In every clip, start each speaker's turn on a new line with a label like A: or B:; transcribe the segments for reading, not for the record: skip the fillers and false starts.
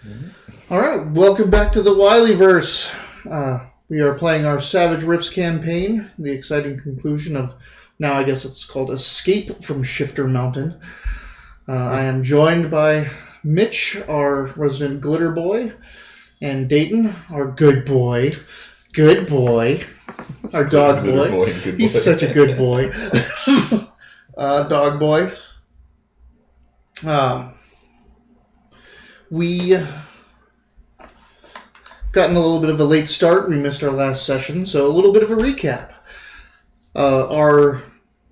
A: Mm-hmm. All right, welcome back to the Wileyverse. We are playing our Savage Rifts campaign, the exciting conclusion of, now I guess it's called Escape from Shifter Mountain. I am joined by Mitch, our resident glitter boy, and Deyton, our good boy, our dog boy. He's such a good boy. Dog boy. We gotten a little bit of a late start. We missed our last session, so a little bit of a recap. Our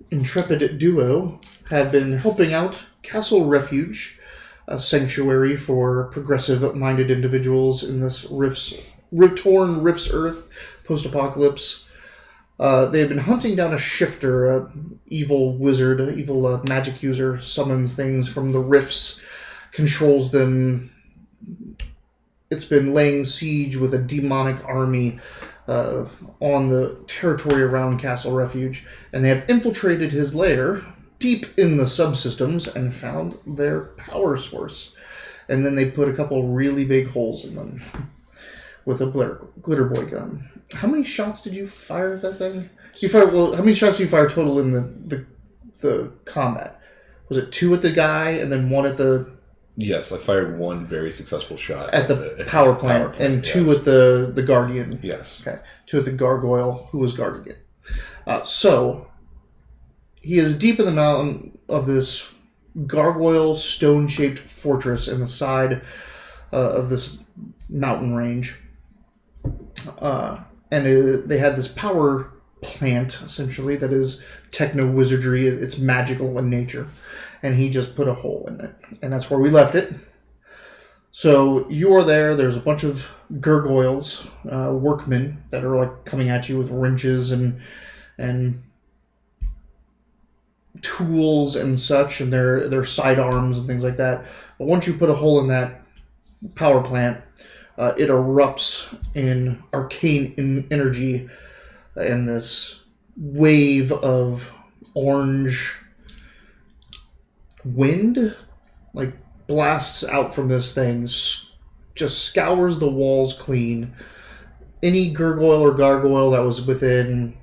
A: intrepid duo have been helping out Castle Refuge, a sanctuary for progressive-minded individuals in this torn Rift's Earth post-apocalypse. They've been hunting down a shifter, an evil wizard, an evil magic user, summons things from the rifts, controls them. It's been laying siege with a demonic army on the territory around Castle Refuge, and they have infiltrated his lair deep in the subsystems and found their power source. And then they put a couple really big holes in them with a glitter boy gun. How many shots did you fire at that thing? How many shots did you fire total in the combat? Was it 2 at the guy and then 1 at the...
B: Yes, I fired 1 very successful shot
A: at the power plant, and 2 at the Guardian.
B: Yes.
A: Okay. 2 at the gargoyle who was guarding it. So he is deep in the mountain of this gargoyle stone-shaped fortress in the side of this mountain range. They had this power plant, essentially, that is techno-wizardry. It's magical in nature. And he just put a hole in it. And that's where we left it. So you are there. There's a bunch of gargoyles, workmen, that are like coming at you with wrenches and tools and such, and their sidearms and things like that. But once you put a hole in that power plant, it erupts in arcane energy, and this wave of orange wind like blasts out from this thing, just scours the walls clean. Any gargoyle or gargoyle that was within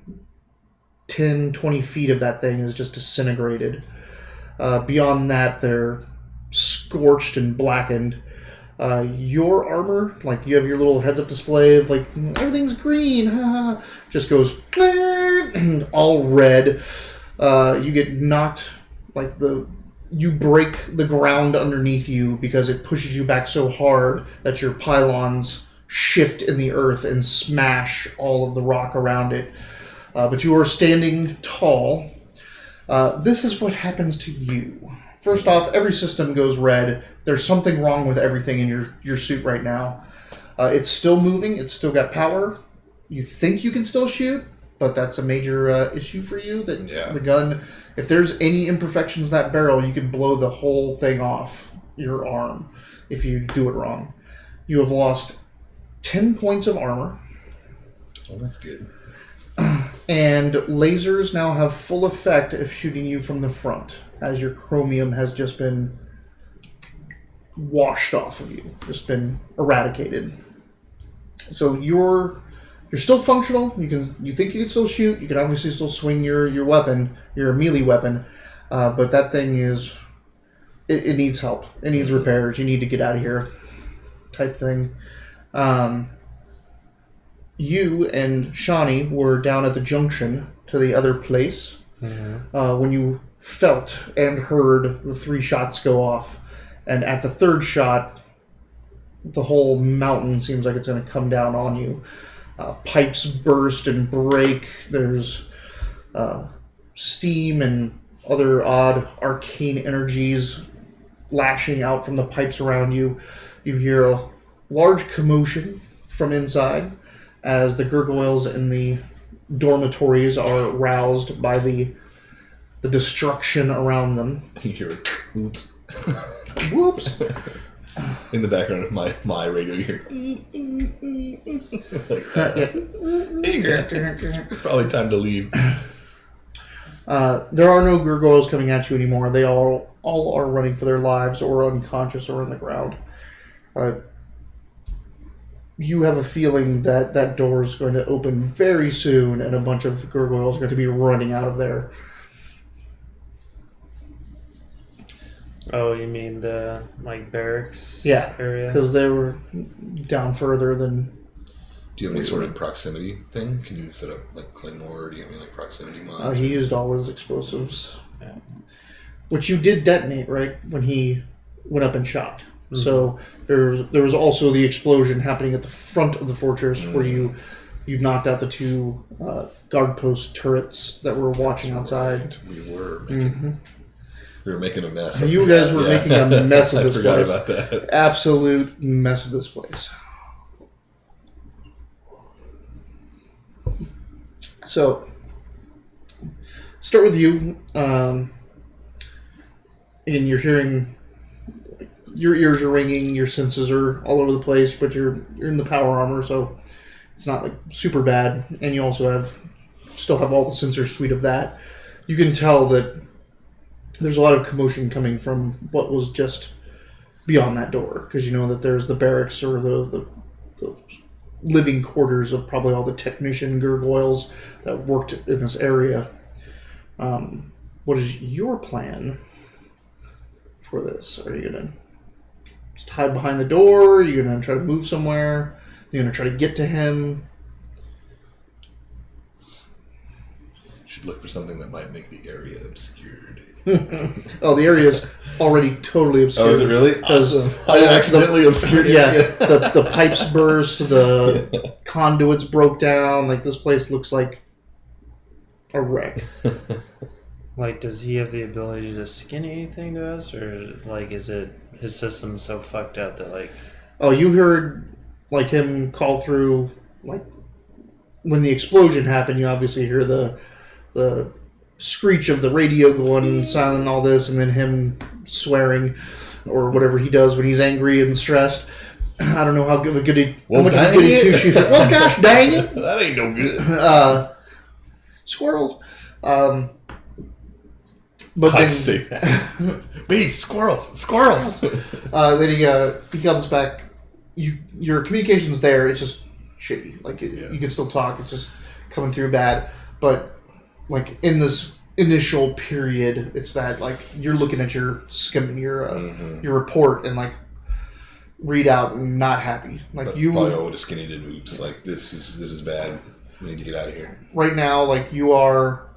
A: 10, 20 feet of that thing is just disintegrated. Beyond that, they're scorched and blackened. Your armor, like you have your little heads-up display of like everything's green, just goes all red. You get knocked, like you break the ground underneath you because it pushes you back so hard that your pylons shift in the earth and smash all of the rock around it. But you are standing tall. This is what happens to you. First off, every system goes red. There's something wrong with everything in your suit right now. It's still moving. It's still got power. You think you can still shoot, but that's a major issue for you. The gun, if there's any imperfections in that barrel, you can blow the whole thing off your arm if you do it wrong. You have lost 10 points of armor.
B: Oh, that's good.
A: And lasers now have full effect of shooting you from the front, as your chromium has just been washed off of you, just been eradicated. So you're still functional. You think you can still shoot. You can obviously still swing your weapon, your melee weapon, but that thing is it needs help. It needs repairs. You need to get out of here, type thing. You and Shani were down at the junction to the other place when you felt and heard the 3 shots go off. And at the 3rd shot, the whole mountain seems like it's going to come down on you. Pipes burst and break. There's steam and other odd arcane energies lashing out from the pipes around you. You hear a large commotion from inside as the gargoyles in the dormitories are roused by the destruction around them.
B: You hear it. Oops.
A: Whoops.
B: In the background of my radio, you hear it's probably time to leave.
A: There are no gargoyles coming at you anymore. They all are running for their lives or unconscious or on the ground. you have a feeling that that door is going to open very soon, and a bunch of gargoyles are going to be running out of there.
C: Oh, you mean the barracks area?
A: Because they were down further than...
B: Do you have any sort of proximity thing? Can you set up Claymore, or do you have any proximity mods?
A: he used all his explosives.
C: Yeah.
A: Which you did detonate, right? When he went up and shot. Mm-hmm. So there was also the explosion happening at the front of the fortress where you knocked out the two guard post turrets that were watching outside.
B: We were making a mess.
A: You guys were making a mess of this place.
B: I forgot about that.
A: Absolute mess of this place. So, start with you. And you're hearing, your ears are ringing, your senses are all over the place, but you're in the power armor, so it's not super bad. And you also still have all the sensor suite of that. You can tell that there's a lot of commotion coming from what was just beyond that door, because you know that there's the barracks or the living quarters of probably all the technician gargoyles that worked in this area. What is your plan for this? Are you going to just hide behind the door? Are you going to try to move somewhere? Are you going to try to get to him?
B: Should look for something that might make the area obscured.
A: Oh, the area is already totally obscured.
B: Oh, is it really? Awesome. I accidentally obscured it.
A: Yeah, the pipes burst, the conduits broke down. This place looks like a wreck.
C: Does he have the ability to skin anything to us, or is it his system so fucked up that
A: Oh, you heard him call through when the explosion happened. You obviously hear the screech of the radio going silent and all this, and then him swearing or whatever he does when he's angry and stressed. I don't know how good a goody two shoes. Well, gosh dang it!
B: That ain't no good.
A: Squirrels.
B: But I say that. Bees, squirrels.
A: Then he comes back. Your communication's there. It's just shitty. You can still talk. It's just coming through bad. But in this initial period, it's that you're looking at your your report and readout and not happy.
B: You probably would have skinnied in oops. This is bad. We need to get out of here.
A: Right now, you're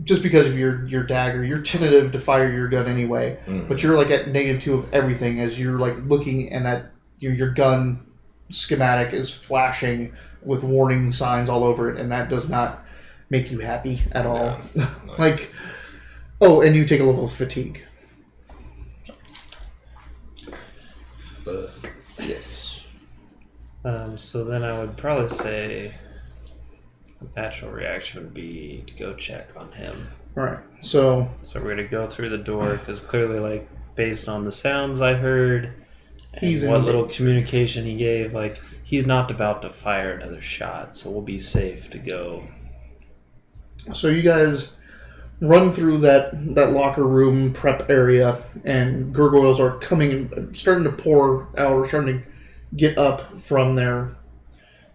A: just because of your dagger, you're tentative to fire your gun anyway. Mm-hmm. But you're at -2 of everything as you're looking, and that your gun schematic is flashing with warning signs all over it, and that does not make you happy at all. No. Oh, and you take a level of fatigue.
B: Fuck.
A: Yes.
C: So then I would probably say the natural reaction would be to go check on him.
A: All right. So
C: we're going to go through the door because clearly, based on the sounds I heard and what little communication he gave, he's not about to fire another shot, so we'll be safe to go.
A: So you guys run through that locker room prep area, and gargoyles are coming and starting to pour out, or starting to get up from their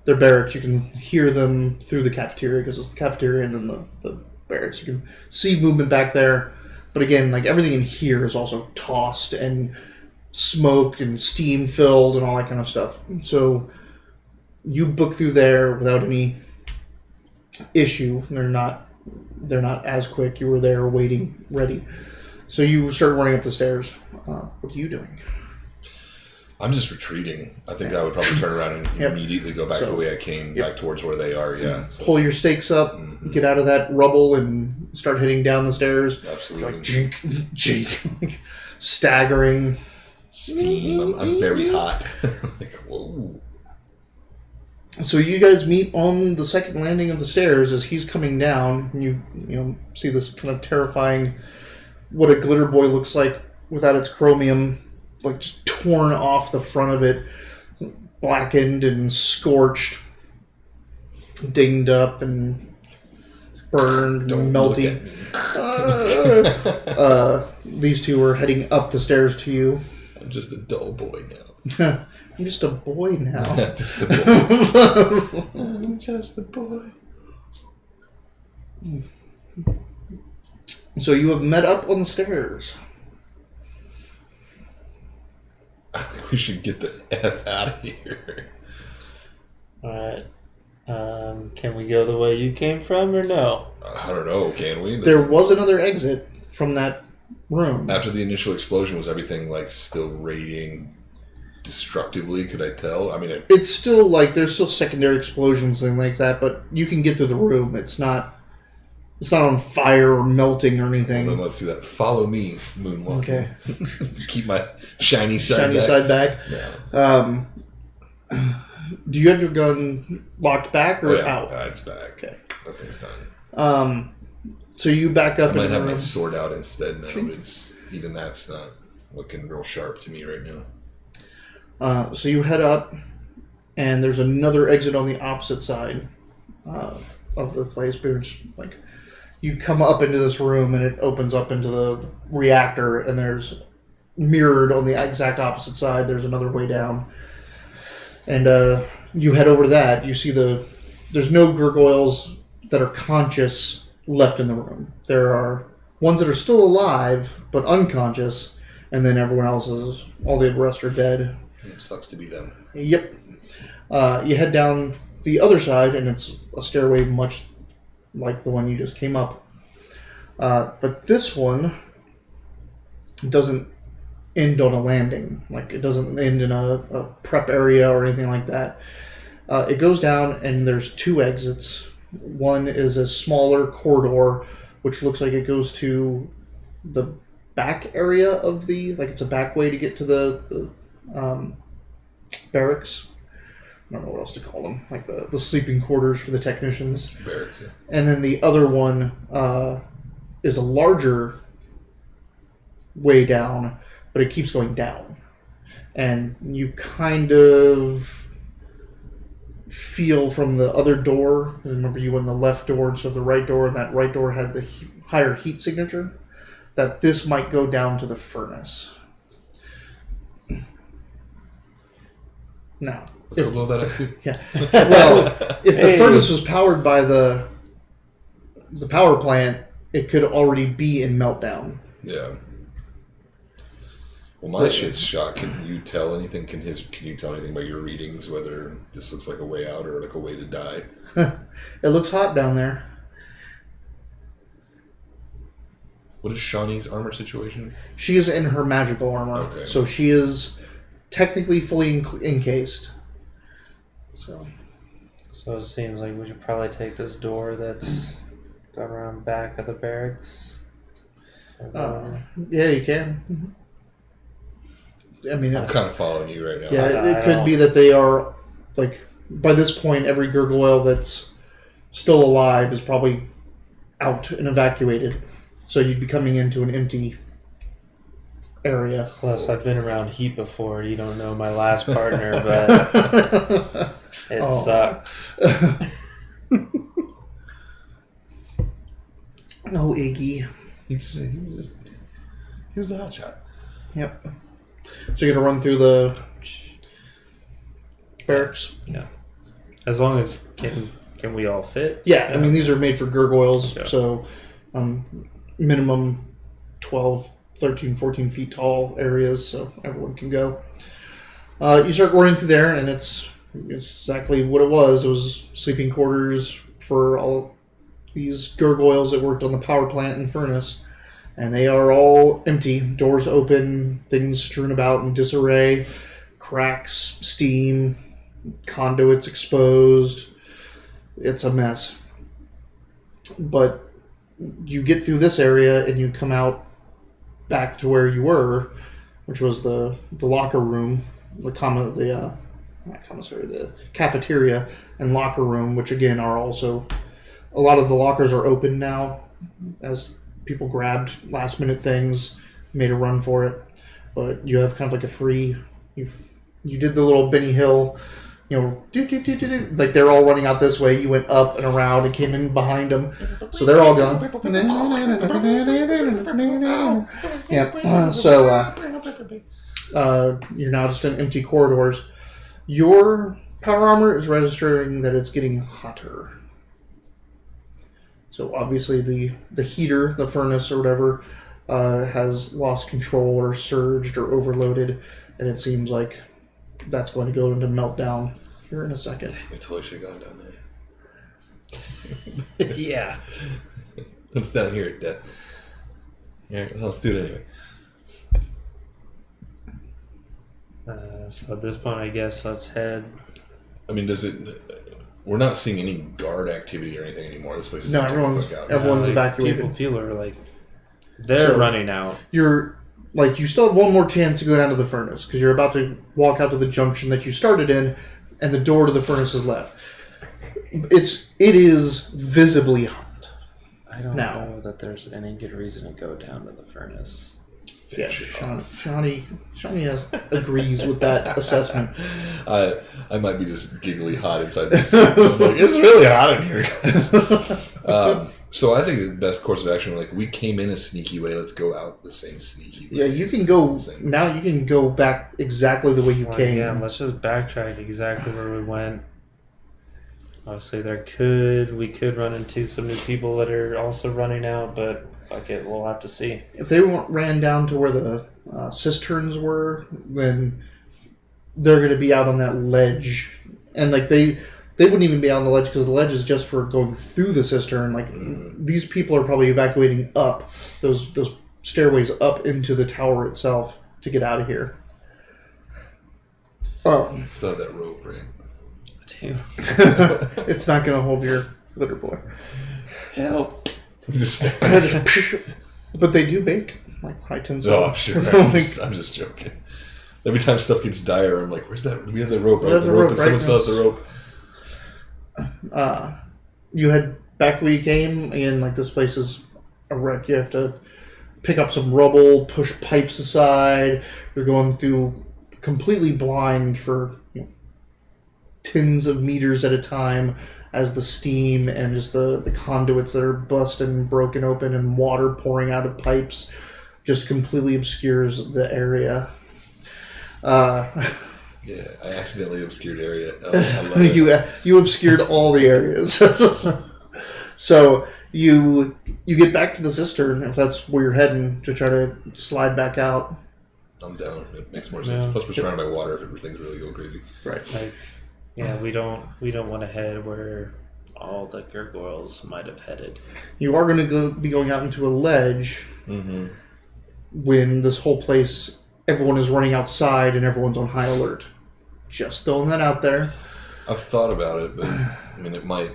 A: barracks. You can hear them through the cafeteria because it's the cafeteria and then the barracks. You can see movement back there, but again, everything in here is also tossed and smoked and steam filled and all that kind of stuff. So you book through there without any issue. They're not as quick. You were there waiting, ready. So you start running up the stairs. What are you doing?
B: I'm just retreating. I think I would probably turn around and immediately go back the way I came, back towards where they are. Yeah.
A: Pull your stakes up, get out of that rubble, and start heading down the stairs.
B: Absolutely.
A: Jink, staggering.
B: Steam. I'm very hot. Whoa.
A: So you guys meet on the second landing of the stairs as he's coming down, and you see this kind of terrifying, what a glitter boy looks like without its chromium, just torn off the front of it, blackened and scorched, dinged up and burned and melty. These two are heading up the stairs to you.
B: I'm just a dull boy now.
A: I'm just a boy now.
B: Just a boy. I'm just a boy.
A: So you have met up on the stairs.
B: I think we should get the F out of here.
C: Alright. Can we go the way you came from or no?
B: I don't know, can we?
A: There was another exit from that room.
B: After the initial explosion, was everything like still radiating destructively? Could I tell? I mean,
A: it's still like there's still secondary explosions and like that, but you can get through the room. It's not on fire or melting or anything.
B: Well, then let's do that. Follow me, moonwalk.
A: Okay.
B: Keep my shiny side
A: back.
B: Yeah.
A: Do you have your gun locked back or out?
B: It's back.
A: Okay.
B: That thing's done.
A: So you back up.
B: I might have my sword out instead now, but that's not looking real sharp to me right now.
A: So you head up, and there's another exit on the opposite side of the place. Like you come up into this room, and it opens up into the reactor, and there's mirrored on the exact opposite side. There's another way down, and you head over to that. You see there's no gargoyles that are conscious left in the room. There are ones that are still alive but unconscious, and then everyone else all the rest are dead.
B: It sucks to be them.
A: Yep. You head down the other side, and it's a stairway much like the one you just came up. But this one doesn't end on a landing. Like, it doesn't end in a prep area or anything like that. It goes down, and there's two exits. One is a smaller corridor, which looks like it goes to the back area of it's a back way to get to the barracks. I don't know what else to call them, like the sleeping quarters for the technicians.
B: Barracks, yeah.
A: And then the other one is a larger way down, but it keeps going down. And you kind of feel from the other door, remember you went in the left door instead of the right door, and that right door had the higher heat signature, that this might go down to the furnace. Now,
B: let's go blow that up too.
A: Yeah. Well, if the furnace was powered by the power plant, it could already be in meltdown.
B: Yeah. Well, my shit's shot. Can you tell anything? Can you tell anything about your readings? Whether this looks like a way out or like a way to die?
A: It looks hot down there.
B: What is Shani's armor situation?
A: She is in her magical armor, so she is technically fully encased. So
C: it seems like we should probably take this door that's got around back of the barracks.
A: Yeah, you can. Mm-hmm. I mean,
B: I'm kind of following you right now.
A: Yeah, it could be that they are, like, by this point, every gargoyle that's still alive is probably out and evacuated. So you'd be coming into an empty area.
C: Plus, I've been around heat before. You don't know my last partner, but it sucked.
A: Oh, Iggy.
B: He was a hot shot.
A: Yep. So you're going to run through the barracks?
C: Yeah. As long as can we all fit?
A: Yeah, I mean, these are made for gargoyles, so minimum 12, 13, 14 feet tall areas, so everyone can go. You start running through there, and it's exactly what it was. It was sleeping quarters for all these gargoyles that worked on the power plant and furnace. And they are all empty. Doors open, things strewn about in disarray, cracks, steam, conduits exposed. It's a mess. But you get through this area and you come out back to where you were, which was the locker room, the cafeteria and locker room, which again are also, a lot of the lockers are open now as people grabbed last minute things, made a run for it, but you have kind of like a free. You did the little Benny Hill, like they're all running out this way. You went up and around and came in behind them, so they're all gone. Yeah. So you're now just in empty corridors. Your power armor is registering that it's getting hotter. So obviously the heater, the furnace or whatever, has lost control or surged or overloaded, and it seems like that's going to go into meltdown here in a second.
B: I totally should have gone down there.
C: Yeah.
B: It's down here at death. Yeah, let's do it anyway.
C: So at this point, I guess let's head.
B: I mean, does it? We're not seeing any guard activity or anything anymore. This place is
A: everyone's evacuated.
C: People are like, they're running out.
A: You still have one more chance to go down to the furnace because you're about to walk out to the junction that you started in, and the door to the furnace is left. It is visibly hot.
C: I don't know that there's any good reason to go down to the furnace.
A: Yeah, Shani agrees with that assessment.
B: I might be just giggly hot inside myself. I'm like, it's really hot in here, guys. So I think the best course of action, like, we came in a sneaky way, let's go out the same sneaky way.
A: Yeah, you can go now. You can go back exactly the way you came.
C: Yeah, let's just backtrack exactly where we went. Obviously, we could run into some new people that are also running out, but fuck it, we'll have to see.
A: If they ran down to where the cisterns were, then they're going to be out on that ledge, and like they wouldn't even be on the ledge because the ledge is just for going through the cistern. Like these people are probably evacuating up those stairways up into the tower itself to get out of here.
B: Still have that rope, right?
A: It's not going to hold your glitter boy.
C: Help.
A: But they do bake like high tensile.
B: Oh, sure. I'm just joking. Every time stuff gets dire, I'm like, "Where's that? We have the rope, right? The rope, and someone still has the rope."
A: You head back where you came, and like this place is a wreck. You have to pick up some rubble, push pipes aside. You're going through completely blind for tens of meters at a time as the steam and just the conduits that are busted and broken open and water pouring out of pipes just completely obscures the area.
B: Yeah, I accidentally obscured area. I love it.
A: You obscured all the areas. So you get back to the cistern if that's where you're heading to try to slide back out.
B: I'm down. It makes more sense. Plus, we're surrounded by water if everything's really going crazy.
A: Right.
C: Yeah, we don't want to head where all the gargoyles might have headed.
A: You are going to be going out into a ledge when this whole place, everyone is running outside and everyone's on high alert. Just throwing that out there.
B: I've thought about it, but I mean, it might.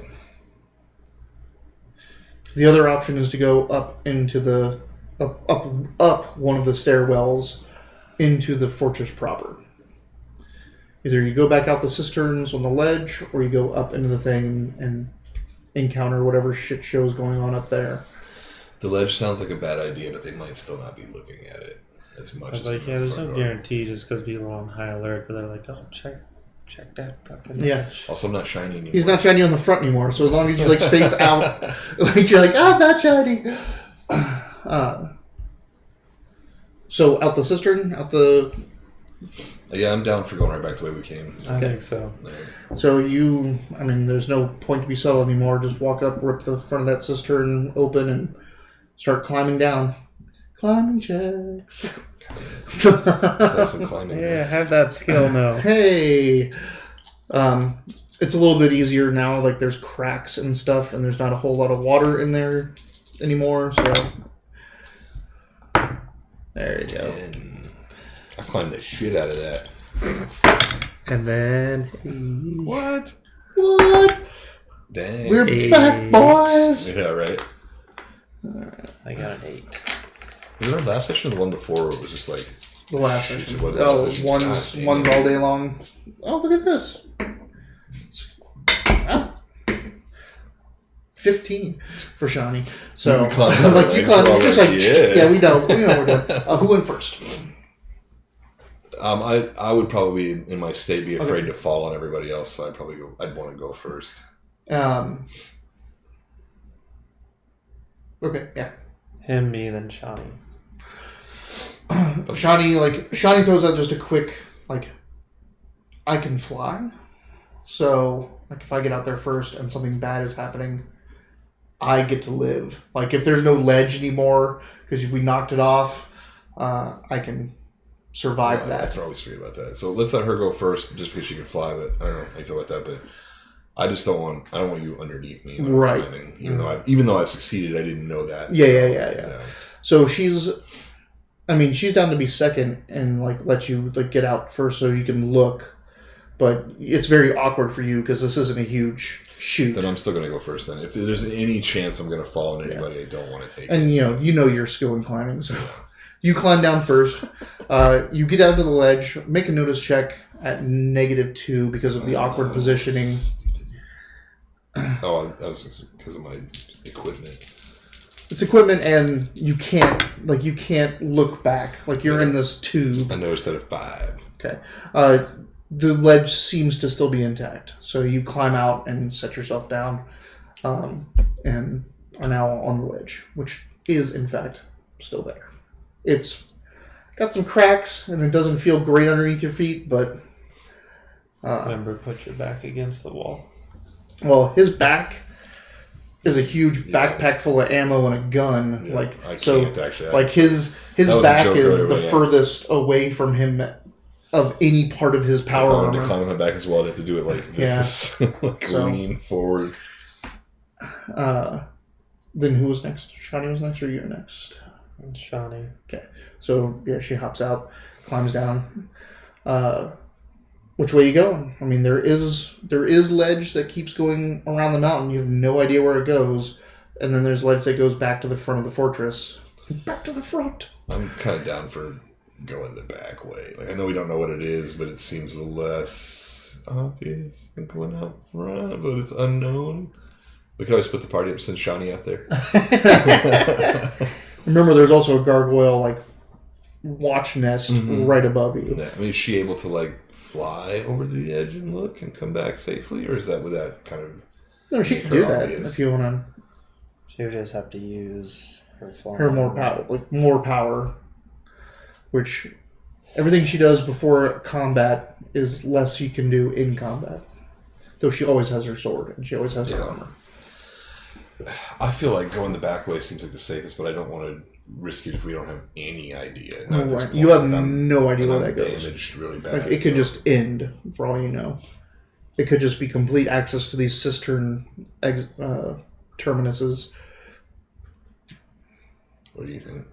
A: The other option is to go up into the up one of the stairwells into the fortress proper. Either you go back out the cisterns on the ledge, or you go up into the thing and encounter whatever shit show is going on up there.
B: The ledge sounds like a bad idea, but they might still not be looking at it as much.
C: I was like, there's no guarantee just because people are on high alert that they're like, oh, check that fucking ledge.
B: Also, I'm not shiny anymore.
A: He's not shiny on the front anymore, so as long as he like stays out, like you're like, I'm not shiny. So out the cistern, out the.
B: Yeah, I'm down for going right back the way we came.
C: So. I think so.
A: So there's no point to be subtle anymore. Just walk up, rip the front of that cistern open, and start climbing down. Climbing checks.
B: Some climbing.
C: Yeah, have that skill now.
A: Hey. It's a little bit easier now. Like there's cracks and stuff, and there's not a whole lot of water in there anymore. So there you go.
B: I climbed the shit out of that.
C: And then...
B: What? Dang.
A: We're back, boys!
B: Yeah, right?
C: I got an 8.
B: Was it our last session or the one before where it was just like...
A: The last session. One's all day long. Oh, look at this. Oh. 15 for Shani. So, you climbed just like, yeah, we know we're done. Who went first?
B: I would probably, in my state, be afraid to fall on everybody else, so I'd want to go first.
A: Okay, yeah.
C: Him, me, then Shani.
A: Shani throws out just a quick, like, I can fly. So, like, if I get out there first and something bad is happening, I get to live. Like, if there's no ledge anymore because we knocked it off, I can survive that.
B: I always forget about that. So let's let her go first, just because she can fly. But I don't know how you feel about that. But I just don't want you underneath me.
A: Right.
B: Even though I've succeeded, I didn't know that.
A: Yeah. So she's down to be second and like let you like get out first so you can look. But it's very awkward for you because this isn't a huge shoot.
B: Then I'm still going to go first. Then, if there's any chance I'm going to fall on anybody, I don't want to take.
A: And you know your skill in climbing, so you climb down first. You get down to the ledge. Make a notice check at -2 because of the awkward positioning.
B: Oh, that was because of my equipment.
A: It's equipment, and you can't look back. Like you're in this tube.
B: I noticed that at 5.
A: Okay. The ledge seems to still be intact, so you climb out and set yourself down, and are now on the ledge, which is in fact still there. It's got some cracks, and it doesn't feel great underneath your feet, but
C: remember, put your back against the wall.
A: Well, his back is a huge backpack full of ammo and a gun.
B: Yeah,
A: like
B: I can't
A: so,
B: actually.
A: like his back is the
B: earlier,
A: furthest away from him of any part of his power armor.
B: If I wanted to climb on my back as well, I'd have to do it like this. Lean forward.
A: Then who was next? Shani was next, or you were next?
C: Shani.
A: Okay. So, yeah, she hops out, climbs down. Which way you going? I mean, there is ledge that keeps going around the mountain. You have no idea where it goes. And then there's ledge that goes back to the front of the fortress. Back to the front.
B: I'm kind of down for going the back way. Like, I know we don't know what it is, but it seems less obvious than going out front, but it's unknown. We could always split the party up, send Shani out there.
A: Remember, there's also a gargoyle, like, watch nest right above you.
B: Yeah. I mean, is she able to, like, fly over the edge and look and come back safely, or is that with that kind of...
A: No, she can do that if you want to...
C: She would just have to use her flying.
A: Her more power. Which, everything she does before combat is less she can do in combat. Though she always has her sword, and she always has her armor.
B: I feel like going the back way seems like the safest, but I don't want to risk it if we don't have any idea.
A: Right. You have no idea where that goes.
B: Damaged really bad.
A: Like, it could just end, for all you know. It could just be complete access to these cistern terminuses.
B: What do you think?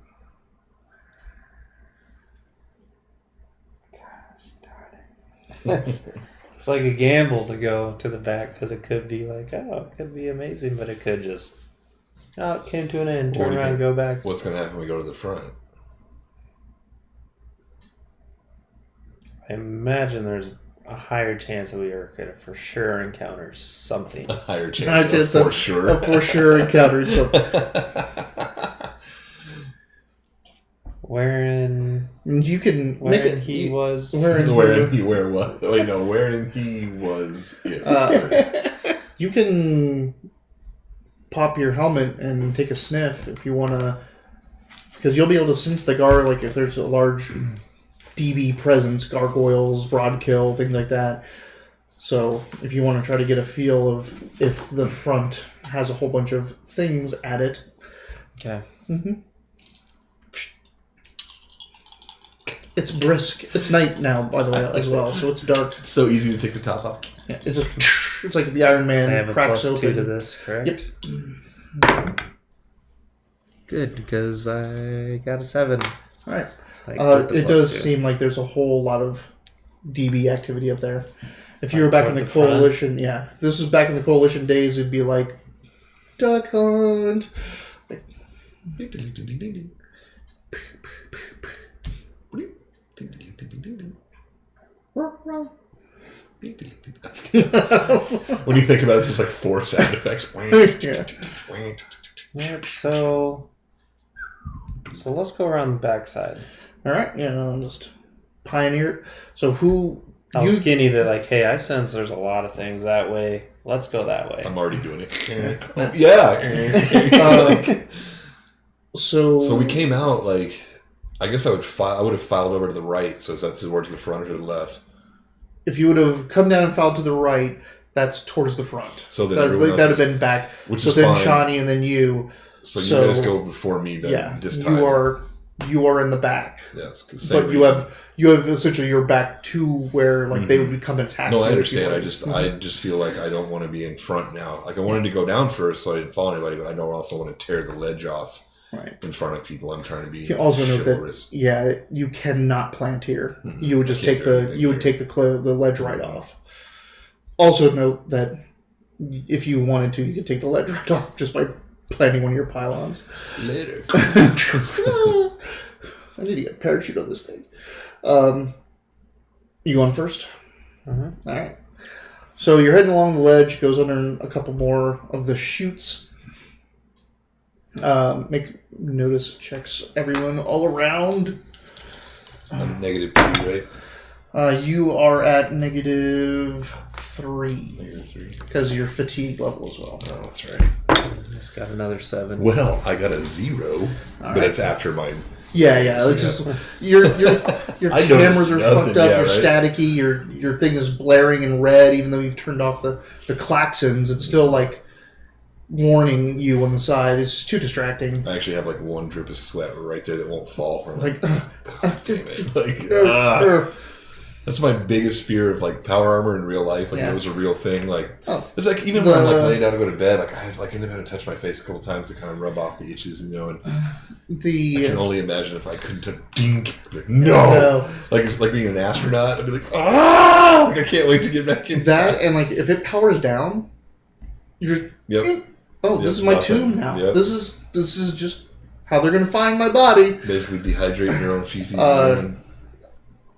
C: It's like a gamble to go to the back because it could be like, it could be amazing, but it could just, it came to an end, turn around and go back.
B: What's going to happen when we go to the front?
C: I imagine there's a higher chance that we are going to for sure encounter something.
B: A higher chance of for sure.
A: A for sure encountering something.
C: Wherein
A: you can
C: make it. He was
B: wherein he was. Wait, no. Wherein he was.
A: You can pop your helmet and take a sniff if you want to, because you'll be able to sense the like if there's a large DB presence, gargoyles, broadkill, things like that. So if you want to try to get a feel of if the front has a whole bunch of things at it.
C: Okay.
A: It's brisk. It's night now, by the way, as well, so it's dark.
B: It's so easy to take the top off.
A: Yeah, it's like the Iron Man
C: I have
A: cracks
C: a +2
A: open.
C: to this, correct?
A: Yep.
C: Good, because I got a 7.
A: All right.
C: Like,
A: it does seem like there's a whole lot of DB activity up there. If you were back in the Coalition, if this was back in the Coalition days, it'd be like duck hunt.
B: When you think about it, there's like 4 sound effects.
C: Yeah, so let's go around the backside.
A: All right, just pioneer. So who?
C: How skinny they're like, hey, I sense there's a lot of things that way. Let's go that way.
B: I'm already doing it. So we came out like, I guess I would have filed over to the right. So is that towards the front or to the left?
A: if you would have come down and filed to the right, that's towards the front.
B: So then
A: that would have been back.
B: Which
A: so
B: is
A: then
B: fine.
A: Shani and then you.
B: So you guys go before me then.
A: Yeah,
B: this time.
A: you are in the back.
B: Yes,
A: but you have essentially your back to where like they would become attacked.
B: No, I understand. I just feel like I don't want to be in front now. Like I wanted to go down first so I didn't fall anybody, but I don't also want to tear the ledge off in front of people. I'm trying to be.
A: You also note
B: chivalrous.
A: that you cannot plant here. You would just take the ledge right off. Also note that if you wanted to, you could take the ledge right off just by planting one of your pylons.
B: Later.
A: I need to get a parachute on this thing. You going first?
C: Uh-huh.
A: All right. So you're heading along the ledge, goes under a couple more of the chutes. Make notice checks, everyone all around.
B: I'm -2, right?
A: You are at -3.
B: -3.
A: Because of your fatigue level as well.
B: Oh, that's right.
C: Just got another 7.
B: Well, I got a 0, but it's after my...
A: Yeah. It's just your cameras are fucked up. You're staticky. Your thing is blaring in red, even though you've turned off the claxons. It's still like warning you on the side. It's just too distracting.
B: I actually have like one drip of sweat right there that won't fall. I'm
A: like,
B: God damn it! That's my biggest fear of like power armor in real life. Like it was a real thing. Like it's like even when I'm like laying down to go to bed, like I have like independent touch my face a couple times to kind of rub off the itches, and I can only imagine if I couldn't dink. Like, no, like it's like being an astronaut. I'd be like, like I can't wait to get back inside.
A: That and like if it powers down, you're this is my tomb now.
B: Yep.
A: This is just how they're gonna find my body.
B: Basically dehydrating your own feces.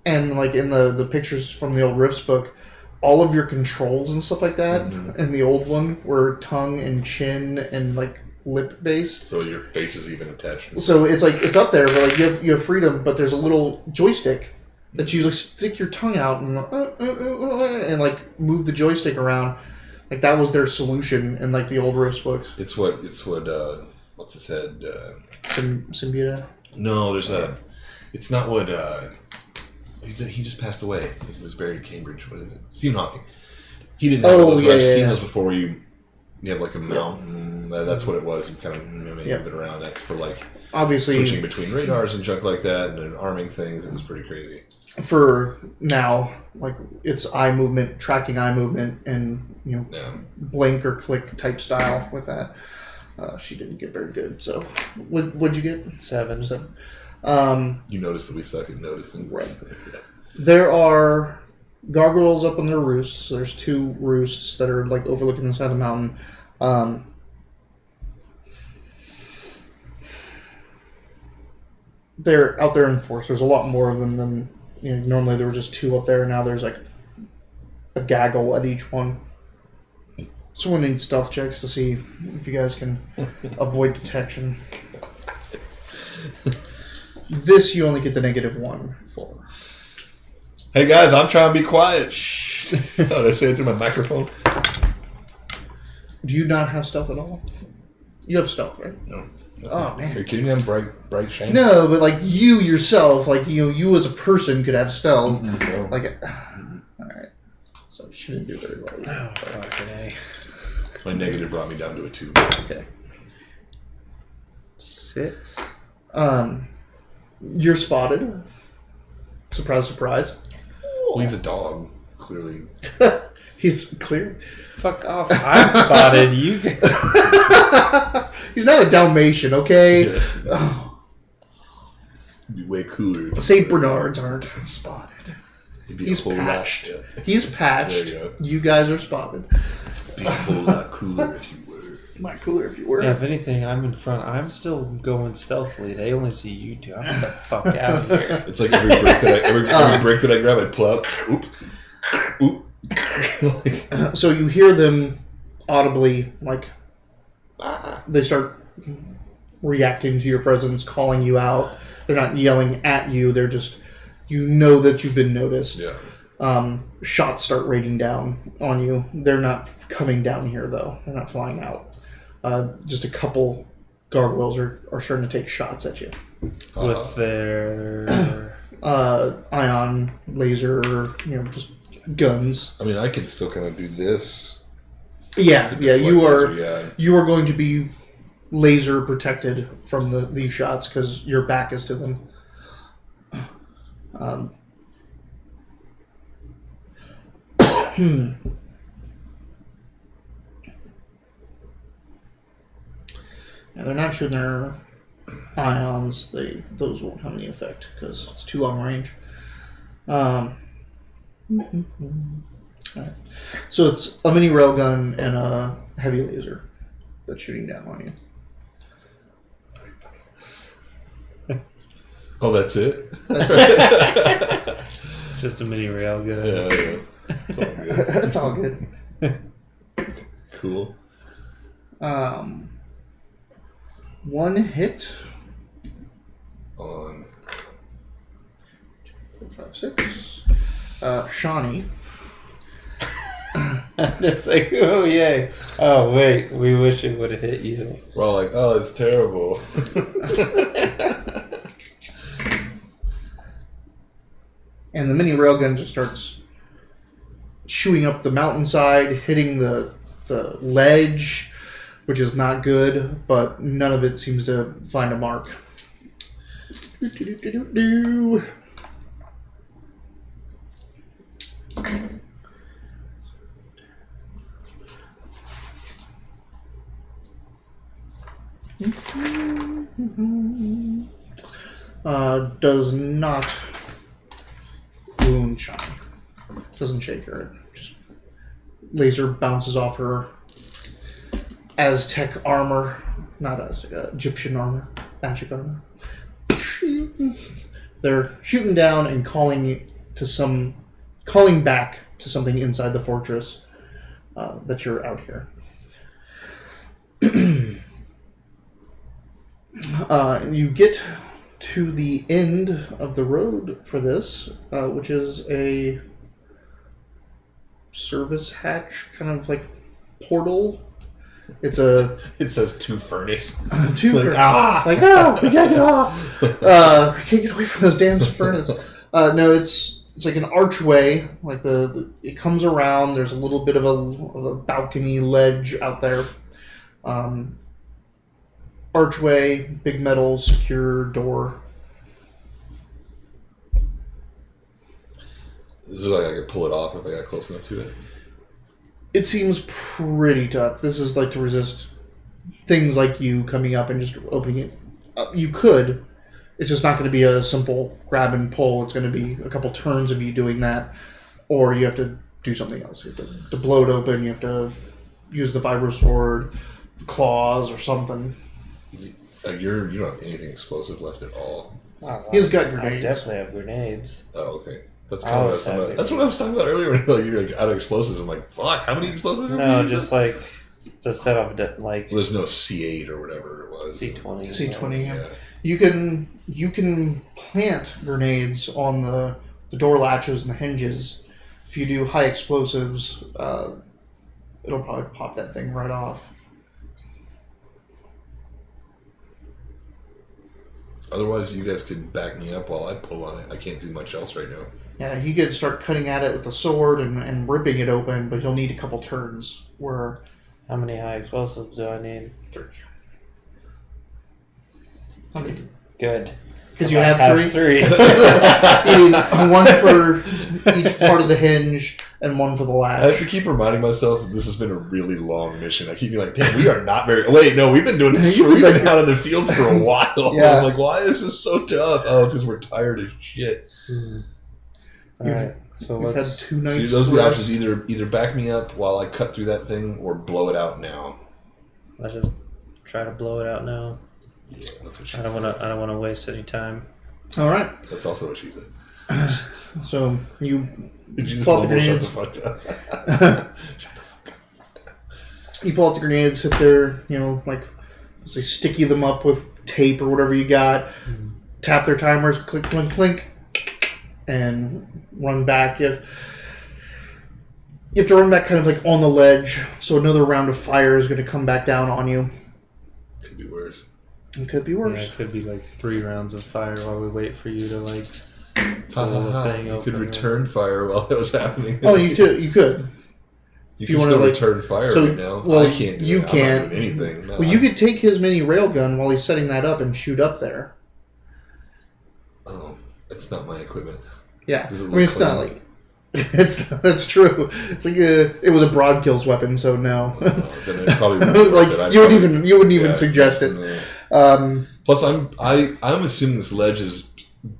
A: And like in the pictures from the old Rifts book, all of your controls and stuff like that in the old one were tongue and chin and like lip based.
B: So your face is even attached.
A: So it's like it's up there, but like you have freedom, but there's a little joystick that you like stick your tongue out and like move the joystick around. Like that was their solution in like the old Rifts books.
B: It's what what's his head?
A: Symbiota?
B: No, there's it's not what he just passed away. He was buried at Cambridge. What is it? Stephen Hawking. He didn't have those, but I've seen those before where you have like a mountain. That's what it was. You kind of move it around. That's for like
A: obviously
B: switching between radars and junk like that and then arming things. It was pretty crazy.
A: For now, like it's eye movement, tracking eye movement, and blink or click type style with that. She didn't get very good. So, what'd you get?
C: 7.
B: You notice that we suck at noticing.
A: Right. There are gargoyles up on their roosts. There's 2 roosts that are like overlooking the side of the mountain. They're out there in force. There's a lot more of them than normally there were just 2 up there. Now there's like a gaggle at each one. Someone needs stealth checks to see if you guys can avoid detection. This you only get the -1 for.
B: Hey guys, I'm trying to be quiet. Shh. Oh, did I say it through my microphone?
A: Do you not have stealth at all? You have stealth, right?
B: No.
A: Oh man.
B: Are you kidding me? I'm bright shiny.
A: No, but like you yourself, like you as a person could have stealth.
B: No.
A: Like, all right. So you shouldn't do very well.
C: Oh fucking A.
B: My negative brought me down to a 2.
A: Okay.
C: 6.
A: You're spotted. Surprise, surprise.
B: Well, he's a dog, clearly.
A: He's clear.
C: Fuck off. I'm spotted. You.
A: He's not a Dalmatian, okay?
B: Yeah. Oh. It'd be way cooler.
A: St. Bernards aren't spotted.
B: He's
A: patched.
B: Yeah.
A: He's patched.
B: There you go.
A: You guys are spotted.
B: Be a whole lot cooler if you were.
A: Might cooler if you were.
C: Yeah, if anything, I'm in front. I'm still going stealthily. They only see you 2. I'm get the fuck out of here.
B: It's like every brick that I grab, I pull out. Oop.
A: So you hear them audibly, like, they start reacting to your presence, calling you out. They're not yelling at you. They're just, that you've been noticed.
B: Yeah.
A: Shots start raining down on you. They're not coming down here, though. They're not flying out. Just a couple gargoyles are starting to take shots at you.
C: With their...
A: ion, laser, just guns.
B: I mean, I could still kind of do this.
A: Yeah, you are.
B: Yeah.
A: You are going to be laser protected from these shots because your back is to them. Yeah, they're not shooting their ions. Those won't have any effect because it's too long range. Alright. So it's a mini railgun and a heavy laser that's shooting down on you.
B: Oh, that's it?
C: Just a mini railgun.
B: Yeah.
A: It's all good.
B: Cool.
A: One hit.
B: On
A: 4, 5, 6. Shani.
C: It's like, oh yay. Oh wait, we wish it would have hit you.
B: We're all like, oh, it's terrible.
A: And the mini railgun just starts chewing up the mountainside, hitting the ledge, which is not good, but none of it seems to find a mark. Does not wound Shani. Doesn't shake her. Just laser bounces off her Aztec armor. Not Aztec, Egyptian armor. Magic armor. They're shooting down and calling back to something inside the fortress that you're out here. You get to the end of the road for this, which is a service hatch, kind of like portal. It
B: says two furnace.
A: Two
B: like,
A: furnace. Like, we can't get off. We can't get away from this damn furnace. No, it's like an archway. Like it comes around. There's a little bit of a balcony ledge out there. Archway, big metal, secure door.
B: Does it look like I could pull it off if I got close enough to it?
A: It seems pretty tough. This is like to resist things like you coming up and just opening it. You could. It's just not going to be a simple grab and pull. It's going to be a couple turns of you doing that. Or you have to do something else. You have to blow it open. You have to use the vibro sword, the claws, or something.
B: You don't have anything explosive left at all.
C: Oh,
A: He's got grenades.
C: I definitely have grenades.
B: Oh, okay. That's kind of what I was talking about. That's what I was talking about earlier. When you're like out of explosives. I'm like, fuck. How many explosives?
C: No, just like to set up like.
B: Well, there's no C8 or whatever it was.
C: C20.
A: C20.
B: Yeah.
A: You can plant grenades on the door latches and the hinges. If you do high explosives, it'll probably pop that thing right off.
B: Otherwise, you guys could back me up while I pull on it. I can't do much else right now.
A: Yeah, you could start cutting at it with a sword and ripping it open, but you'll need a couple turns.
C: How many high explosives do I need?
A: 3. How many?
C: Good.
A: Because you have 3?
C: 3.
A: You need 1 for each part of the hinge and 1 for the latch.
B: I have to keep reminding myself that this has been a really long mission. I keep being like, damn, we are not very... Wait, no, we've been doing this. We've been out in the field for a while.
A: Yeah.
B: I'm like, why is this so tough? Oh, it's because we're tired as shit.
C: Alright, so
A: We've
C: let's...
A: had 2 nights.
B: See, those are the options. Either back me up while I cut through that thing or blow it out now.
C: Let's just try to blow it out now.
B: Yeah, that's what she
C: I don't
B: said.
C: want to waste any time.
A: All right.
B: That's also what she said.
A: So you
B: Did you just
A: pull out the
B: mumble, shut
A: grenades.
B: the fuck up? Shut the fuck up.
A: You pull out the grenades, hit their, like, say, sticky them up with tape or whatever you got. Tap their timers, click, clink, clink, and run back. You have to run back kind of like on the ledge, so another round of fire is going to come back down on you.
B: Could be worse.
A: It could be
C: Yeah,
A: worse.
C: it could be like 3 rounds of fire while we wait for you to like
B: You could return fire while it was happening.
A: Oh, you could. You could.
B: You can still return fire right now.
A: Well,
B: I can't do
A: you
B: it.
A: can't.
B: I'm not doing anything. No,
A: well, you could take his mini railgun while he's setting that up and shoot up there.
B: Oh, it's not my equipment.
A: Yeah, I mean, it's not like that's true. It's like it was a broad kills weapon, so no.
B: Then it probably wouldn't
A: like you wouldn't even suggest it.
B: No. Plus, I'm assuming this ledge is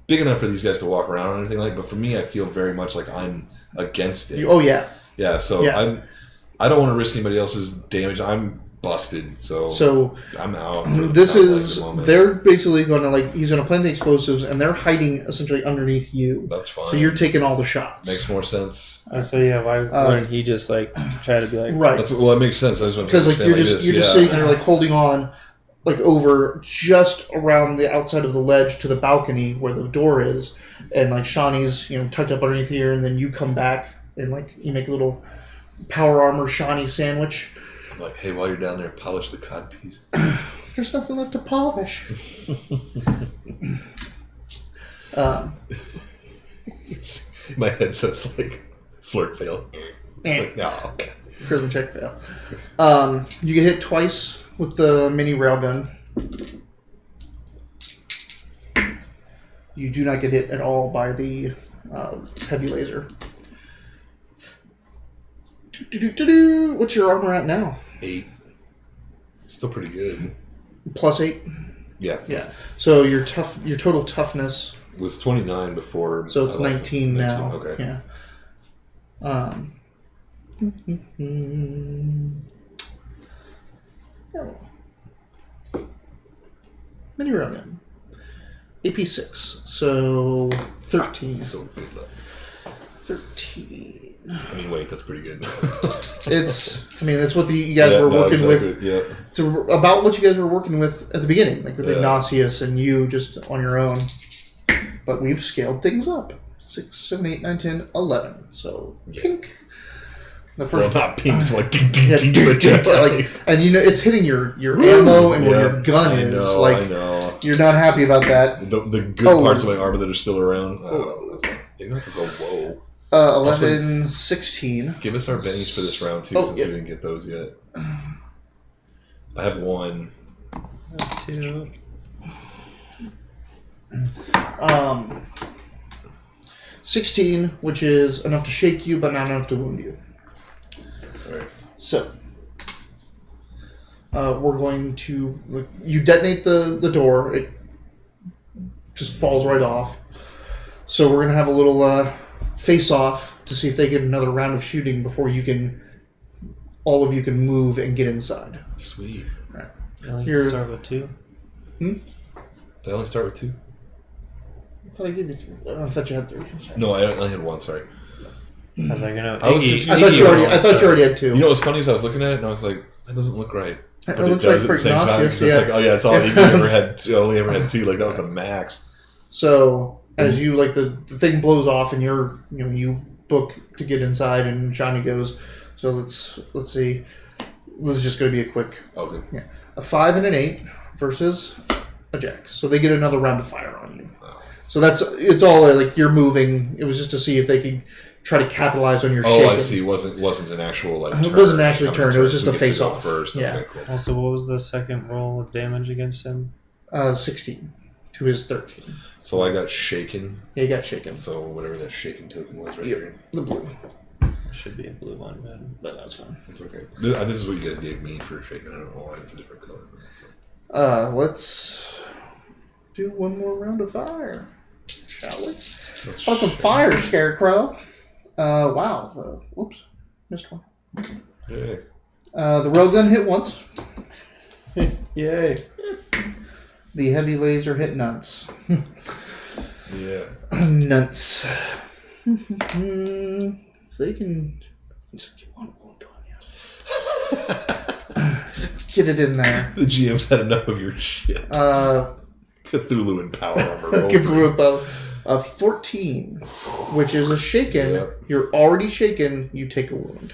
B: big enough for these guys to walk around or anything like. But for me, I feel very much like I'm against it.
A: Oh yeah.
B: Yeah. So I don't want to risk anybody else's damage. I'm busted, so I'm out.
A: They're basically going to he's going to plant the explosives, and they're hiding essentially underneath you.
B: That's fine.
A: So you're taking all the shots.
B: Makes more sense.
C: So yeah, why wouldn't he just try to be like
A: right?
B: That makes sense. I just want to
A: because you're just sitting there holding on over just around the outside of the ledge to the balcony where the door is, and Shani's tucked up underneath here, and then you come back and you make a little power armor Shani sandwich.
B: I'm like, hey, while you're down there, polish the codpiece.
A: There's nothing left to polish.
B: My headset's flirt fail. No.
A: Charisma check fail. You get hit twice with the mini railgun. You do not get hit at all by the heavy laser. What's your armor at now?
B: 8. Still pretty good.
A: Plus 8?
B: Yeah.
A: Yeah. So your total toughness
B: was 29 before.
A: So it's 19 now.
B: Okay.
A: Yeah. Mini railgun. AP 6. So 13.
B: So good luck.
A: 13.
B: I mean, wait, that's pretty good.
A: That's what you guys were working with. Yeah. It's about what you guys were working with at the beginning, with Ignatius and you just on your own. But we've scaled things up. 6, 7, 8, 9, 10, 11. So, pink. The first
B: not pink, it's more ding, ding, ding, ding.
A: And it's hitting your ammo and where your gun is.
B: I know.
A: You're not happy about that.
B: The good parts of my armor that are still around. Oh, you don't have to go, whoa.
A: 11, also, 16.
B: Give us our bennies for this round, too, since we didn't get those yet. I have 1.
C: 2.
A: 16, which is enough to shake you, but not enough to wound you.
B: All right.
A: So, we're going to... You detonate the door. It just falls right off. So we're going to have a little... face off to see if they get another round of shooting before all of you can move and get inside.
B: Sweet.
A: Right.
C: You only start with 2?
B: They only start with 2?
A: I thought I gave you 3. I thought you had 3. Sorry.
B: No, I only had 1, sorry.
C: I was like,
A: I thought you already had 2.
B: You know what's funny is I was looking at it and I was like, that doesn't look right. But
A: it looks like for Ignatius,
B: it's like, oh yeah, it's all Iggy ever had. Only ever had 2. That was the max.
A: So as you the thing blows off and you book to get inside and Shani goes. So let's see. This is just going to be a quick.
B: Okay.
A: Yeah, a 5 and an 8 versus a jack. So they get another round of fire on you.
B: Oh.
A: So it's all you're moving. It was just to see if they could try to capitalize on your shaking.
B: Oh, I see. It wasn't an actual turn.
A: It wasn't actually a turn. It was just a face off
B: first.
A: Yeah.
B: Okay, cool.
C: Also, what was the second roll of damage against him?
A: 16 to his 13.
B: So I got shaken.
A: Yeah, you got shaken.
B: So whatever that shaken token was right here.
A: The blue.
C: Should be a blue one,
A: but that's fine.
B: It's okay. This is what you guys gave me for shaken. I don't know why it's a different color, but that's fine.
A: Let's do one more round of fire, shall we? Some fire, Scarecrow. Wow. Whoops. Missed one.
B: Hey.
A: The railgun hit once.
C: Yay.
A: The heavy laser hit nuts.
B: Yeah.
A: Nuts. They can just get one wound on you. Get it in there.
B: The GM's had enough of your shit. Cthulhu and power armor.
A: Cthulhu and 14, which is a shaken. Yep. You're already shaken. You take a wound.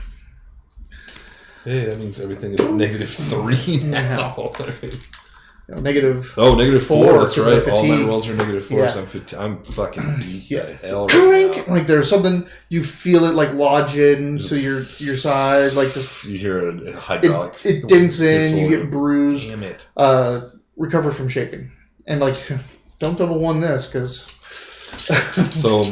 B: Hey, that means everything is -3 now.
A: negative.
B: Oh, -4. That's right.
A: Fatigue.
B: All my rolls are -4.
A: Yeah.
B: So I'm fucking beat the hell
A: Drink!
B: right now.
A: Like there's something you feel it like lodge in to your side, like just
B: you hear a hydraulic.
A: It dinks in.
B: whistle.
A: You get bruised.
B: Damn it.
A: Recover from shaking, and like don't double one this because.
B: So.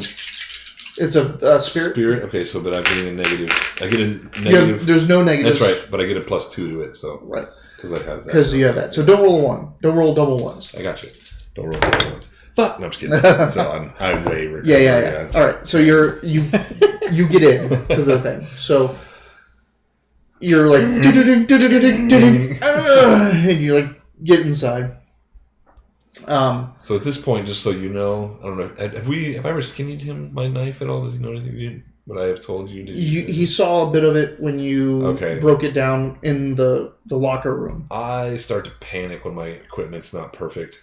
A: It's a spirit.
B: Spirit. Okay, so but I'm getting a negative. I get a negative.
A: Yeah, there's no negative.
B: That's right, but I get a +2 to it. So
A: right.
B: Because I have that.
A: Because you have that. So don't roll a 1. Don't roll double ones.
B: I got you. Don't roll double ones. Fuck. No, I'm just kidding. So I'm way recovered.
A: Yeah. All right. So you get in to the thing. So you're like and you like get inside.
B: So at this point, just so you know, I don't know. Have I ever skinnied him my knife at all? Does he know anything? What I have told you?
A: He saw a bit of it when you broke it down in the locker room.
B: I start to panic when my equipment's not perfect.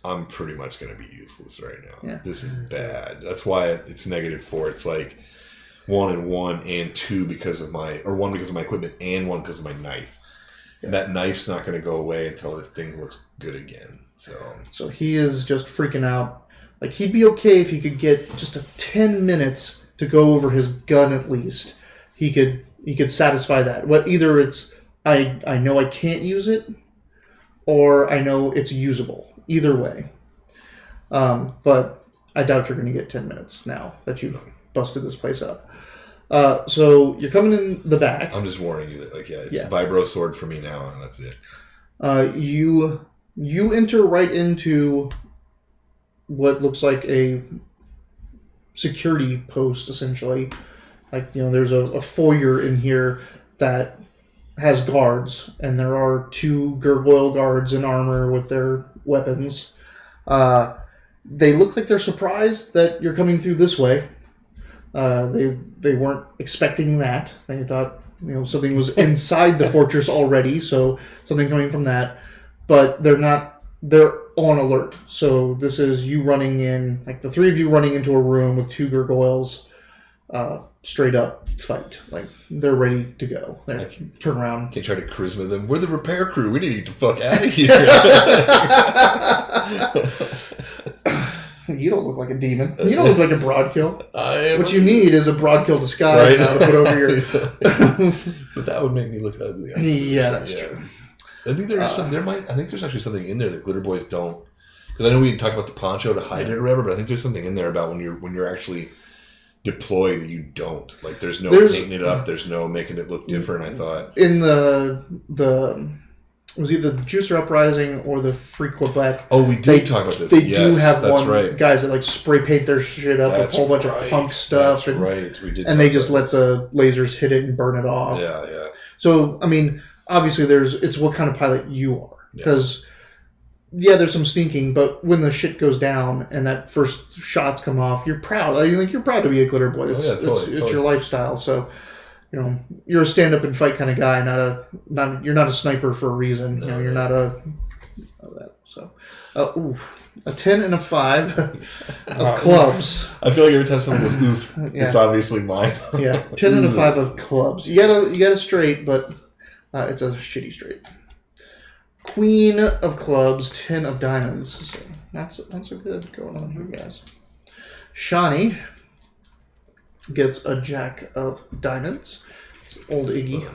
B: I'm pretty much going to be useless right now.
A: Yeah.
B: This is bad. That's why it's -4. It's like 1 and 1 and 2 because of 1 because of my equipment and 1 because of my knife. Yeah. And that knife's not going to go away until this thing looks good again. So
A: he is just freaking out. Like he'd be okay if he could get just 10 minutes to go over his gun at least. He could satisfy that. Well, either it's I know I can't use it, or I know it's usable. Either way. But I doubt you're going to get 10 minutes now that you've busted this place up. So you're coming in the back.
B: I'm just warning you that it's Vibro Sword for me now, and that's it.
A: You enter right into what looks like a security post, essentially. Like, there's a foyer in here that has guards, and there are 2 gargoyle guards in armor with their weapons. They look like they're surprised that you're coming through this way. They weren't expecting that. They thought, something was inside the fortress already, so something coming from that. But they're not. They're on alert. So this is you running in, like the 3 of you running into a room with 2 gargoyles, straight up fight. Like they're ready to go. They turn around.
B: Can't try to charisma them. We're the repair crew. We need to get the fuck out of here.
A: You don't look like a demon. You don't look like a broadkill.
B: I am.
A: What you need is a broadkill disguise now to put over your.
B: But that would make me look ugly.
A: Yeah, that's true.
B: I think there is some. I think there's actually something in there that glitter boys don't. Because I know we talked about the poncho to hide it or whatever, but I think there's something in there about when you're actually deployed that you don't. Like there's no painting it up. There's no making it look different. I thought
A: in the it was either the Juicer Uprising or the Free Quebec.
B: Oh, we did talk about this.
A: They do have
B: right.
A: guys that like spray paint their shit up with a whole bunch of punk stuff.
B: That's right. We did.
A: And they just let the lasers hit it and burn it off.
B: Yeah.
A: So I mean, obviously it's what kind of pilot you are, because there's some sneaking, but when the shit goes down and that first shots come off, you're proud. You're proud to be a glitter boy. Totally. It's your lifestyle. So you're a stand up and fight kind of guy, you're not a sniper for a reason.
B: No.
A: You're not that. So a 10 and a 5 of clubs.
B: I feel like every time someone goes oof, it's obviously mine.
A: 10 and a 5 of clubs. You got a straight, but it's a shitty straight. Queen of clubs, 10 of diamonds. So not so good going on here, guys. Shani gets a jack of diamonds. It's old Iggy.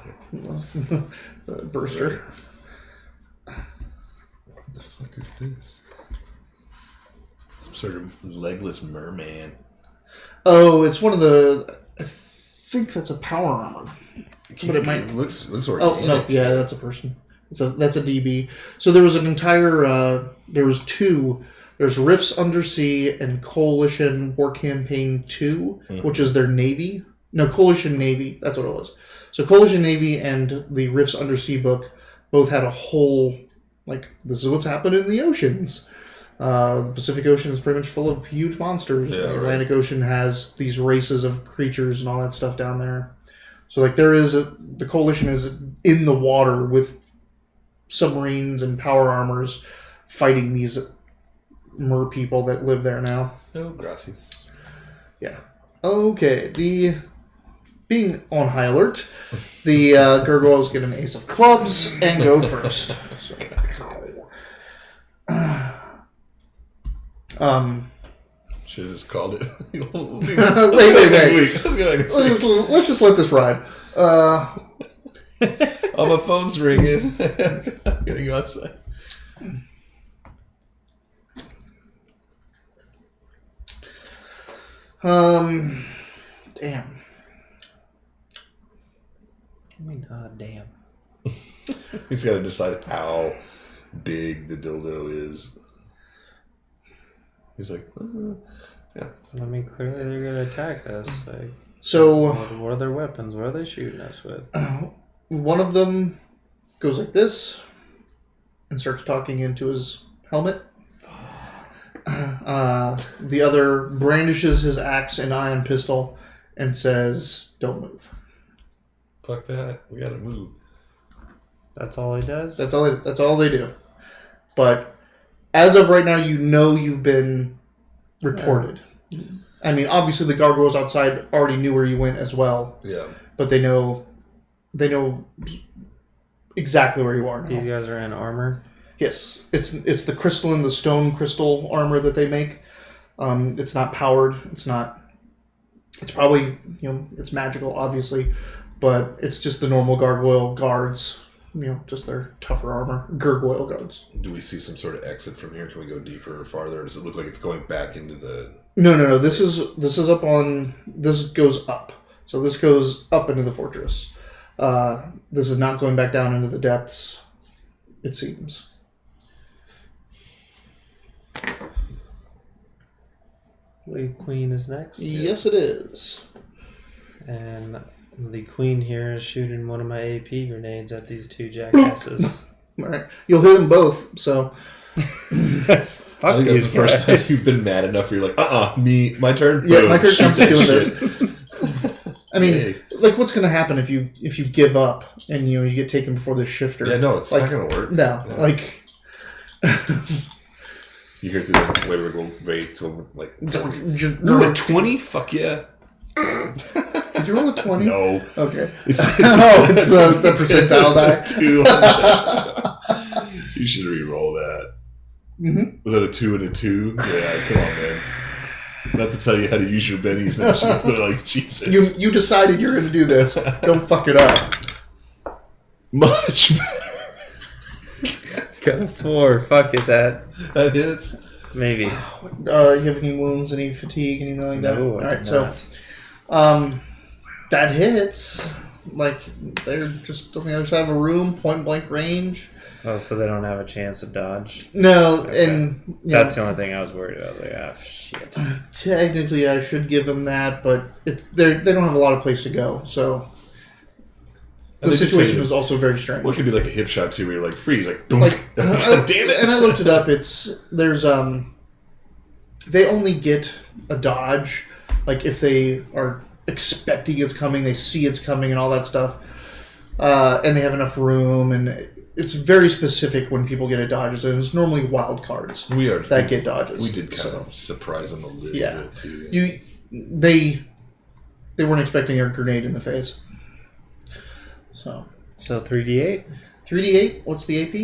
A: The burster.
B: What the fuck is this? Some sort of legless merman.
A: Oh, it's one of the... I think that's a power armor. But it might...
B: It looks organic.
A: Oh, no. Yeah, that's a person. That's a DB. So there was an entire... there was 2... There's Rifts Undersea and Coalition War Campaign 2, which is their Navy. No, Coalition Navy. That's what it was. So Coalition Navy and the Rifts Undersea book both had a whole... this is what's happened in the oceans. The Pacific Ocean is pretty much full of huge monsters.
B: Yeah,
A: the Atlantic Ocean has these races of creatures and all that stuff down there. So the Coalition is in the water with submarines and power armors fighting these mer people that live there now.
B: No, gracias.
A: Yeah. Okay. Being on high alert, the gargoyles get an ace of clubs and go first. So.
B: Should have just called it.
A: Wait. Let's just let this ride.
B: Oh, my phone's ringing. I'm gonna go outside.
A: Damn.
C: I mean, damn.
B: He's got to decide how big the dildo is. He's like, yeah.
C: I mean, clearly they're going to attack us. Like,
A: so,
C: what are their weapons? What are they shooting us with?
A: One of them goes like this and starts talking into his helmet. The other brandishes his axe and ion pistol and says, "Don't move."
B: Fuck that. We gotta move.
C: That's all he does?
A: That's all they do. But as of right now, you know you've been reported. Yeah. I mean, obviously the gargoyles outside already knew where you went as well.
B: Yeah.
A: But they know exactly where you are now.
C: These guys are in armor?
A: Yes. It's the crystalline, the stone crystal armor that they make. It's not powered. It's probably, it's magical, obviously. But it's just the normal gargoyle guards. Just their tougher armor. Gargoyle guards.
B: Do we see some sort of exit from here? Can we go deeper or farther? Or does it look like it's going back into the...
A: No. This is up on... This goes up. So this goes up into the fortress. This is not going back down into the depths, it seems.
C: The queen is next?
A: Yes, it is.
C: And the queen here is shooting one of my AP grenades at these two jackasses.
A: All right. You'll hit them both, so...
B: I think that's the first time you've been mad enough where you're like, me, my turn?
A: Yeah, my turn. I'm just doing this. I mean, what's going to happen if you give up and you get taken before the shifter?
B: Yeah, no, it's not going to work.
A: No,
B: yeah. You hear through the way we're going, wait, so like, ooh, a 20? Fuck yeah.
A: Did you roll a 20?
B: No.
A: Okay. It's the percentile die.
B: 2. You should re-roll that.
A: Mm-hmm.
B: Was that a 2 and a 2? Yeah, come on, man. Not to tell you how to use your bennies, but like, Jesus.
A: You decided you're going to do this. Don't fuck it up.
B: Much better.
C: Got a 4. Fuck it, that
B: hits.
C: Maybe.
A: You have any wounds, any fatigue, anything like that?
C: No,
A: all right, so that hits. Like, they're just on the other side of a room, point blank range.
C: Oh, so they don't have a chance to dodge?
A: No, okay.
C: And that's the only thing I was worried about. Like, shit.
A: Technically, I should give them that, but they don't have a lot of place to go, so the situation is also very strange.
B: Well, it could be like a hip shot too, where you're like freeze, like boom. Damn it!
A: And I looked it up. There's they only get a dodge, like if they are expecting it's coming, they see it's coming, and all that stuff, and they have enough room, and it's very specific when people get a dodges, and it's normally wild cards that get dodges.
B: We did kind of surprise them a little bit too.
A: Yeah. They weren't expecting a grenade in the face. So
C: 3d8?
A: 3d8? What's the AP?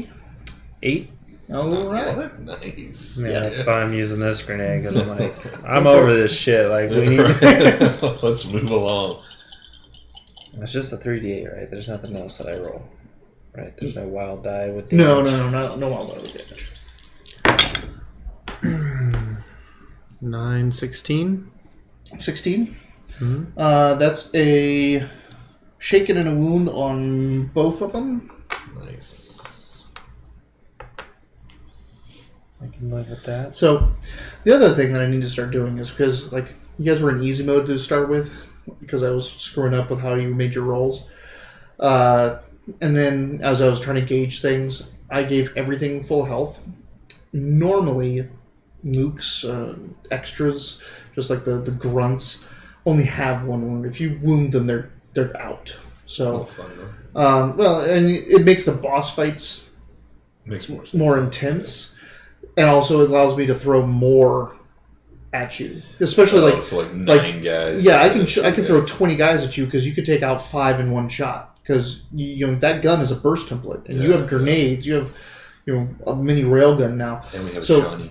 C: 8.
A: All right.
B: What? Nice.
C: Yeah, that's why I'm using this grenade, because I'm like, I'm over this shit. Like, we need
B: this. Let's move along.
C: It's just a 3d8, right? There's nothing else that I roll. Right? There's no wild die with
A: damage. No wild die with
C: damage. 9, 16.
A: 16?
C: Mm-hmm.
A: That's a shaken and a wound on both of them.
B: Nice.
C: I can live with that.
A: So, the other thing that I need to start doing is because, like, you guys were in easy mode to start with, because I was screwing up with how you made your rolls. And then, as I was trying to gauge things, I gave everything full health. Normally, mooks, extras, just like the grunts, only have one wound. If you wound them, they're out. So,
B: it's not fun, though.
A: Well, and it makes the boss fights more intense, and also it allows me to throw more at you, especially
B: so like 9 guys.
A: Yeah, I can throw 20 guys at you because you could take out 5 in one shot. Because that gun is a burst template, and you have grenades. You have a mini railgun now.
B: And we have Shani.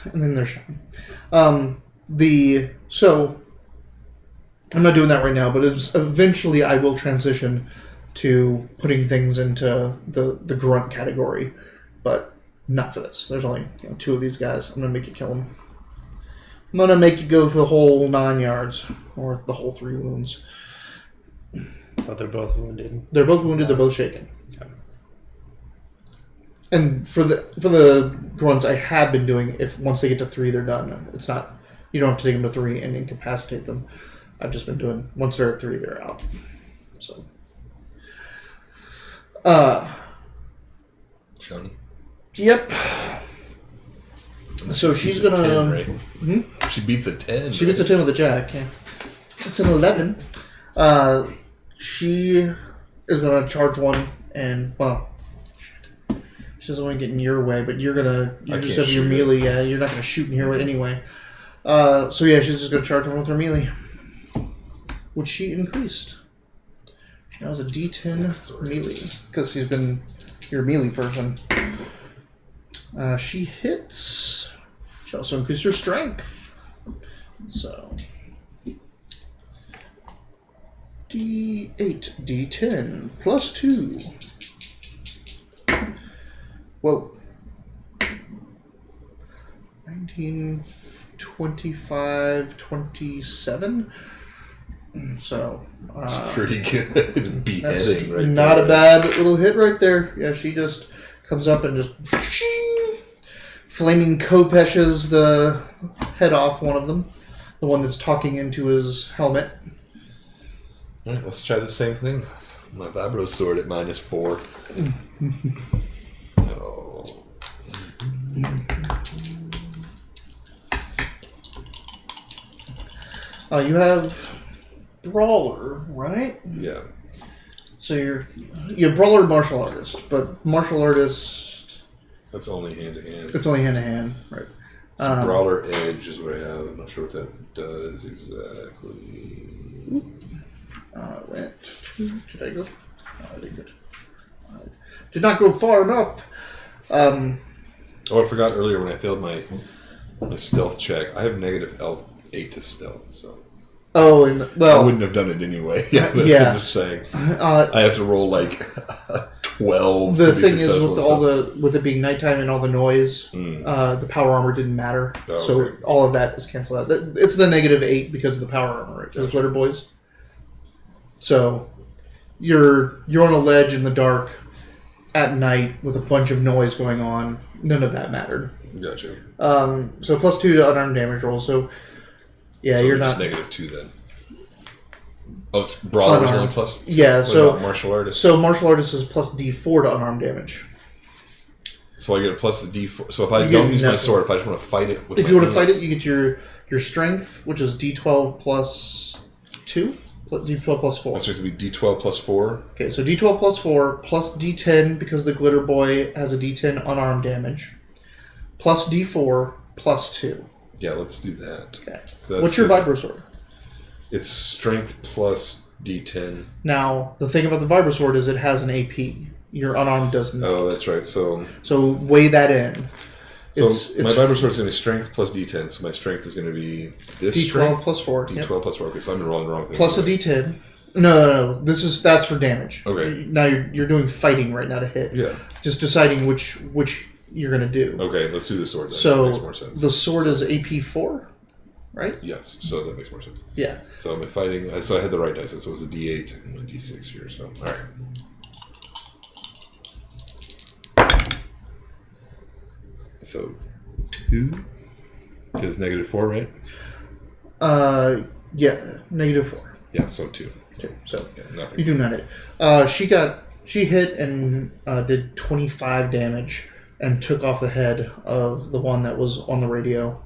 A: And then there's Shani. So I'm not doing that right now, but eventually I will transition to putting things into the grunt category, but not for this. There's only 2 of these guys. I'm gonna make you kill them. I'm gonna make you go for the whole 9 yards, or the whole 3 wounds.
C: But they're both wounded.
A: They're both wounded. They're both shaken.
C: Okay.
A: And for the grunts, I have been doing. If once they get to 3, they're done. It's not. You don't have to take them to 3 and incapacitate them. I've just been doing. Once they're at 3, they're out. So.
B: Shani.
A: Yep. So she's gonna.
B: 10, right? She beats a 10.
A: She beats a 10 with a jack. Yeah. It's an 11. She is gonna charge one, and she doesn't want to get in your way, but you just have your melee. Yeah, you're not gonna shoot in here anyway. So yeah, she's just gonna charge one with her melee, which she increased. She now has a D10 melee because she's been your melee person. She hits. She also increased her strength. So D8, D10, plus 2. Whoa. 19, 25, 27. So,
B: pretty good beheading right
A: not
B: there.
A: a bad little hit right there. Yeah, she just comes up and just flaming Kopeshes the head off one of them. The one that's talking into his helmet.
B: Alright, let's try the same thing. My vibro sword at -4. Oh.
A: You have Brawler, right?
B: Yeah.
A: So you're Brawler martial artist, but martial artist...
B: That's only hand-to-hand.
A: It's only hand-to-hand, right.
B: So Brawler Edge is what I have. I'm not sure what that does exactly. Did I go? I did good. Did not go far enough. I forgot earlier when I failed my stealth check. I have -8 to stealth, so.
A: Oh, and well,
B: I wouldn't have done it anyway. Yeah, I'm just saying. I have to roll like 12.
A: The
B: to be
A: thing is,
B: successful
A: with it being nighttime and all the noise, the power armor didn't matter.
B: Oh,
A: so
B: okay.
A: all of that is canceled out. It's the -8 because of the power armor. It's Glitter Boys. So you're on a ledge in the dark at night with a bunch of noise going on. None of that mattered.
B: Gotcha.
A: So +2 to unarmed damage rolls. So yeah,
B: so
A: you're not
B: -2 then. Oh, it's Brawler was only plus.
A: Yeah,
B: what
A: so
B: about martial artist.
A: So martial artist is +D4 to unarmed damage.
B: So I get a plus D4. So if I don't use my sword, if I just want to fight it with
A: if
B: my
A: you want to fight
B: hands,
A: it, you get your strength, which is D12 plus 2, D12 plus 4.
B: that's supposed to be D12 plus 4.
A: Okay, so D12 plus 4 plus D10 because the Glitter Boy has a D10 unarmed damage, plus D4 plus 2.
B: Yeah, let's do that.
A: Okay.
B: That's
A: What's your
B: good.
A: Vibro Sword?
B: It's strength plus D10.
A: Now, the thing about the Vibro Sword is it has an AP. Your unarmed does not.
B: Oh, that's right. So
A: weigh that in.
B: my Vibro Sword is going to be strength plus D10. So my strength is going to be this
A: D12
B: strength
A: plus 4.
B: D12 plus 4. Okay, so I've been rolling the wrong thing.
A: Plus a D10. No. That's for damage.
B: Okay.
A: Now you're doing fighting right now to hit.
B: Yeah.
A: Just deciding which you're going to do.
B: Okay, let's do the sword then.
A: So
B: that makes more sense.
A: the sword is AP 4, right?
B: Yes, so that makes more sense.
A: Yeah.
B: So I'm fighting. So I had the right dice, so it was a D8 and a D6 here. So all right. So 2 is -4, right?
A: Yeah, -4.
B: Yeah, so 2.
A: Okay, so
B: yeah, nothing.
A: you do not hit. She hit and did 25 damage and took off the head of the one that was on the radio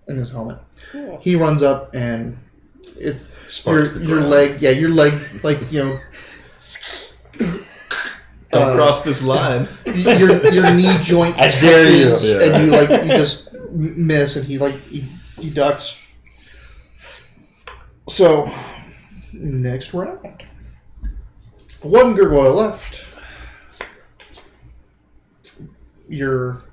A: in his helmet.
C: Cool.
A: He runs up and
B: Sparks the
A: your
B: ground.
A: leg, your leg, like
B: Don't cross this line.
A: your knee joint
C: I dare you.
A: touches,
B: Yeah.
A: and you just miss, and he ducks. So next round, one gargoyle left. Your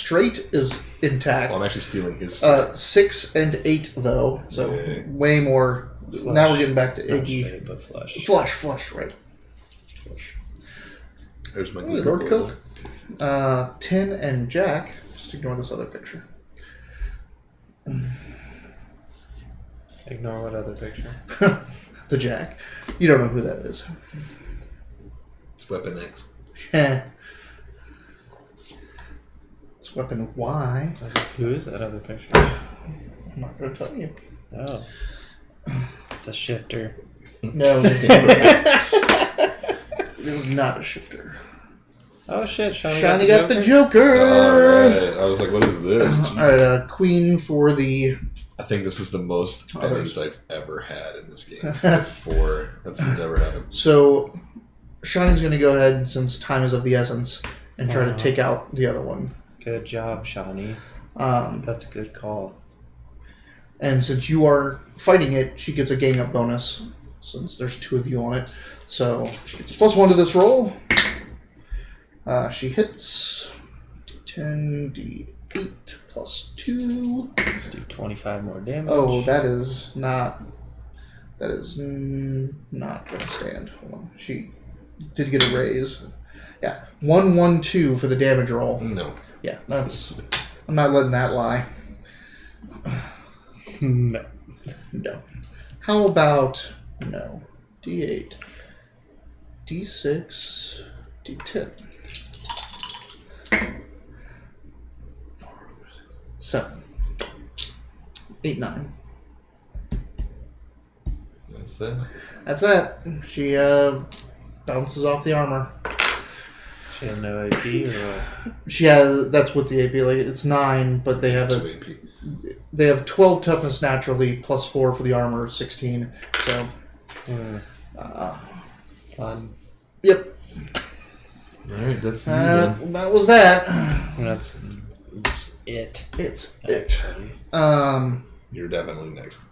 A: straight is intact.
B: Well, I'm actually stealing his.
A: 6 and 8 though, so way more.
C: Flush.
A: Now we're getting back to
C: Not
A: Iggy.
C: straight, but flush.
A: Flush, right. Flush.
B: There's my
A: Hey, Lord Coke. 10 and Jack. Just ignore this other picture.
C: Ignore what other picture?
A: The Jack. You don't know who that is.
B: It's Weapon X.
A: It's Weapon Y.
C: Who is that other picture?
A: I'm not going to tell you.
C: Oh. It's a shifter.
A: No, it is not a shifter.
C: Oh shit,
A: Shani got the Joker!
B: Alright. I was like, what is this?
A: Alright, Queen for the...
B: I think this is the most pennies I've ever had in this game. 4. That's never happened.
A: So, Shani's going to go ahead, since time is of the essence, and try to take out the other one.
C: Good job, Shani. That's a good call.
A: And since you are fighting it, she gets a gang up bonus, since there's 2 of you on it. So, she gets a +1 to this roll. She hits D10, D8, +2.
C: Let's do 25 more damage.
A: Oh, that is not going to stand. Hold on. She did get a raise. Yeah, 1, 1, 2 for the damage roll.
B: No.
A: Yeah, I'm not letting that lie.
C: No.
A: No. How about no? D8, D6, D10. 7, 8, 9.
B: That's that.
A: That's it. She bounces off the armor.
C: She has no AP or what?
A: She has. That's with the AP. Like it's 9, but they have
B: 2 AP.
A: They have 12 toughness naturally, +4 for the armor, 16. So.
C: Fun.
A: Yep.
B: Alright, that's me then.
A: That was that.
C: That's it.
A: It's it.
C: Actually.
B: You're definitely next.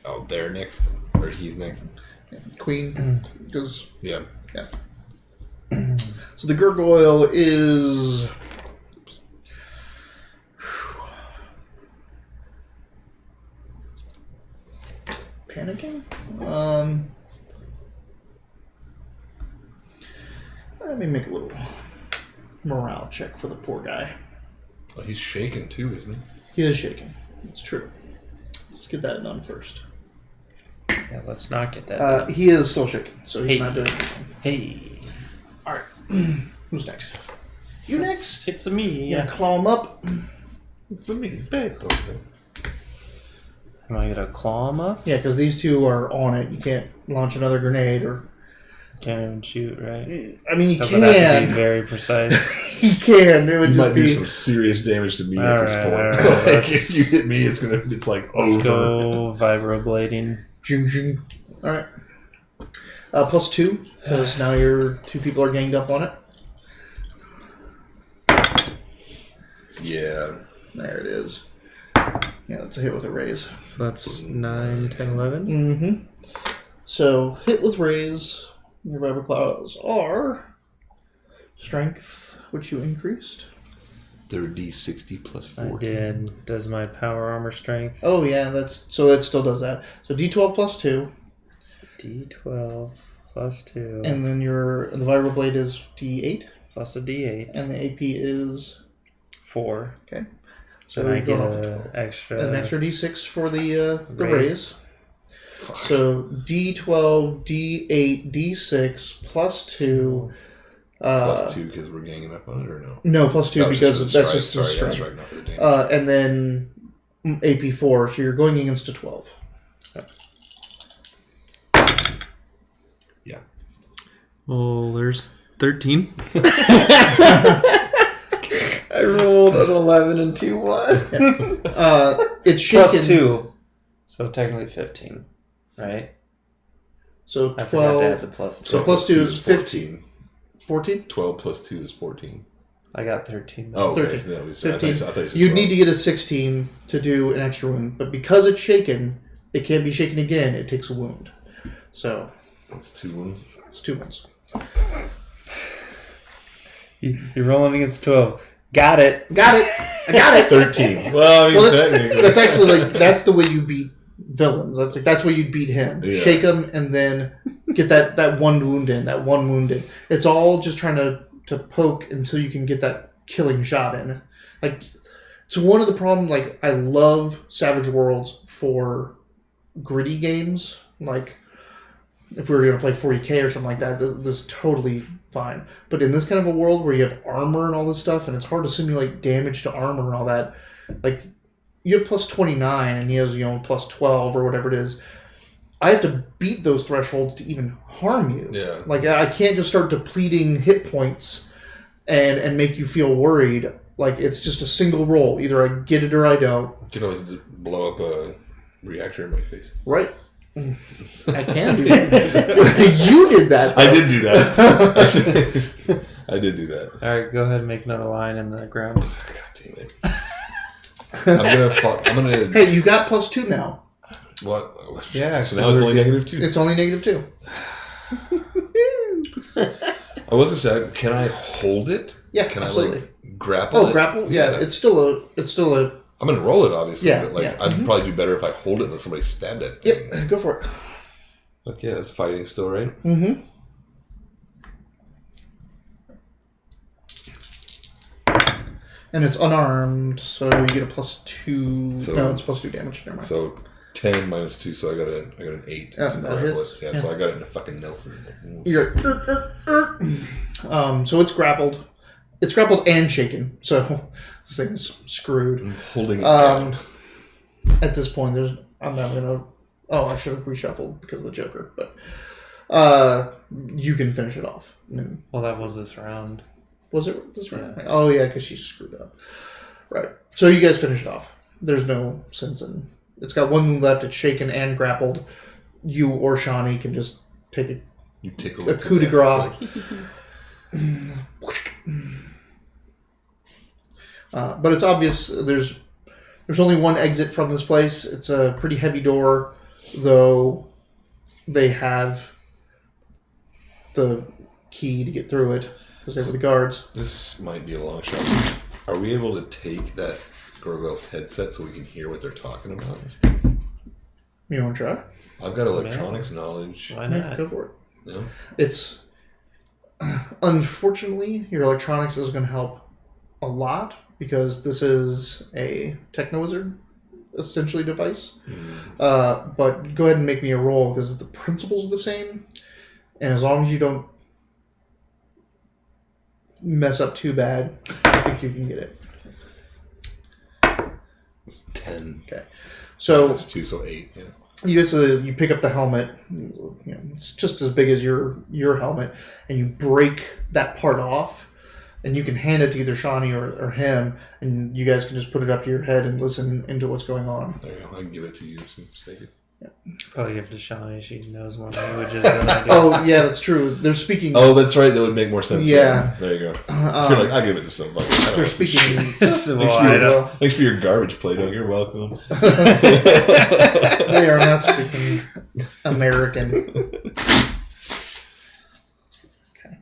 B: Oh, they're next? Or he's next?
A: Queen goes.
B: Yeah.
A: Yeah. So the gargoyle is. Panicking? Let me make a little morale check for the poor guy.
B: Oh, he's shaking too, isn't he?
A: He is shaking. It's true. Let's get that done first.
C: Yeah, let's not get that done.
A: He is still shaking, so he's
C: Hey.
A: not doing anything.
C: Hey.
A: Alright. Who's next? You next?
C: It's me.
A: You gonna claw him up?
B: It's me, Beethoven.
C: Am I gonna claw him up?
A: Yeah, because these two are on it. You can't launch another grenade or...
C: Can't even shoot, right?
A: I mean, you
C: That would have to
A: can.
C: be very precise.
A: He can. It would
B: You
A: just
B: might
A: be...
B: do some serious damage to me at this point.
C: Alright,
B: Like,
C: let's-
B: if you hit me, it's like
C: Let's
B: over.
C: go vibroblading.
A: Zing, zing. Alright. +2, because now your 2 people are ganged up on it.
B: Yeah.
A: There it is. Yeah, that's a hit with a raise.
C: So that's 9, 10, 11.
A: Mm-hmm. So, hit with raise. Your vibro claws are... Strength, which you increased.
B: They're D60 plus 4.
C: I did. Does my power armor strength?
A: Oh, yeah, that's... So it still does that. So D12 +2.
C: D12 plus 2.
A: And then the vibro blade is D8.
C: Plus a D8.
A: And the AP is...
C: 4.
A: Okay.
C: So
A: So
C: I
A: you're
C: get
A: going
C: an
A: off
C: extra...
A: an extra D6 for the
C: raise.
A: raise.
B: Fuck.
A: So D12, D8, D6 +2.
B: Plus 2 because we're ganging up on it, or no?
A: No, +2
B: That was
A: because
B: for
A: that's just the
B: Sorry,
A: strength.
B: that's right, not for the damage.
A: And then AP 4, so you're going against a 12.
B: Yeah.
C: Oh, there's 13. I rolled an 11 and 2 1.
A: It's shaken.
C: Plus 2. So technically 15, right?
A: So
C: I forgot
A: 12.
C: to add the plus 2.
A: So plus 2 is 15. 14?
B: 12 plus 2 is 14.
C: I got 13. Though.
B: Oh, okay.
A: 13.
B: No, I
A: 15.
B: thought you said
A: You'd
B: 12.
A: need to get a 16 to do an extra wound, but because it's shaken, it can't be shaken again. It takes a wound. So
B: That's 2 wounds.
A: it's 2 wounds.
C: You're rolling against 12. Got it.
A: I got it.
B: 13. Well, I mean,
A: that's actually like that's the way you beat villains. That's where you'd beat him.
B: Yeah.
A: Shake him and then get that one wound in. It's all just trying to poke until you can get that killing shot in. Like, it's one of the problems. Like, I love Savage Worlds for gritty games. Like, if we were going to play 40K or something like that, this is totally fine. But in this kind of a world where you have armor and all this stuff, and it's hard to simulate damage to armor and all that, like, you have plus 29 and he has, plus 12 or whatever it is. I have to beat those thresholds to even harm you.
B: Yeah.
A: Like, I can't just start depleting hit points and make you feel worried. Like, it's just a single roll. Either I get it or I don't.
B: You can always blow up a reactor in my face.
A: Right. I can do that. You did that, though.
B: I did do that. Actually, I did do that.
C: All right, go ahead and make another line in the ground.
B: God damn it. I'm gonna.
A: Hey, you got plus 2 now.
B: What?
C: Yeah.
B: So now it's only -2.
A: It's only -2.
B: I was gonna say, can I hold it?
A: Yeah,
B: can
A: absolutely.
B: I like grapple it?
A: Oh, grapple? Yeah, it's still a.
B: I'm gonna roll it, obviously,
A: Yeah,
B: but
A: yeah.
B: I'd probably do better if I hold it and somebody stabbed that thing.
A: Yep, go for it.
B: Okay, that's fighting still, right?
A: Mm-hmm. And it's unarmed, so you get a plus 2. No, it's plus 2 damage. Never mind.
B: So 10 minus 2, so I got an 8
A: Yeah,
B: to
A: that
B: grapple
A: hits.
B: it. Yeah, so I got it in a fucking Nelson.
A: You're so it's grappled. It's grappled and shaken. So this thing's screwed.
B: I'm holding it down.
A: At this point, I'm not gonna. Oh, I should have reshuffled because of the Joker, but you can finish it off.
C: Well, that was this round.
A: Was it this round?
C: Yeah.
A: Oh yeah, because she screwed up. Right. So you guys finish it off. There's no sense in. It's got one move left. It's shaken and grappled. You or Shani can just take a coup de grace. But it's obvious there's only one exit from this place. It's a pretty heavy door, though they have the key to get through it because they were the guards.
B: This might be a long shot. Are we able to take that Gargoyle's headset so we can hear what they're talking about and stuff?
A: You want to try?
B: I've got electronics knowledge.
C: Why
A: Yeah,
C: not?
A: go for it.
B: Yeah.
A: It's unfortunately your electronics is going to help a lot because this is a Techno-Wizard essentially device. But go ahead and make me a roll because the principles are the same, and as long as you don't mess up too bad, I think you can get it.
B: It's 10.
A: Okay, so
B: That's 2, so 8. Yeah.
A: you pick up the helmet. It's just as big as your helmet, and you break that part off, and you can hand it to either Shani or him, and you guys can just put it up to your head and listen into what's going on.
B: There you go. I can give it to you. So take it.
C: Probably give it to Shani. She knows more languages than I do.
A: Oh yeah, that's true. They're speaking.
B: Oh, that's right. That would make more sense.
A: Yeah.
B: There you go. You're like, I'll give it to somebody.
A: They're speaking.
B: Thanks for your garbage, Plato. You're welcome.
A: They are not speaking American. Okay.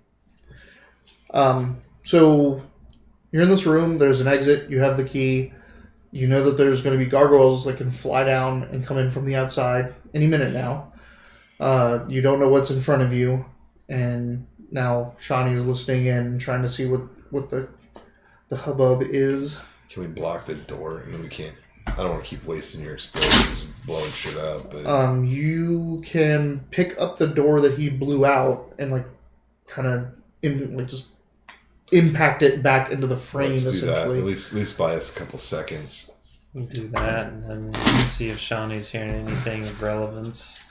A: So you're in this room. There's an exit. You have the key. You know that there's going to be gargoyles that can fly down and come in from the outside any minute now. You don't know what's in front of you, and now Shani is listening in, trying to see what the hubbub is.
B: Can we block the door? I mean, we can't. I don't want to keep wasting your explosions blowing shit up. But
A: You can pick up the door that he blew out and kind of just impact it back into the frame.
B: let's do that.
A: Essentially.
B: At least buy us a couple seconds.
C: We'll do that, and then see if Shani's hearing anything of relevance.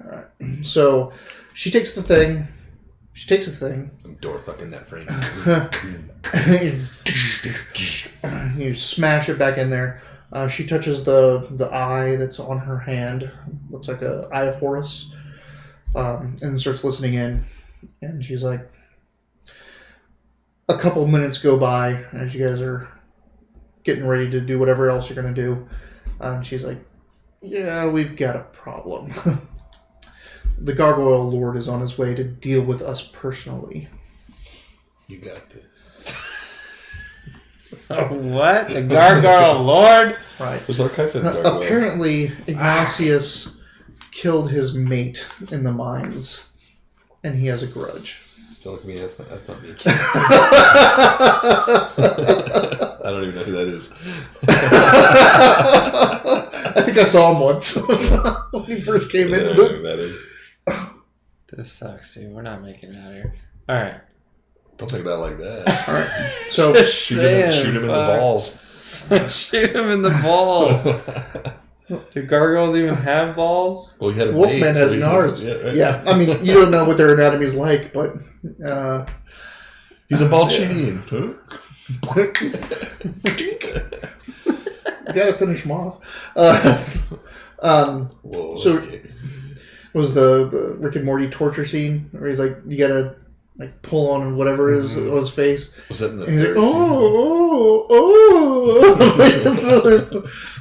A: All right. So she takes the thing.
B: I'm door fucking that frame.
A: You smash it back in there. She touches the eye that's on her hand. Looks like an eye of Horus. And starts listening in. And she's like, a couple minutes go by as you guys are getting ready to do whatever else you're going to do. And she's like, yeah, we've got a problem. The Gargoyle Lord is on his way to deal with us personally.
B: You got this.
C: What? The Gargoyle Lord?
A: Right.
B: There's all kinds of gargoyles.
A: Apparently, Ignatius killed his mate in the mines, and he has a grudge.
B: Don't look at me. That's not me. I don't even know who that is.
A: I think I saw him once when he first came in.
C: This sucks, dude. We're not making it out of here. All right.
B: Don't think about it like that.
A: All right. So
B: shoot him in the balls.
C: Shoot him in the balls. Do gargoyles even have balls?
B: Well, he had a
A: Wolfman
B: mate,
A: has
B: so
A: nards.
B: Right?
A: Yeah, I mean, you don't know what their anatomy's like, but
B: he's a Balchinian.
A: You gotta finish him off.
B: Whoa,
A: so was the Rick and Morty torture scene where he's like, you gotta like pull on whatever is on his face.
B: Was that in the
A: and he's
B: third
A: like,
B: season?
A: oh.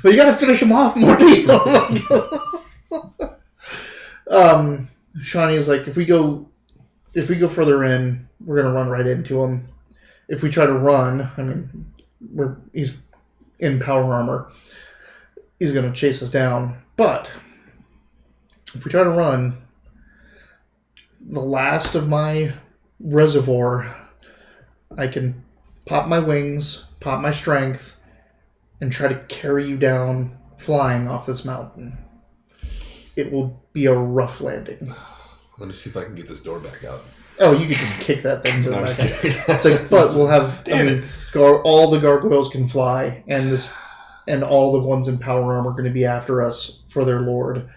A: But you gotta finish him off, Morty. Shani is like, if we go further in, we're gonna run right into him. If we try to run, I mean, he's in power armor. He's gonna chase us down. But if we try to run, the last of my reservoir, I can pop my wings, pop my strength, and try to carry you down flying off this mountain. It will be a rough landing.
B: Let me see if I can get this door back out.
A: Oh, you could just kick that thing to the
B: No, I'm
A: back.
B: just kidding.
A: It's like, but we'll have. I mean, all the gargoyles can fly, and all the ones in power armor are going to be after us for their lord.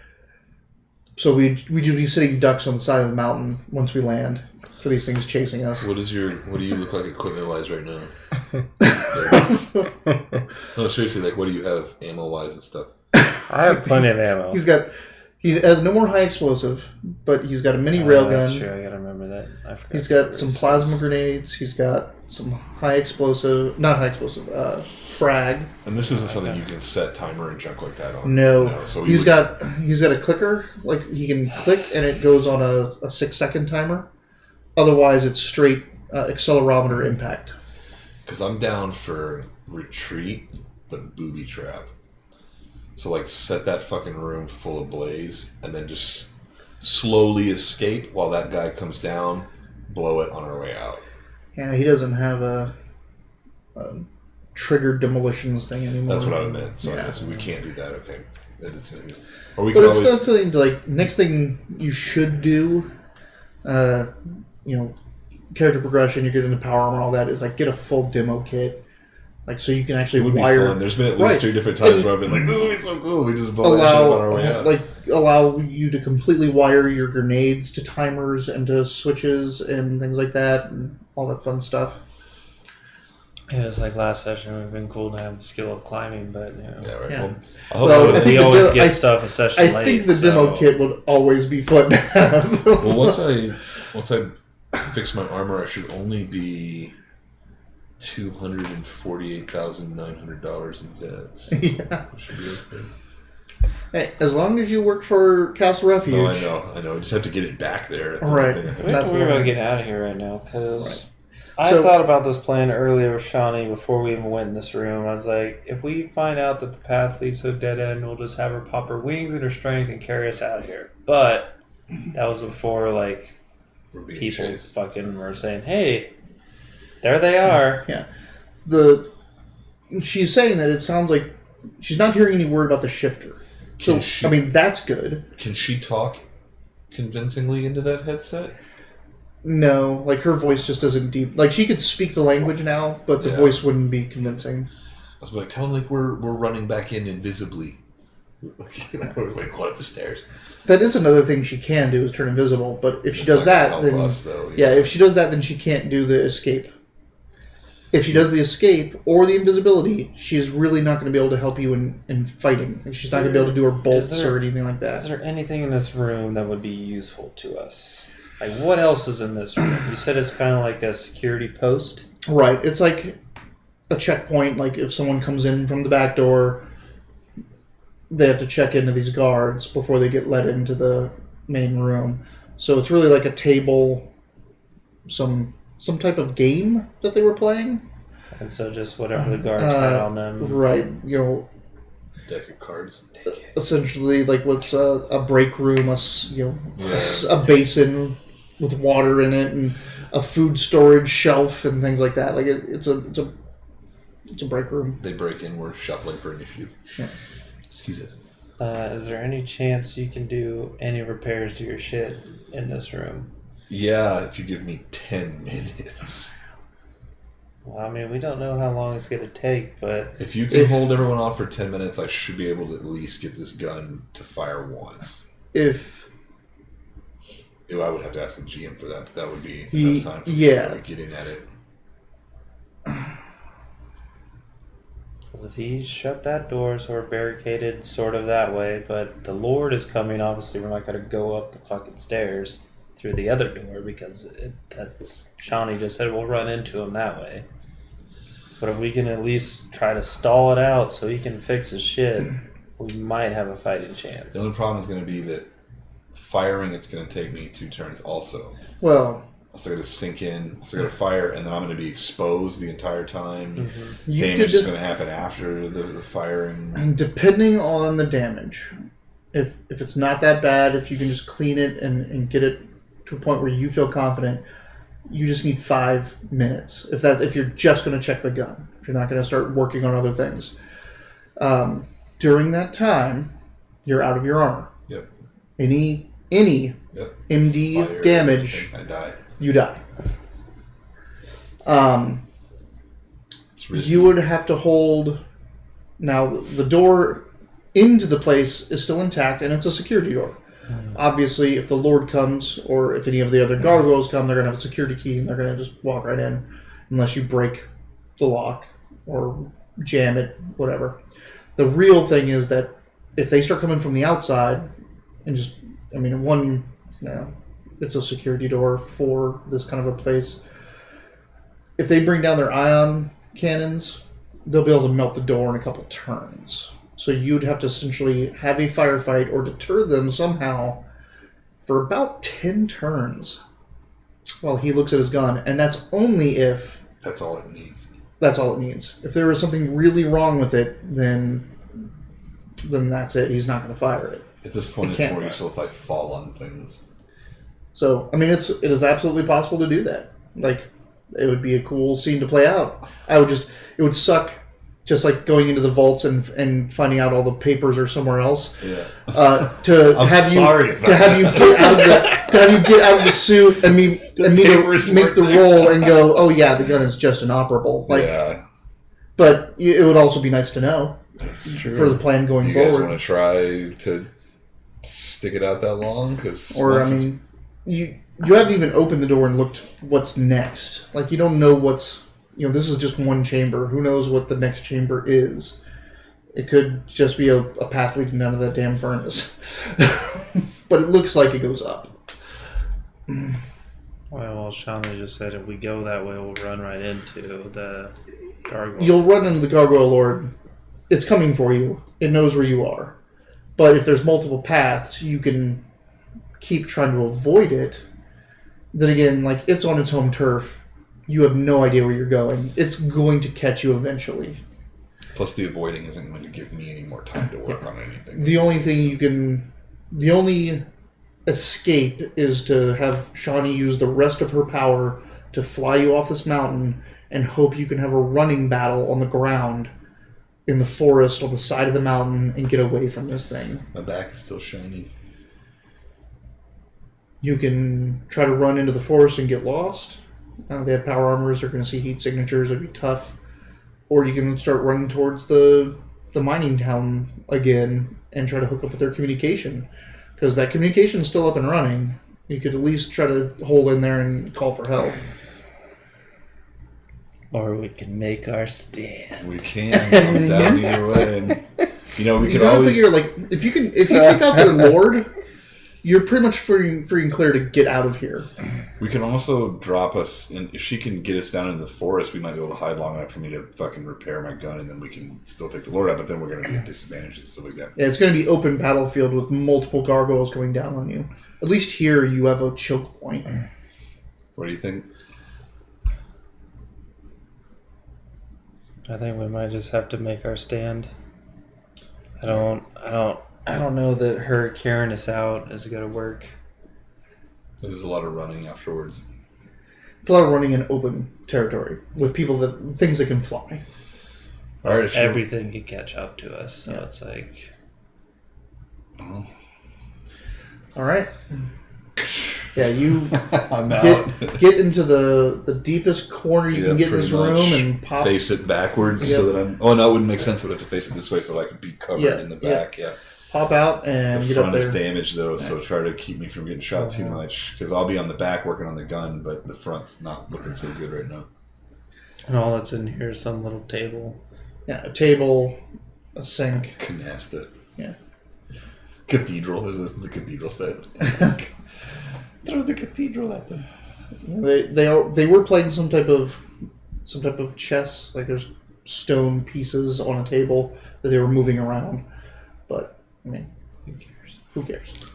A: So we'd be sitting ducks on the side of the mountain once we land for these things chasing us.
B: What do you look like equipment wise right now? No, seriously, like what do you have ammo wise and stuff?
C: I have plenty of ammo.
A: He has no more high explosive, but he's got a mini railgun.
C: That's true. I gotta remember that. I forgot.
A: He's got some plasma grenades. He's got some frag.
B: And this isn't something you can set timer and junk like that on.
A: No.
B: So
A: he's got a clicker. Like he can click and it goes on a 6-second timer. Otherwise, it's straight accelerometer impact.
B: Because I'm down for retreat, but booby trap. So like set that fucking room full of blaze and then just slowly escape while that guy comes down, blow it on our way out.
A: Yeah, he doesn't have a triggered demolitions thing anymore.
B: That's what I meant. So,
A: yeah.
B: So we can't do that. Okay. That is,
A: But it's not something to, like, next thing you should do, character progression, you get into power armor, all that, is like get a full demo kit. Like, so you can actually wire.
B: Fun. There's been at least 3 different times where I've been like, this will be so cool. We just blow that shit up on our way out.
A: Allow you to completely wire your grenades to timers and to switches and things like that and all that fun stuff.
C: Yeah, it's like last session. It would have been cool to have the skill of climbing, but
B: Yeah, right.
A: Yeah.
C: Well, I think we always get stuff a session late.
A: I think the demo kit would always be fun to have.
B: Well, once I fix my armor, I should only be $248,900 in debts.
A: Yeah.
B: Should be okay.
A: Hey, as long as you work for Castle Refuge.
B: No, I know. I just have to get it back there. That's
A: right.
B: The
C: We have to worry about getting out of here right now, because I
A: So-
C: thought about this plan earlier with Shani before we even went in this room. I was like, if we find out that the path leads to a dead end, we'll just have her pop her wings and her strength and carry us out of here. But that was before, like,
B: We're being
C: people
B: chased.
C: fucking were saying, hey, there they are.
A: Yeah. She's saying that it sounds like she's not hearing any word about the shifter. So, I mean, that's good.
B: Can she talk convincingly into that headset?
A: No, like her voice just isn't deep. Like she could speak the language now, but the voice wouldn't be convincing.
B: I was like, tell them like we're running back in invisibly. Like, we're going up the stairs.
A: That is another thing she can do, is turn invisible. But if she does that, then if she does that, then she can't do the escape. If she does the escape or the invisibility, she's really not going to be able to help you in fighting. Like, she's not going to be able to do her bolts or anything like that.
C: Is there anything in this room that would be useful to us? Like, what else is in this room? You said it's kind of like a security post?
A: Right. It's like a checkpoint. Like, if someone comes in from the back door, they have to check into these guards before they get let into the main room. So it's really like a table, some type of game that they were playing.
C: And so just whatever the guards had on them.
A: Right. You know,
B: deck of cards.
A: Essentially, like what's a break room, a basin with water in it, and a food storage shelf and things like that. Like it's a break room.
B: They break in. We're shuffling for initiative.
A: Yeah.
B: Excuse us.
C: Is there any chance you can do any repairs to your shit in this room?
B: Yeah, if you give me 10 minutes.
C: Well, I mean, we don't know how long it's going to take, but...
B: If you can hold everyone off for 10 minutes, I should be able to at least get this gun to fire once.
A: I
B: would have to ask the GM for that, but that would be enough time for me to really get in at it.
C: Because if he shut that door, so we're barricaded sort of that way, but the Lord is coming, obviously we're not going to go up the fucking stairs through the other door, because that's Shani just said we'll run into him that way. But if we can at least try to stall it out so he can fix his shit, we might have a fighting chance.
B: The only problem is going to be that firing, it's going to take me 2 turns also.
A: Well...
B: I'm still going to sink in, I'm still going to fire, and then I'm going to be exposed the entire time.
A: Mm-hmm.
B: Damage is going to happen after the firing.
A: And depending on the damage, if it's not that bad, if you can just clean it and get it to a point where you feel confident, you just need 5 minutes. If you're just going to check the gun, if you're not going to start working on other things. During that time, you're out of your armor.
B: Yep.
A: Any MD
B: Fire,
A: damage,
B: I die.
A: You die.
B: It's risky.
A: You would have to hold... Now, the door into the place is still intact, and it's a security door. Obviously, if the Lord comes, or if any of the other gargoyles come, they're going to have a security key, and they're going to just walk right in, unless you break the lock, or jam it, whatever. The real thing is that if they start coming from the outside, and just... I mean, it's a security door for this kind of a place. If they bring down their ion cannons, they'll be able to melt the door in a couple turns. So you'd have to essentially have a firefight or deter them somehow for about 10 turns while he looks at his gun. And that's only if...
B: That's all it needs.
A: That's all it needs. If there is something really wrong with it, then that's it. He's not going to fire it.
B: At this point, it's more useful if I fall on things.
A: So, I mean, it is absolutely possible to do that. Like, it would be a cool scene to play out. It would suck just like going into the vaults and finding out all the papers are somewhere else.
B: Yeah.
A: To have you get out of the suit and me to make the roll and go, oh yeah, the gun is just inoperable. Like, yeah. But it would also be nice to know.
B: That's true.
A: For the plan going forward.
B: Do you guys want to try to stick it out that long?
A: You haven't even opened the door and looked what's next. Like, you don't know what's... this is just one chamber. Who knows what the next chamber is? It could just be a path leading down to that damn furnace. But it looks like it goes up.
C: Well, Shani just said if we go that way, we'll run right into the gargoyle.
A: You'll run into the gargoyle lord. It's coming for you. It knows where you are. But if there's multiple paths, you can keep trying to avoid it. Then again, like, it's on its home turf. You have no idea where you're going. It's going to catch you eventually.
B: Plus, the avoiding isn't going to give me any more time to work on anything.
A: The only escape is to have Shani use the rest of her power to fly you off this mountain and hope you can have a running battle on the ground in the forest on the side of the mountain and get away from this thing.
B: My back is still shiny.
A: You can try to run into the forest and get lost. They have power armors. They're going to see heat signatures. It'd be tough. Or you can start running towards the mining town again and try to hook up with their communication. Because that communication is still up and running. You could at least try to hold in there and call for help.
C: Or we can make our stand.
B: We can. I'm down either way. We could always
A: figure, like, if you take out their lord, you're pretty much free and clear to get out of here.
B: We can also drop us, and if she can get us down into the forest, we might be able to hide long enough for me to fucking repair my gun, and then we can still take the lord out. But then we're going to be at disadvantage and stuff like that.
A: Yeah, it's going to be open battlefield with multiple gargoyles going down on you. At least here, you have a choke point.
B: What do you think?
C: I think we might just have to make our stand. I don't know that her carrying us out is going to work.
B: There's a lot of running afterwards.
A: It's a lot of running in open territory with things that can fly.
B: All right,
C: everything can catch up to us, so it's like.
B: Oh.
A: All right. Yeah, you
B: I'm out.
A: get into the deepest corner you can get in this room and pop.
B: Face it backwards so that I'm. Oh no, it wouldn't make sense. I would have to face it this way so I could be covered in the back. Yeah.
A: Pop out and get up there.
B: The front is damaged though, so try to keep me from getting shot too much because I'll be on the back working on the gun, but the front's not looking so good right now.
C: And all that's in here is some little table.
A: Yeah, a table, a sink.
B: Canasta.
A: Yeah.
B: Cathedral. There's the cathedral set. Throw the cathedral at them.
A: They were playing some type of chess. Like there's stone pieces on a table that they were moving around. But I mean, who cares?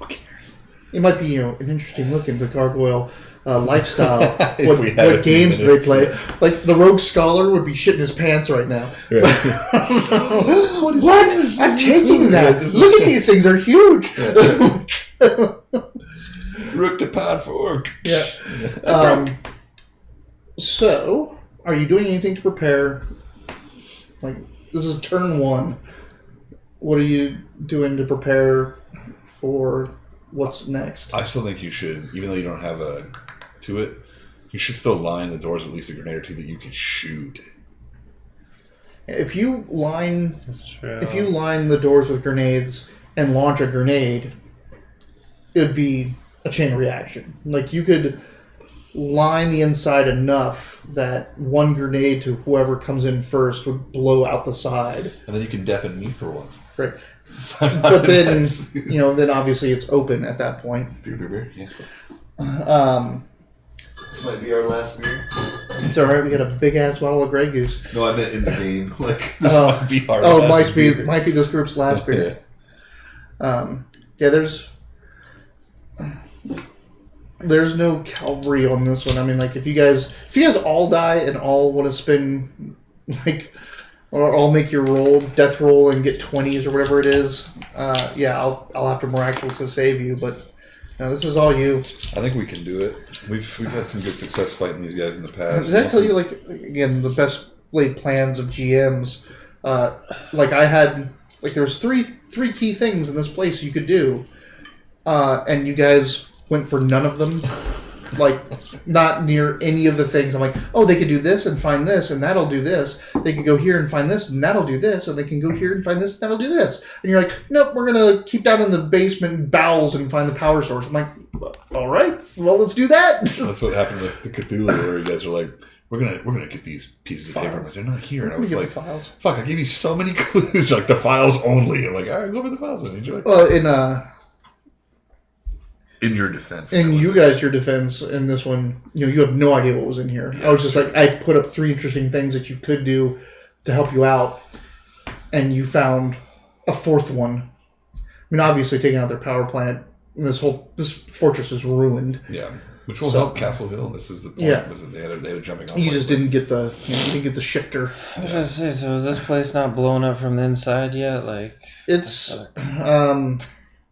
A: It might be an interesting look into gargoyle lifestyle. what games they play? Like the rogue scholar would be shitting his pants right now. Right. What? I'm taking that. Look at these things; they're huge.
B: Rook to pod for orc.
A: Yeah. So, are you doing anything to prepare? Like, this is turn 1. What are you doing to prepare for what's next?
B: I still think you should, even though you don't have a to it, you should still line the doors with at least a grenade or two that you can shoot.
A: If you line the doors with grenades and launch a grenade, it would be a chain reaction. Like you could line the inside enough that one grenade to whoever comes in first would blow out the side.
B: And then you can deafen me for once.
A: Right. But then, then obviously it's open at that point.
B: Beer. Yeah. This might be our last beer.
A: It's alright, we got a big ass bottle of Grey Goose.
B: No, I meant in the game. Like, this might be our last beer.
A: Might be this group's last beer. There's no cavalry on this one. I mean, like, if you guys all die and all want to spend, like, or all make your death roll and get 20s or whatever it is, I'll have to miraculously save you, but no, this is all you.
B: I think we can do it. We've had some good success fighting these guys in the past.
A: Did I tell you, like, again, the best laid plans of GMs? Like, I had, like, there was three key things in this place you could do, and you guys went for none of them. Like, not near any of the things. I'm like, oh, they could do this and find this, and that'll do this. They could go here and find this, and that'll do this. Or they can go here and find this, and that'll do this. And you're like, nope, we're going to keep down in the basement bowels and find the power source. I'm like, all right, well, let's do that.
B: That's what happened with the Cthulhu, where you guys are like, we're gonna get these pieces of paper, but they're not here. And I was like,
A: files.
B: Fuck, I gave you so many clues. Like, the files only. I'm like, all right, go over the files and enjoy.
A: Well,
B: in your defense.
A: Your defense in this one, you have no idea what was in here. Yeah, I was just like, I put up 3 interesting things that you could do to help you out, and you found a 4th one. I mean, obviously, taking out their power plant, this fortress is ruined.
B: Yeah, which will help Castle Hill. This is the point.
A: Yeah.
B: Was that they had a jumping off.
A: You just didn't get the shifter.
C: I was gonna say, so is this place not blown up from the inside yet? Like,
A: it's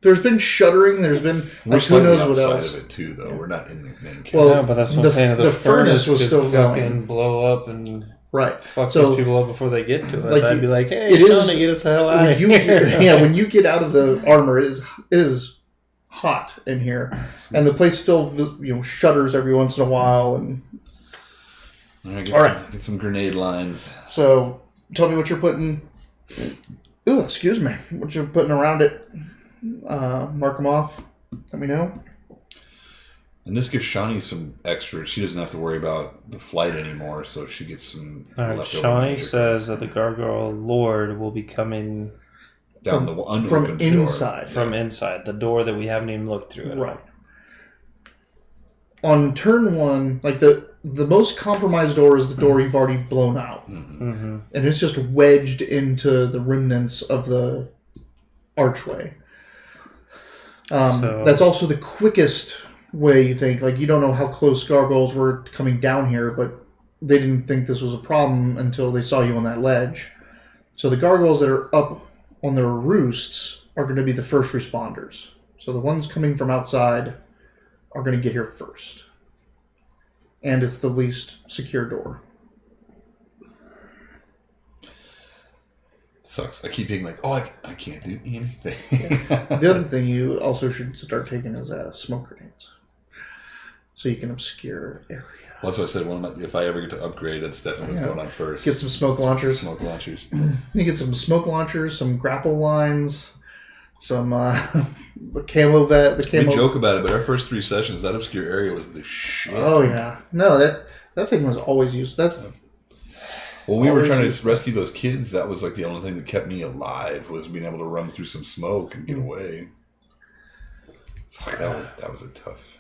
A: there's been shuddering. There's been
B: who knows
A: what else.
B: Of it too, though. We're not in the main castle.
C: Well, no, but that's what I'm saying.
A: The furnace was still going.
C: Blow up and fuck these people up before they get to us. I'd be like, hey, Shani, get us the hell out of here.
A: When you get out of the armor, it is hot in here, and the place still shudders every once in a while. And
B: all right, get some grenade lines.
A: So tell me what you're putting. Ooh, excuse me. What you're putting around it. Mark them off. Let me know.
B: And this gives Shani some extra. She doesn't have to worry about the flight anymore, so she gets some.
C: Shani says that the Gargoyle Lord will be coming
B: down the unopened
A: from inside.
C: Door. From inside, the door that we haven't even looked through.
A: Right. On turn 1, like the most compromised door is the door you've already blown out, and it's just wedged into the remnants of the archway. That's also the quickest way, you think. Like, you don't know how close gargoyles were coming down here, but they didn't think this was a problem until they saw you on that ledge. So the gargoyles that are up on their roosts are going to be the first responders. So the ones coming from outside are going to get here first. And it's the least secure door.
B: Sucks. I keep being like, I can't do anything.
A: Yeah. The other thing you also should start taking is smoke grenades. So you can obscure area.
B: Well, that's what I said. If I ever get to upgrade, that's definitely what's going on first.
A: Get some smoke launchers.
B: Smoke launchers.
A: You get some smoke launchers, some grapple lines, some the camo vet. The camo.
B: We joke about it, but our first 3 sessions, that obscure area was the shit.
A: Oh yeah, no that thing was always used.
B: When we were trying to rescue those kids, that was like the only thing that kept me alive, was being able to run through some smoke and get away. Fuck, that was a tough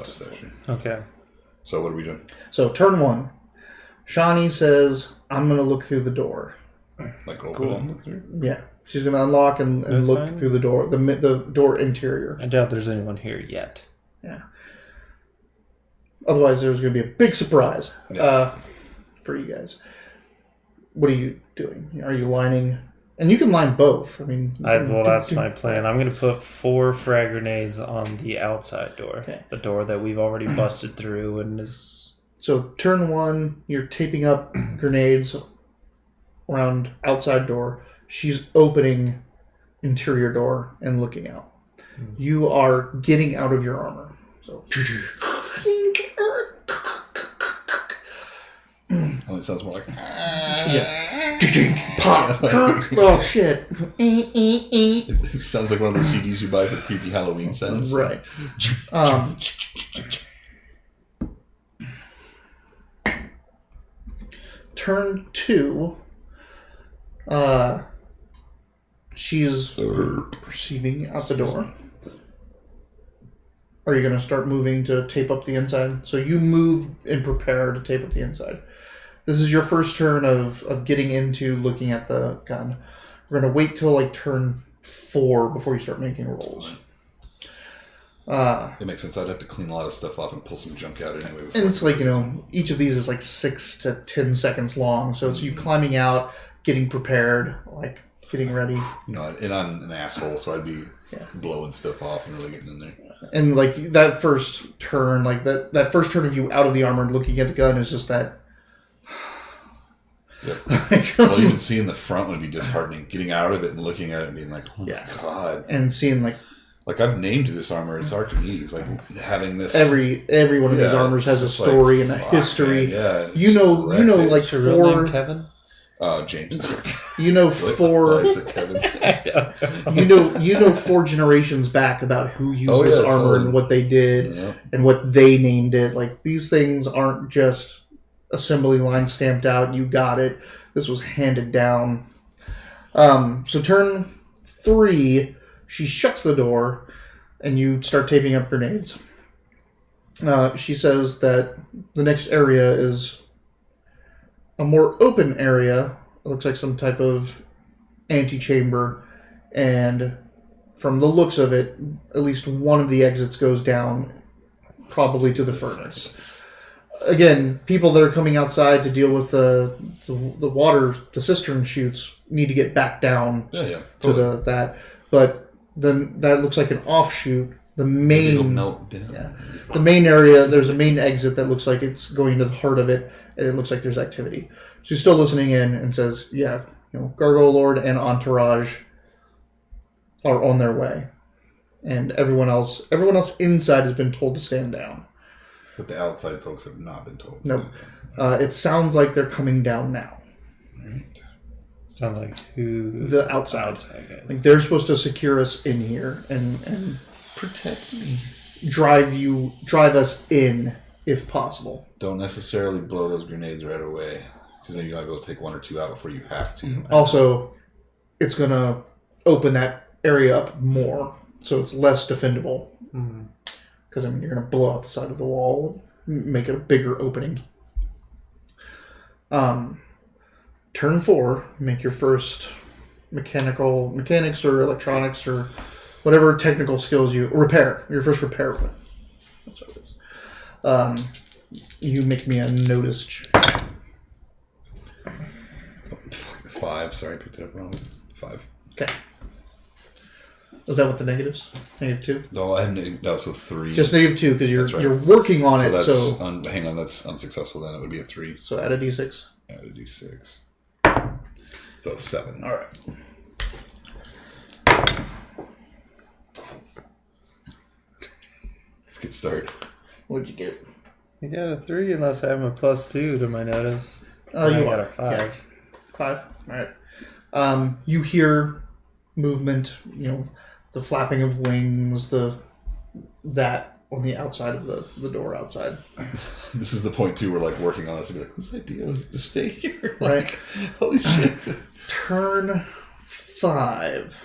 B: session.
C: Okay.
B: So what are we doing?
A: So turn 1, Shani says, "I'm going to look through the door."
B: Like open and look through?
A: Yeah, she's going to unlock and look
C: fine.
A: through the door, the door interior.
C: I doubt there's anyone here yet.
A: Yeah. Otherwise, there's going to be a big surprise for you guys. What are you doing? Are you lining? And you can line both. I mean,
C: that's my plan. I'm going to put 4 frag grenades on the outside door.
A: Okay.
C: The door that we've already busted through and is...
A: So turn 1, you're taping up grenades around outside door. She's opening interior door and looking out. You are getting out of your armor. So...
B: Oh, it sounds more like...
A: Yeah. Pop. Oh, shit.
B: It sounds like one of those CDs you buy for creepy Halloween sounds.
A: Right. Turn 2. She's perceiving out the door. Are you going to start moving to tape up the inside? So you move and prepare to tape up the inside. This is your first turn of getting into looking at the gun. We're going to wait till like turn 4 before you start making rolls.
B: It makes sense. I'd have to clean a lot of stuff off and pull some junk out anyway.
A: And it's like, each of these is like 6 to 10 seconds long. So it's you climbing out, getting prepared, like getting ready.
B: And I'm an asshole, so I'd be blowing stuff off and really getting in there.
A: And like that first turn, like that first turn of you out of the armor and looking at the gun is just that.
B: Yep. Well, even seeing the front would be disheartening. Getting out of it and looking at it and being like, oh my god.
A: And seeing like
B: I've named this armor. It's Archimedes. Like having this.
A: Every one of these armors has a story and a history.
B: Man, yeah.
A: You know, like
C: Your real name Kevin?
B: James.
A: You know,
B: Why is it Kevin?
A: you know 4 generations back about who used this armor and what they did and what they named it. Like these things aren't just assembly line stamped out. You got it. This was handed down. So turn 3, she shuts the door, and you start taping up grenades. She says that the next area is a more open area. It looks like some type of antechamber, and from the looks of it, at least one of the exits goes down, probably to the furnace. Again, people that are coming outside to deal with the water, the cistern chutes, need to get back down to that. But then that looks like an offshoot. The main area, there's a main exit that looks like it's going to the heart of it, and it looks like there's activity. She's still listening in and says, Gargoyle Lord and Entourage are on their way. And everyone else inside has been told to stand down.
B: But the outside folks have not been told.
A: Nope. It sounds like they're coming down now.
B: Right.
C: Sounds like who?
A: The outside.
C: Guys.
A: Like they're supposed to secure us in here and
B: protect me.
A: Drive us in if possible.
B: Don't necessarily blow those grenades right away, because maybe you gotta go take 1 or 2 out before you have to.
A: Also, it's gonna open that area up more, so it's less defendable. Because you're gonna blow out the side of the wall, make it a bigger opening. Turn 4, make your first mechanics or electronics or whatever technical skills your first repair one. That's what it is. You make me a notice check.
B: 5. Sorry, I picked it up wrong. 5.
A: Okay. Was that with the negatives? -2?
B: No, I have so 3.
A: Just -2 because you're working on it.
B: Hang on, that's unsuccessful. Then it would be a 3.
A: So add a d6.
B: Add a d6. So 7.
A: All right.
B: Let's get started.
A: What'd you get?
C: You got a 3 unless I have a +2 to my notice.
A: Oh, you
C: got
A: are.
C: a 5.
A: Yeah. 5. All right. You hear movement. The flapping of wings. That on the outside of the door outside.
B: This is the point too. We're like working on this. And be like, whose idea was to stay here?
A: Right.
B: Holy shit.
A: Turn 5.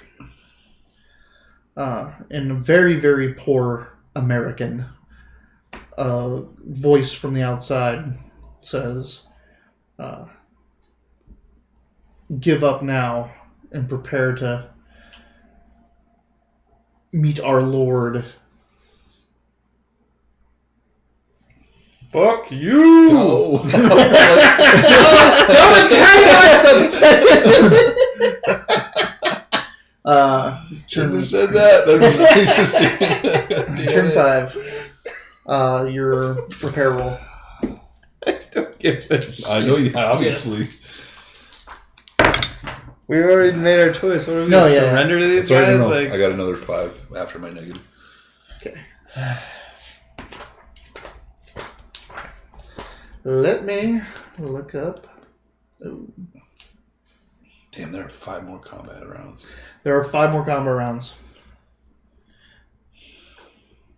A: In a very, very poor American, voice from the outside says, "Give up now and prepare to meet our Lord."
C: Fuck you!
B: No.
A: Don't antagonize them!
B: Shouldn't have said that. That's interesting.
A: Turn 5. Your repair roll.
C: I don't give a shit.
B: I know you, obviously.
C: We already made our choice. What are we
A: No,
C: going to
A: yeah.
C: surrender to these
B: Sorry,
C: guys?
B: no,
C: Like,
B: I got another 5 after my negative.
A: Okay. Let me look up. Ooh.
B: Damn, there are 5 more combat rounds.
A: There are 5 more combat rounds.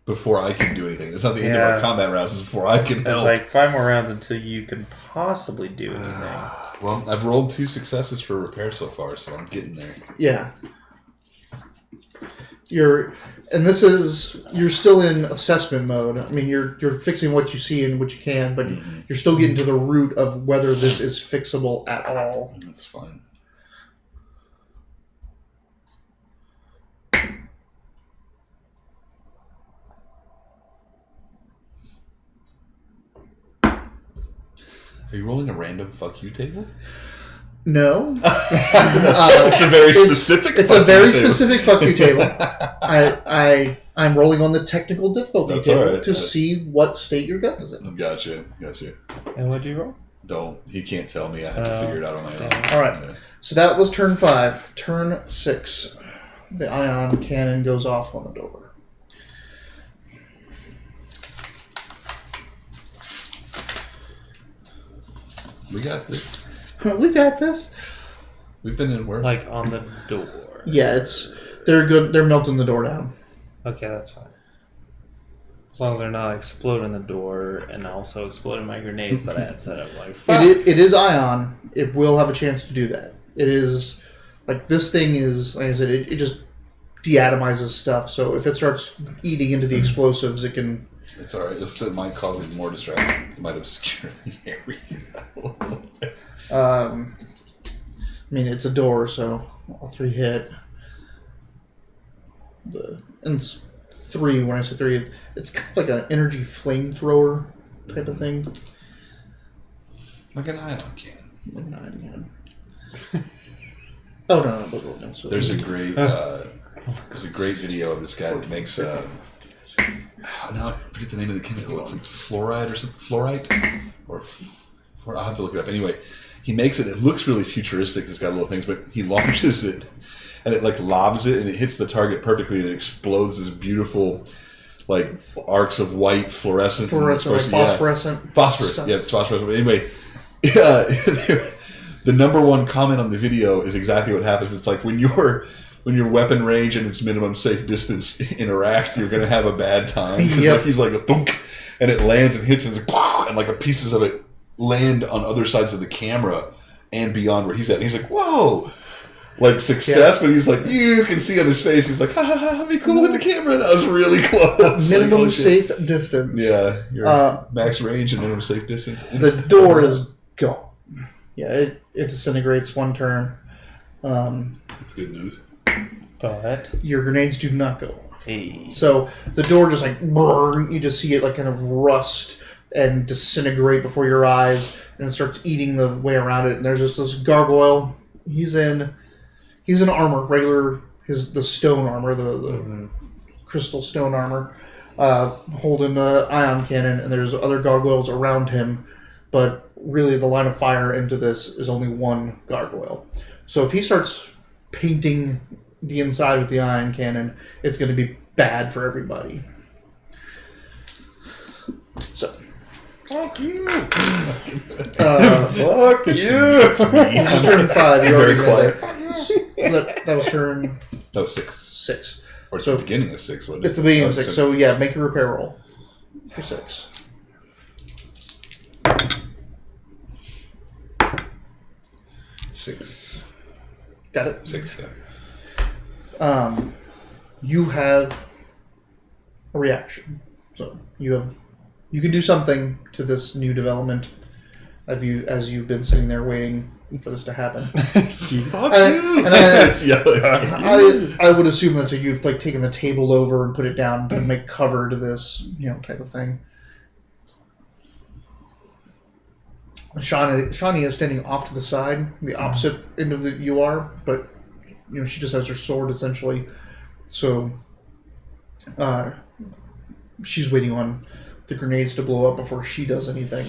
B: Before I can do anything. It's not the end of our combat rounds. It's before I can
C: it's
B: help.
C: like 5 more rounds until you can possibly do anything.
B: Well, I've rolled 2 successes for repair so far, so I'm getting there.
A: Yeah. You're still in assessment mode. I mean, you're fixing what you see and what you can, but you're still getting to the root of whether this is fixable at all.
B: That's fine. Are you rolling a random fuck you table?
A: No.
B: It's a very specific.
A: It's a very specific fuck you table. I'm rolling on the technical difficulty
B: That's
A: table
B: all right.
A: to see what state your gun is in.
B: Gotcha.
C: And what do you roll?
B: Don't. He can't tell me. I have to figure it out on my own.
A: All right.
B: Yeah.
A: So that was turn 5. Turn 6. The ion cannon goes off on the door.
B: We got this.
A: We got this.
B: We've been in work.
C: Like on the door.
A: Yeah, they're good. They're melting the door down.
C: Okay, that's fine. As long as they're not exploding the door and also exploding my grenades that I had set up. Like, fuck.
A: It is ion. It will have a chance to do that. It is like this thing is like I said. It just deatomizes stuff. So if it starts eating into the explosives, it can.
B: It's all right. It might cause more distraction. It might obscure the area a little bit.
A: I mean, it's a door, so all 3 hit. And it's 3. When I say 3, it's kind of like an energy flamethrower type of thing.
B: Like an ion cannon.
A: Like an ion cannon. Oh no, so
B: There's a great video of this guy that makes now I forget the name of the chemical. It's like fluoride or something. Fluorite or I'll have to look it up. Anyway, he makes it. It looks really futuristic. It's got little things, but he launches it and it like lobs it and it hits the target perfectly and it explodes this beautiful like arcs of white fluorescent.
A: Phosphorescent.
B: Phosphorus.
A: Stuff.
B: Yeah, it's phosphorescent. But anyway, the number one comment on the video is exactly what happens. It's like when your weapon range and its minimum safe distance interact, you're gonna have a bad time. Because like he's like a thunk, and it lands and hits and, and like pieces of it land on other sides of the camera and beyond where he's at. And he's like, whoa. Like success, but he's like, you can see on his face, he's like, ha ha ha, be cool with the camera. That was really close.
A: Minimum
B: like,
A: safe distance.
B: Yeah, your max range and minimum safe distance.
A: The door is gone. Yeah, it disintegrates 1 turn.
B: That's good news.
C: But
A: Your grenades do not go off.
C: hey.
A: So the door just like burn. You just see it like kind of rust and disintegrate before your eyes, and it starts eating the way around it. And there's just this gargoyle He's in armor, regular the stone armor, the crystal stone armor, holding an ion cannon, and there's other gargoyles around him, but really the line of fire into this is only one gargoyle. So if he starts painting the inside with the ion cannon, it's going to be bad for everybody. So. Fuck you! Fuck you! It's turn 5. You're very quiet. That was turn...
B: That was 6.
A: 6.
B: Or it's the beginning of 6, wasn't it?
A: It's the beginning of 6. So yeah, make a repair roll for 6.
B: 6.
A: Got it?
B: 6, yeah.
A: You have a reaction. So you can do something to this new development as you've been sitting there waiting for this to happen.
B: Fuck you!
A: I would assume that you've taken the table over and put it down to make cover to this, type of thing. Shani is standing off to the side, the opposite end of the you are, but she just has her sword essentially. So she's waiting on the grenades to blow up before she does anything.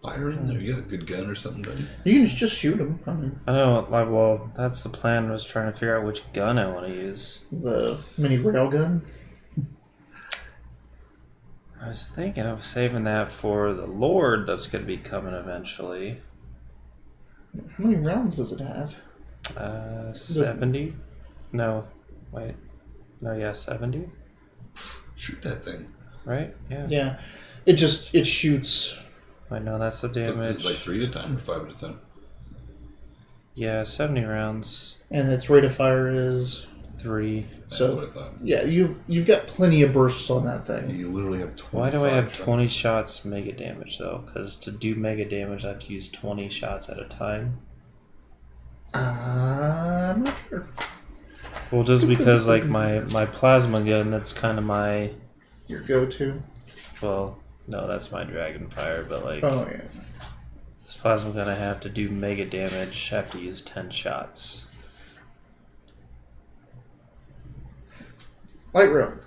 B: Fire in there. You got a good gun or something, buddy?
A: You can just shoot them.
C: I know. Well, that's the plan. Was trying to figure out which gun I want to use.
A: The mini railgun.
C: I was thinking of saving that for the Lord that's going to be coming eventually.
A: How many rounds does it have?
C: 70? No. Wait. No, yeah, 70?
B: Shoot that thing.
C: Right? Yeah.
A: Yeah. It shoots...
C: I know, that's the damage.
B: Like 3 at a time or 5 at a time?
C: Yeah, 70 rounds.
A: And its rate of fire is...
C: 3.
B: That's what I thought.
A: Yeah, you've got plenty of bursts on that thing.
B: You literally have 20.
C: Why do I have 20 shots mega damage, though? Because to do mega damage, I have to use 20 shots at a time.
A: I'm not sure.
C: Well, just because, my plasma gun, that's kind of my...
A: Your go-to?
C: Well, no, that's my dragon fire, but,
A: Oh, yeah.
C: This plasma gun, I have to do mega damage. I have to use 10 shots.
A: Light road.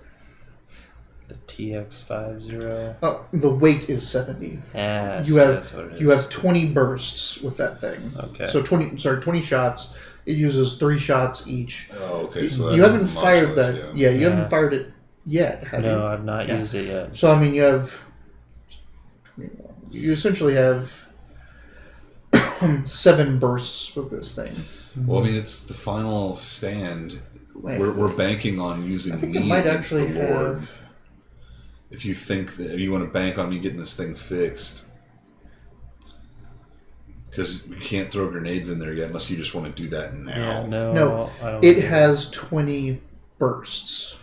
C: The TX50.
A: Oh, the weight is 70.
C: Yeah,
A: that's what it is. You have 20 bursts with that thing.
C: Okay.
A: So 20 shots. It uses 3 shots each.
B: Oh, okay. So
A: you haven't fired that.
B: Yeah,
A: you haven't fired it yet, have you?
C: No, I've not used it yet.
A: So I mean, you essentially have 7 bursts with this thing.
B: Well, I mean, it's the final stand.
A: Wait,
B: we're banking on using
A: I think
B: me
A: it might
B: against
A: actually
B: the Lord.
A: have...
B: If you think that you want to bank on me getting this thing fixed, because you can't throw grenades in there yet, unless you just want to do that now.
C: Yeah,
A: No,
C: I don't
A: it has 20 bursts.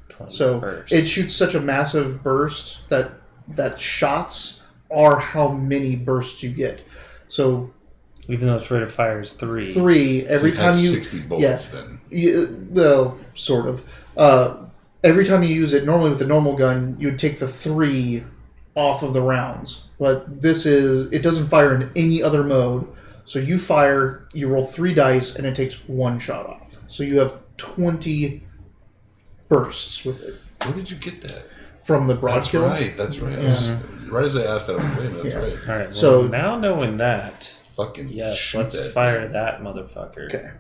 C: 20
A: So
C: bursts.
A: it shoots such a massive burst that shots are how many bursts you get. So
C: even though its rate of fire is 3.
A: 3 every
B: so it
A: time
B: has
A: you
B: 60 bullets then.
A: Well, sort of. Every time you use it, normally with a normal gun, you would take the 3 off of the rounds. But it doesn't fire in any other mode. So you fire, you roll 3 dice, and it takes 1 shot off. So you have 20 bursts with it.
B: Where did you get that?
A: From the broadkill.
B: That's right. I was just, right as I asked that, I was like, wait a minute, that's right.
C: All right, well,
A: So
C: now knowing that,
B: Fucking
C: yes,
B: shoot
C: let's
B: that
C: fire
B: thing.
C: that motherfucker.
A: Okay.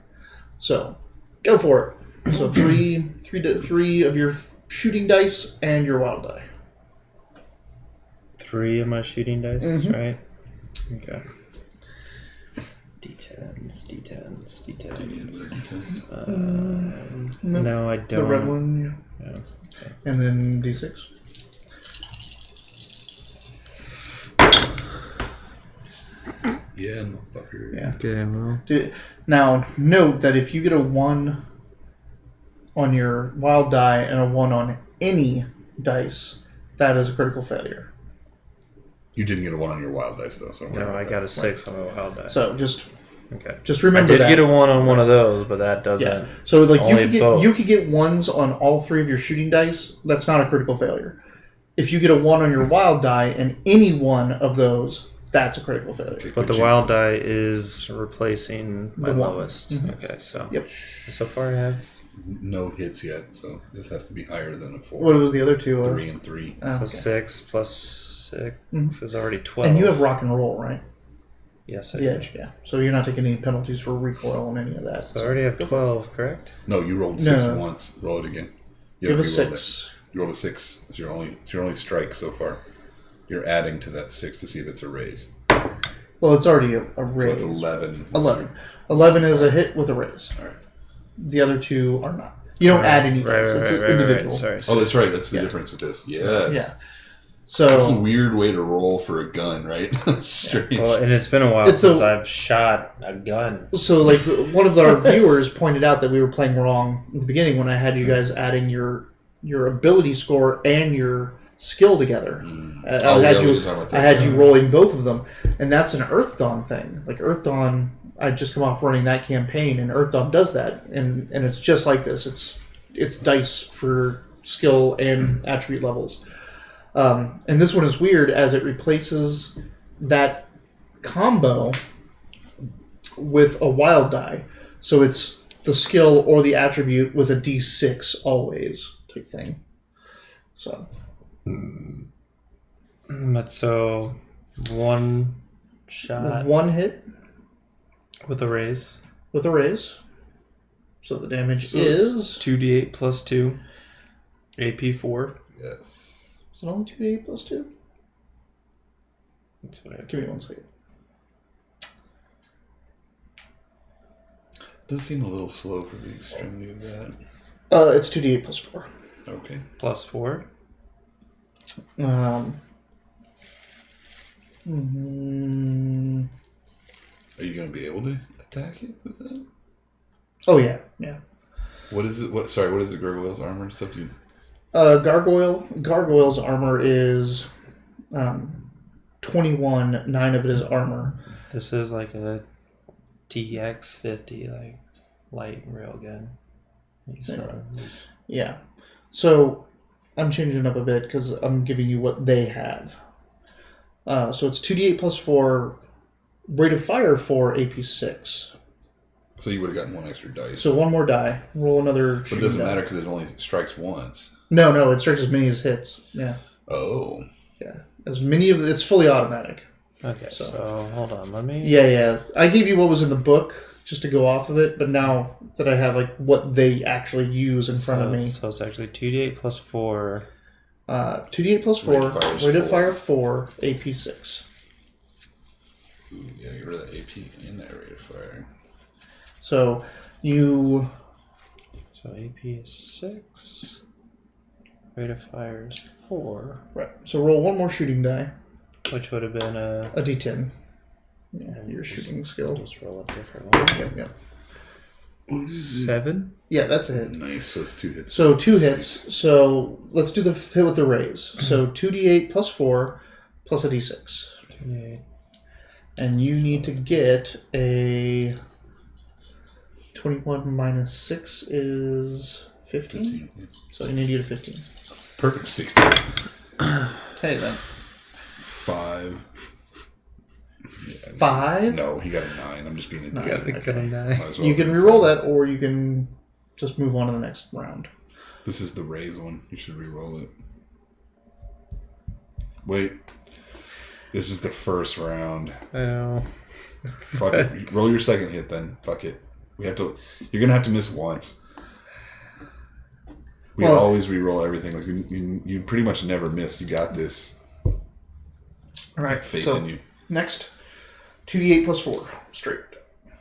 A: So, go for it. So three of your shooting dice and your wild die.
C: 3 of my shooting dice,
A: Mhm.
C: right? Okay. D10s. No, I don't.
A: The red one,
C: Yeah. Okay.
A: and then D6.
B: Yeah, motherfucker.
A: Yeah.
C: Okay, well.
A: Now, note that if you get a 1 on your wild die and a 1 on any dice, that is a critical failure.
B: You didn't get a 1 on your wild dice, though. So don't worry
C: No,
B: about
C: I
B: that.
C: got a 6 on my wild die.
A: So just
C: Okay.
A: remember
C: I did
A: that.
C: get a 1 on one of those, but that doesn't.
A: Yeah. So like
C: Only both.
A: you could get 1s on all 3 of your shooting dice. That's not a critical failure. If you get a 1 on your wild die and any one of those, that's a critical failure.
B: Okay,
C: But the wild die is replacing my
A: The one.
C: lowest.
A: Mhm.
C: Okay, so
A: Yep.
C: so far I have
B: No hits yet, so this has to be higher than a 4.
A: What was the other two?
B: 3 and 3.
A: Oh,
C: so
A: okay.
C: 6 plus 6
A: Mhm.
C: is already 12.
A: And you have rock and roll, right?
C: yes, I
A: The
C: do.
A: edge, yeah. So you're not taking any penalties for recoil and any of that.
C: So I already have 12, correct?
B: No, you rolled 6
A: No.
B: once. Roll it again.
A: You have a
B: re-rolled it.
A: 6.
B: You rolled a 6. It's your only strike so far. You're adding to that 6 to see if it's a raise.
A: Well, it's already a
B: So
A: raise.
B: it's 11.
A: 11. 11 is a hit with a raise.
B: All right.
A: The other two are not. You don't add any dice. It's individual.
C: Sorry.
B: Oh, that's right. That's the
A: Yeah.
B: difference with this. Yes.
A: Yeah. So
B: That's a weird way to roll for a gun, right? That's strange.
C: Well, and it's been a while
A: It's
C: since
A: a-
C: I've shot a gun.
A: So, like, one of our viewers pointed out that we were playing wrong at the beginning when I had you guys adding your ability score and your skill together. I had you rolling both of them, and that's an Earth Dawn thing. Like Earth Dawn, I just come off running that campaign, and Earth Dawn does that, and it's just like this. It's dice for skill and attribute levels. And this one is weird as it replaces that combo with a wild die. So it's the skill or the attribute with a D6 always type thing. So
C: But so one shot
A: one hit
C: with a raise.
A: with a raise. So the damage
C: So
A: is...
C: it's 2d8 plus 2. AP 4.
B: Yes.
A: Is it only 2d8 plus 2?
C: That's what I
A: Give me 1 second.
B: Does seem a little slow for the extremity of that.
A: It's 2d8 plus 4.
B: Okay.
C: plus 4.
A: Mhm.
B: Are you going to be able to attack it with that?
A: Oh, yeah. Yeah.
B: What is it? What is the gargoyle's armor and stuff?
A: Gargoyle's armor is 21. 9 of it is armor.
C: This is like a TX50, like light railgun.
A: Yeah. So I'm changing it up a bit because I'm giving you what they have. So it's 2d8 plus 4, rate of fire 4, AP 6.
B: So you would have gotten 1 extra dice.
A: So one more die. Roll another.
B: But it doesn't matter because it only strikes once.
A: No, it strikes as many as hits. Yeah.
B: Oh.
A: Yeah. As many of it's fully automatic.
C: Okay,
A: So-
C: so hold on, let me...
A: Yeah. I gave you what was in the book just to go off of it, but now that I have like what they actually use in front of me,
C: So it's actually 2d8 plus 4.
A: 2d8 plus 4,
B: Rate of fire is
A: rate of
B: 4.
A: fire 4, AP 6.
B: Ooh, yeah, get rid of that AP and that rate of fire.
A: So you
C: So AP is 6. Rate of fire is 4.
A: right. So roll one more shooting die,
C: Which would have been a...
A: a D10. Yeah, your shooting skill.
C: Just roll a different one.
A: Yep.
C: 7?
A: Yeah, that's a hit.
B: Nice. So it's 2 hits.
A: So 2 hits. So let's do the hit with the raise. So 2d8 plus 4 plus a d6.
C: 2d8.
A: And you need to get a 21 minus 6 is 15.
B: 15. Yeah.
A: So you need to get a 15.
B: Perfect 16.
A: Hey then.
B: 5. Yeah,
A: 5?
B: No, he got a 9. I'm just being a
A: No,
B: dick.
C: Gotta cut him
B: Might
C: die.
B: as well
A: You can
B: do
A: re-roll
B: 5.
A: that, or you can just move on to the next round.
B: This is the raise one. You should re-roll it. Wait. This is the first round.
C: Oh.
B: Fuck it. Roll your second hit then. Fuck it. We have to. You're gonna have to miss once. We
A: Well-
B: always re-roll everything. Like you pretty much never miss. You got this.
A: All right.
B: Faith
A: So
B: in you.
A: next, 2d8 plus 4 straight.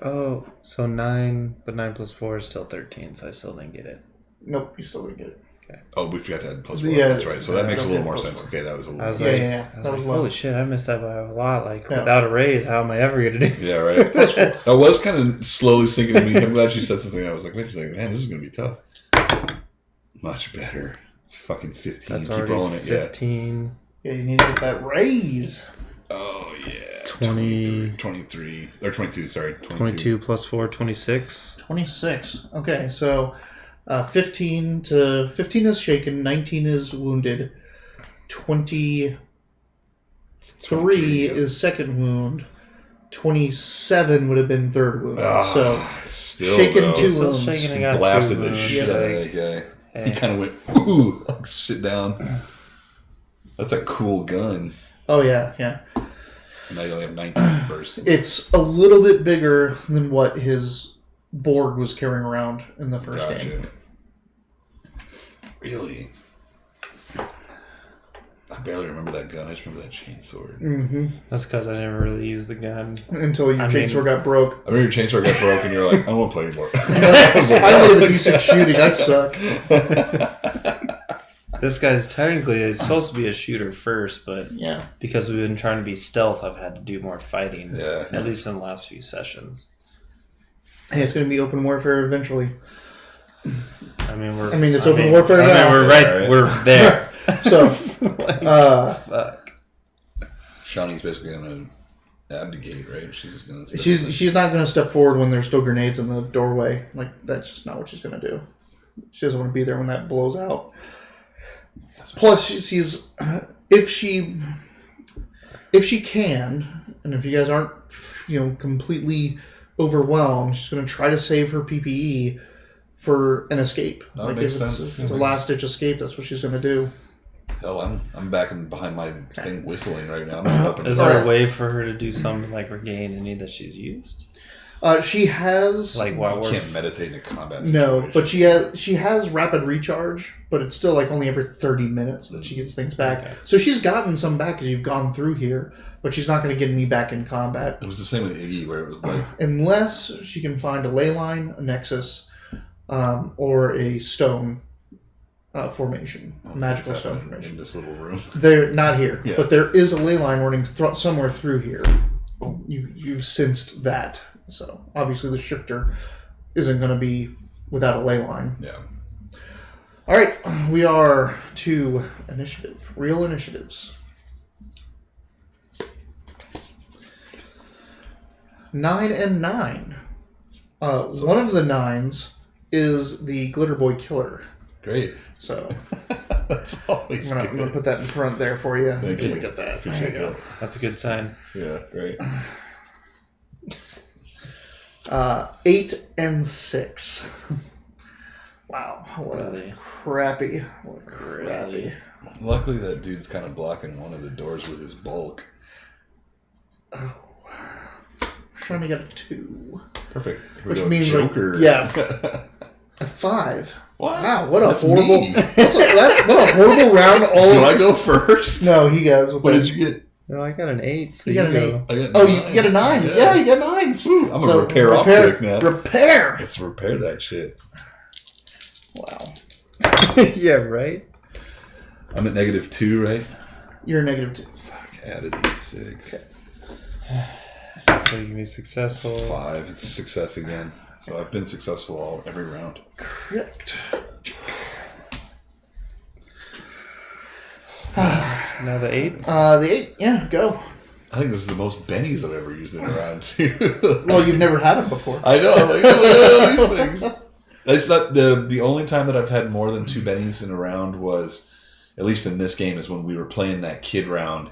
C: Oh, so 9, but 9 plus 4 is still 13, so I still didn't get it.
A: Nope, you still didn't get it.
B: Oh, we forgot to add plus 4.
A: Yeah.
B: That's right. So that makes a
A: Yeah,
B: little more
A: plus
B: sense.
A: 4.
B: Okay, that was a little.
C: I was
A: Yeah,
C: like,
A: yeah.
C: I was
A: That
C: like,
A: was low.
C: holy shit, I missed that by a lot. Like,
A: Yeah.
C: without a raise, how am I ever going to do
B: Yeah, right. That was kind of slowly sinking to me. I'm glad she said something. I was like, wait a second, man, this is gonna be tough. Much better. It's fucking 15.
C: That's
B: Keep
C: already
B: rolling it. Yeah.
C: 15.
A: Yeah, you need to get that raise.
B: Oh yeah.
C: 20
B: 23 or 22. Sorry,
C: 22 plus 4, 26.
A: 26. Okay, so 15 is shaken, 19 is wounded, 23 3 is second wound. 27 would have been third wound. So
B: still,
A: shaken
B: though.
A: 2
C: Still
A: wounds.
C: shaking. I
B: He
C: got
B: blasted
C: 2
B: the
C: wounds.
B: shit out of that guy. He kind of went, ooh, like, sit down. That's a cool gun.
A: Oh, yeah.
B: So now you only have 19 bursts.
A: It's a little bit bigger than what his Borg was carrying around in the first game.
B: Really? I barely remember that gun. I just remember that chainsword.
A: Mm-hmm.
C: That's because I never really used the gun.
A: Until your chainsaw got broke.
B: I remember your chainsaw got broke and you're like, I don't want to play anymore.
A: I only have decent shooting. I suck.
C: This guy's technically supposed to be a shooter first, but because we've been trying to be stealth, I've had to do more fighting.
B: Yeah.
C: At least in the last few sessions.
A: Hey, it's going to be open warfare eventually.
C: It's
A: open warfare now.
C: We're there.
A: So,
C: fuck.
B: Shani's basically going to abdicate, right? She's just going to.
A: She's not going to step forward when there's still grenades in the doorway. Like, that's just not what she's going to do. She doesn't want to be there when that blows out. Plus, she's if she can, and if you guys aren't, completely overwhelmed, she's going to try to save her PPE for an escape.
B: That makes sense.
A: It's a last ditch escape. That's what she's going to do.
B: Hell, I'm back behind my thing whistling right now.
C: Is there a way for her to do something like regain any that she's used?
A: She has
B: while you can't meditate in a combat situation.
A: No, but she has rapid recharge, but it's still only every 30 minutes that she gets things back. Okay. So she's gotten some back as you've gone through here, but she's not going to get any back in combat.
B: It was the same with Iggy, where it was
A: unless she can find a ley line, a nexus, or a stone formation, magical stone formation.
B: In this little room,
A: they're not here, but there is a ley line running somewhere through here. You've sensed that. So, obviously the shifter isn't going to be without a ley line.
B: Yeah.
A: All right. We are to initiative. Real initiatives. 9 and 9. One of the 9s is the Glitter Boy Killer.
B: Great.
A: So,
B: that's always
A: I'm going to put that in front there for you.
B: Thank you.
A: Get that.
B: Appreciate that.
C: That's a good sign.
B: Yeah, great.
A: 8 and 6. Wow, what a crappy.
B: Luckily, that dude's kind of blocking one of the doors with his bulk.
A: Oh, Shani got a 2.
B: Perfect.
A: Which means
B: Joker.
A: A 5.
B: What?
A: Wow, what a
B: That's
A: horrible.
B: Me.
A: What a horrible round.
B: Do I go first?
A: No, he goes.
B: What did you get?
C: No, I got an 8. So
A: you got an 8.
B: I got
A: 9. You get a 9. Yeah, you got 9s.
B: Woo, I'm a repair optic now.
A: Repair.
B: Let's repair that shit.
A: Wow.
C: Yeah, right?
B: I'm at -2, right?
A: You're -2.
B: Fuck, added D6.
A: Okay.
C: So you can be successful.
B: It's 5. It's a success again. So I've been successful every round.
A: Correct.
C: Now the 8s?
A: The 8, yeah, go.
B: I think this is the most bennies I've ever used in a round, too.
A: Well, you've never had them before.
B: I know. I'm like, oh, these things. It's not the only time that I've had more than 2 bennies in a round was, at least in this game, is when we were playing that kid round,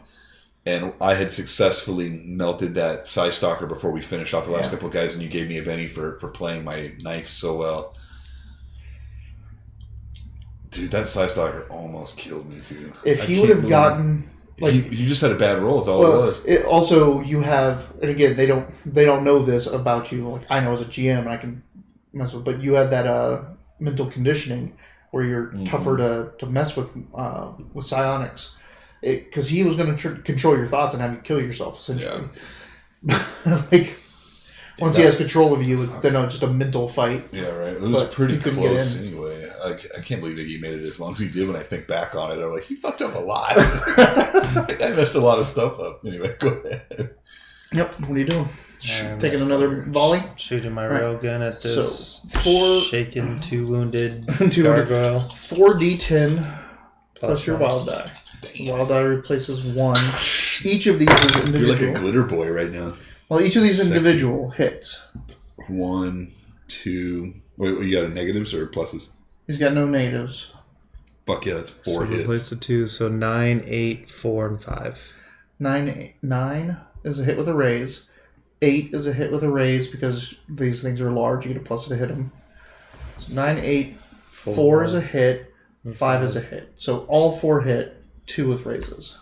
B: and I had successfully melted that Psy Stalker before we finished off the last couple of guys, and you gave me a benny for playing my knife so well. Dude, that Psy Stalker almost killed me too.
A: If he would have gotten
B: you just had a bad roll. That's all it was.
A: Also, you have, and again, they don't know this about you. Like I know as a GM, and I can mess with, but you had that mental conditioning where you're tougher to mess with psionics, because he was going to control your thoughts and have you kill yourself essentially. Yeah. Once he has control of you, it's then just a mental fight.
B: Yeah, right. It was pretty close anyway. I can't believe Iggy made it as long as he did. When I think back on it, I'm like, he fucked up a lot. I messed a lot of stuff up. Anyway, go ahead.
A: Yep. What are you doing? Taking another volley?
C: Shooting my railgun at this
A: 4
C: shaken, 2 wounded gargoyle.
A: 4d10 plus your wild die. Wild die replaces 1. Each of these is individual.
B: You're like a glitter boy right now.
A: Well, each of these individual hits.
B: 1, 2. Wait, you got negatives or pluses?
A: He's got no natives.
B: Fuck yeah, that's 4 hits.
C: Replace the 2, so 9, 8, 4, and 5.
A: 9 is a hit with a raise. 8 is a hit with a raise because these things are large. You get a plus to hit them. So 9, 8, 4 is a hit. 5 is a hit. So all 4 hit. 2 with raises.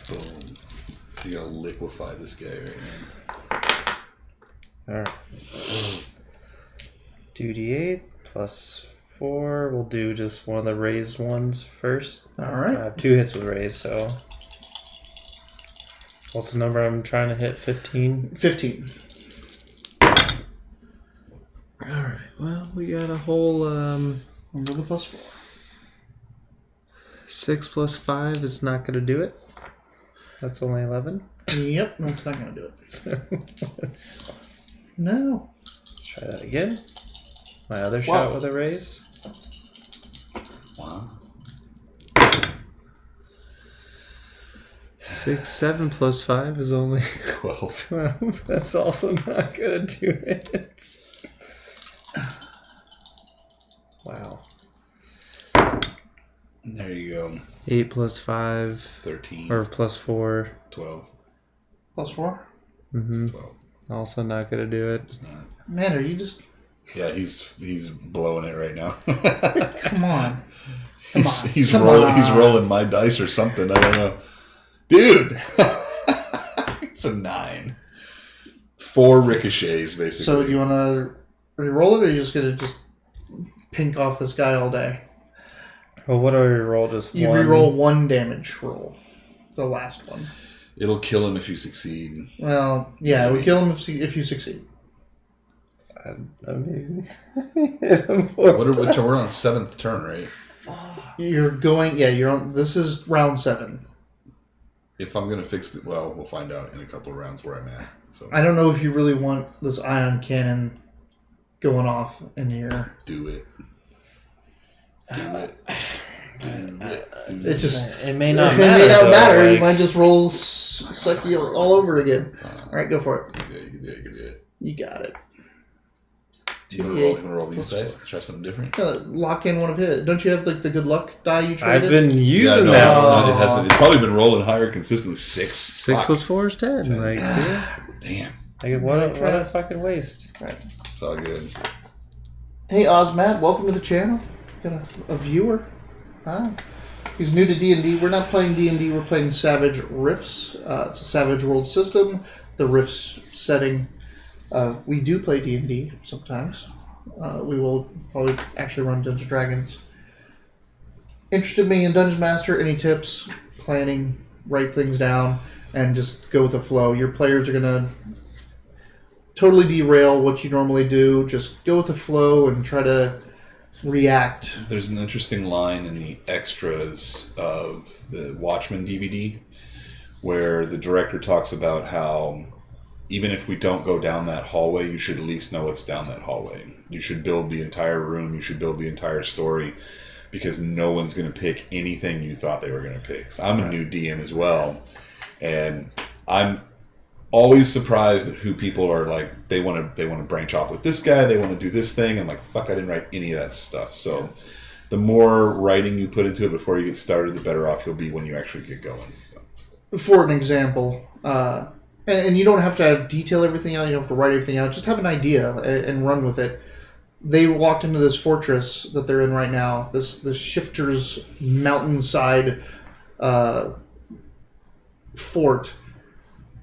B: Boom. You're gonna liquefy this guy right now.
C: Alright. So 2d8 plus 4. We'll do just one of the raised ones first.
A: Alright.
C: I have 2 hits with raise, so. What's the number I'm trying to hit? 15?
A: 15.
C: Alright, well, we got a whole.
A: Remember the plus 4.
C: 6 plus 5 is not going to do it. That's only 11.
A: Yep, that's not going to do it.
C: So let's
A: No.
C: try that again. My other shot with a raise.
B: Wow.
C: 6, 7 plus 5 is only
B: 12.
C: 12. That's also not going to do it. Wow.
B: There you go.
C: 8 plus 5.
B: It's 13.
C: Or plus 4.
B: 12.
A: Plus 4?
C: Mm-hmm.
B: It's 12.
C: Also not going to do it.
B: It's not.
A: Man, are you just...
B: Yeah, he's blowing it right now.
A: Come on.
B: He's rolling my dice or something. I don't know. Dude! It's a 9. 4 ricochets, basically.
A: So do you want to re-roll it, or are you just going to just pink off this guy all day?
C: Well, what do I roll? Just
A: You
C: one?
A: re-roll 1 damage roll. The last one.
B: It'll kill him if you succeed.
A: Well, yeah, it would kill him if you succeed.
C: I mean...
B: We're on 7th turn, right?
A: You're going... Yeah, you're on... This is round 7.
B: If I'm going to fix it, well, we'll find out in a couple of rounds where I'm at. So
A: I don't know if you really want this ion cannon going off in your...
B: do it. Do it.
A: It's just...
C: It may not
A: It
C: matter.
A: may not matter.
C: Like,
A: You might just roll suck you all over again. All right, go for it.
B: Yeah, you can do it. You can do it.
A: You got it.
B: You want to roll these dice? Try something different?
A: Lock in one of his. Don't you have like the good luck die you traded?
C: I've been using
B: no,
C: that.
B: it hasn't. It's probably been rolling higher consistently. 6.
C: 6
B: Fuck.
C: plus 4 is 10.
B: 10.
C: Like, see?
B: Damn.
C: Like, what a fucking waste.
A: Right.
B: It's all good.
A: Hey, Ozmat, welcome to the channel. Got a viewer. Hi. He's new to D&D. We're not playing D&D. We're playing Savage Rifts. It's a Savage World system. The Rifts setting. We do play D&D sometimes. We will probably actually run Dungeons & Dragons. Interested me in Dungeon Master? Any tips? Planning, write things down, and just go with the flow. Your players are going to totally derail what you normally do. Just go with the flow and try to react.
B: There's an interesting line in the extras of the Watchmen DVD where the director talks about how even if we don't go down that hallway, you should at least know what's down that hallway. You should build the entire room. You should build the entire story because no one's going to pick anything you thought they were going to pick. So I'm a new DM as well, and I'm always surprised at who people are like. They want to branch off with this guy. They want to do this thing. I'm like, fuck, I didn't write any of that stuff. So the more writing you put into it before you get started, the better off you'll be when you actually get going. So.
A: For an example, and you don't have to detail everything out. You don't have to write everything out. Just have an idea and run with it. They walked into this fortress that they're in right now. This Shifter's mountainside fort,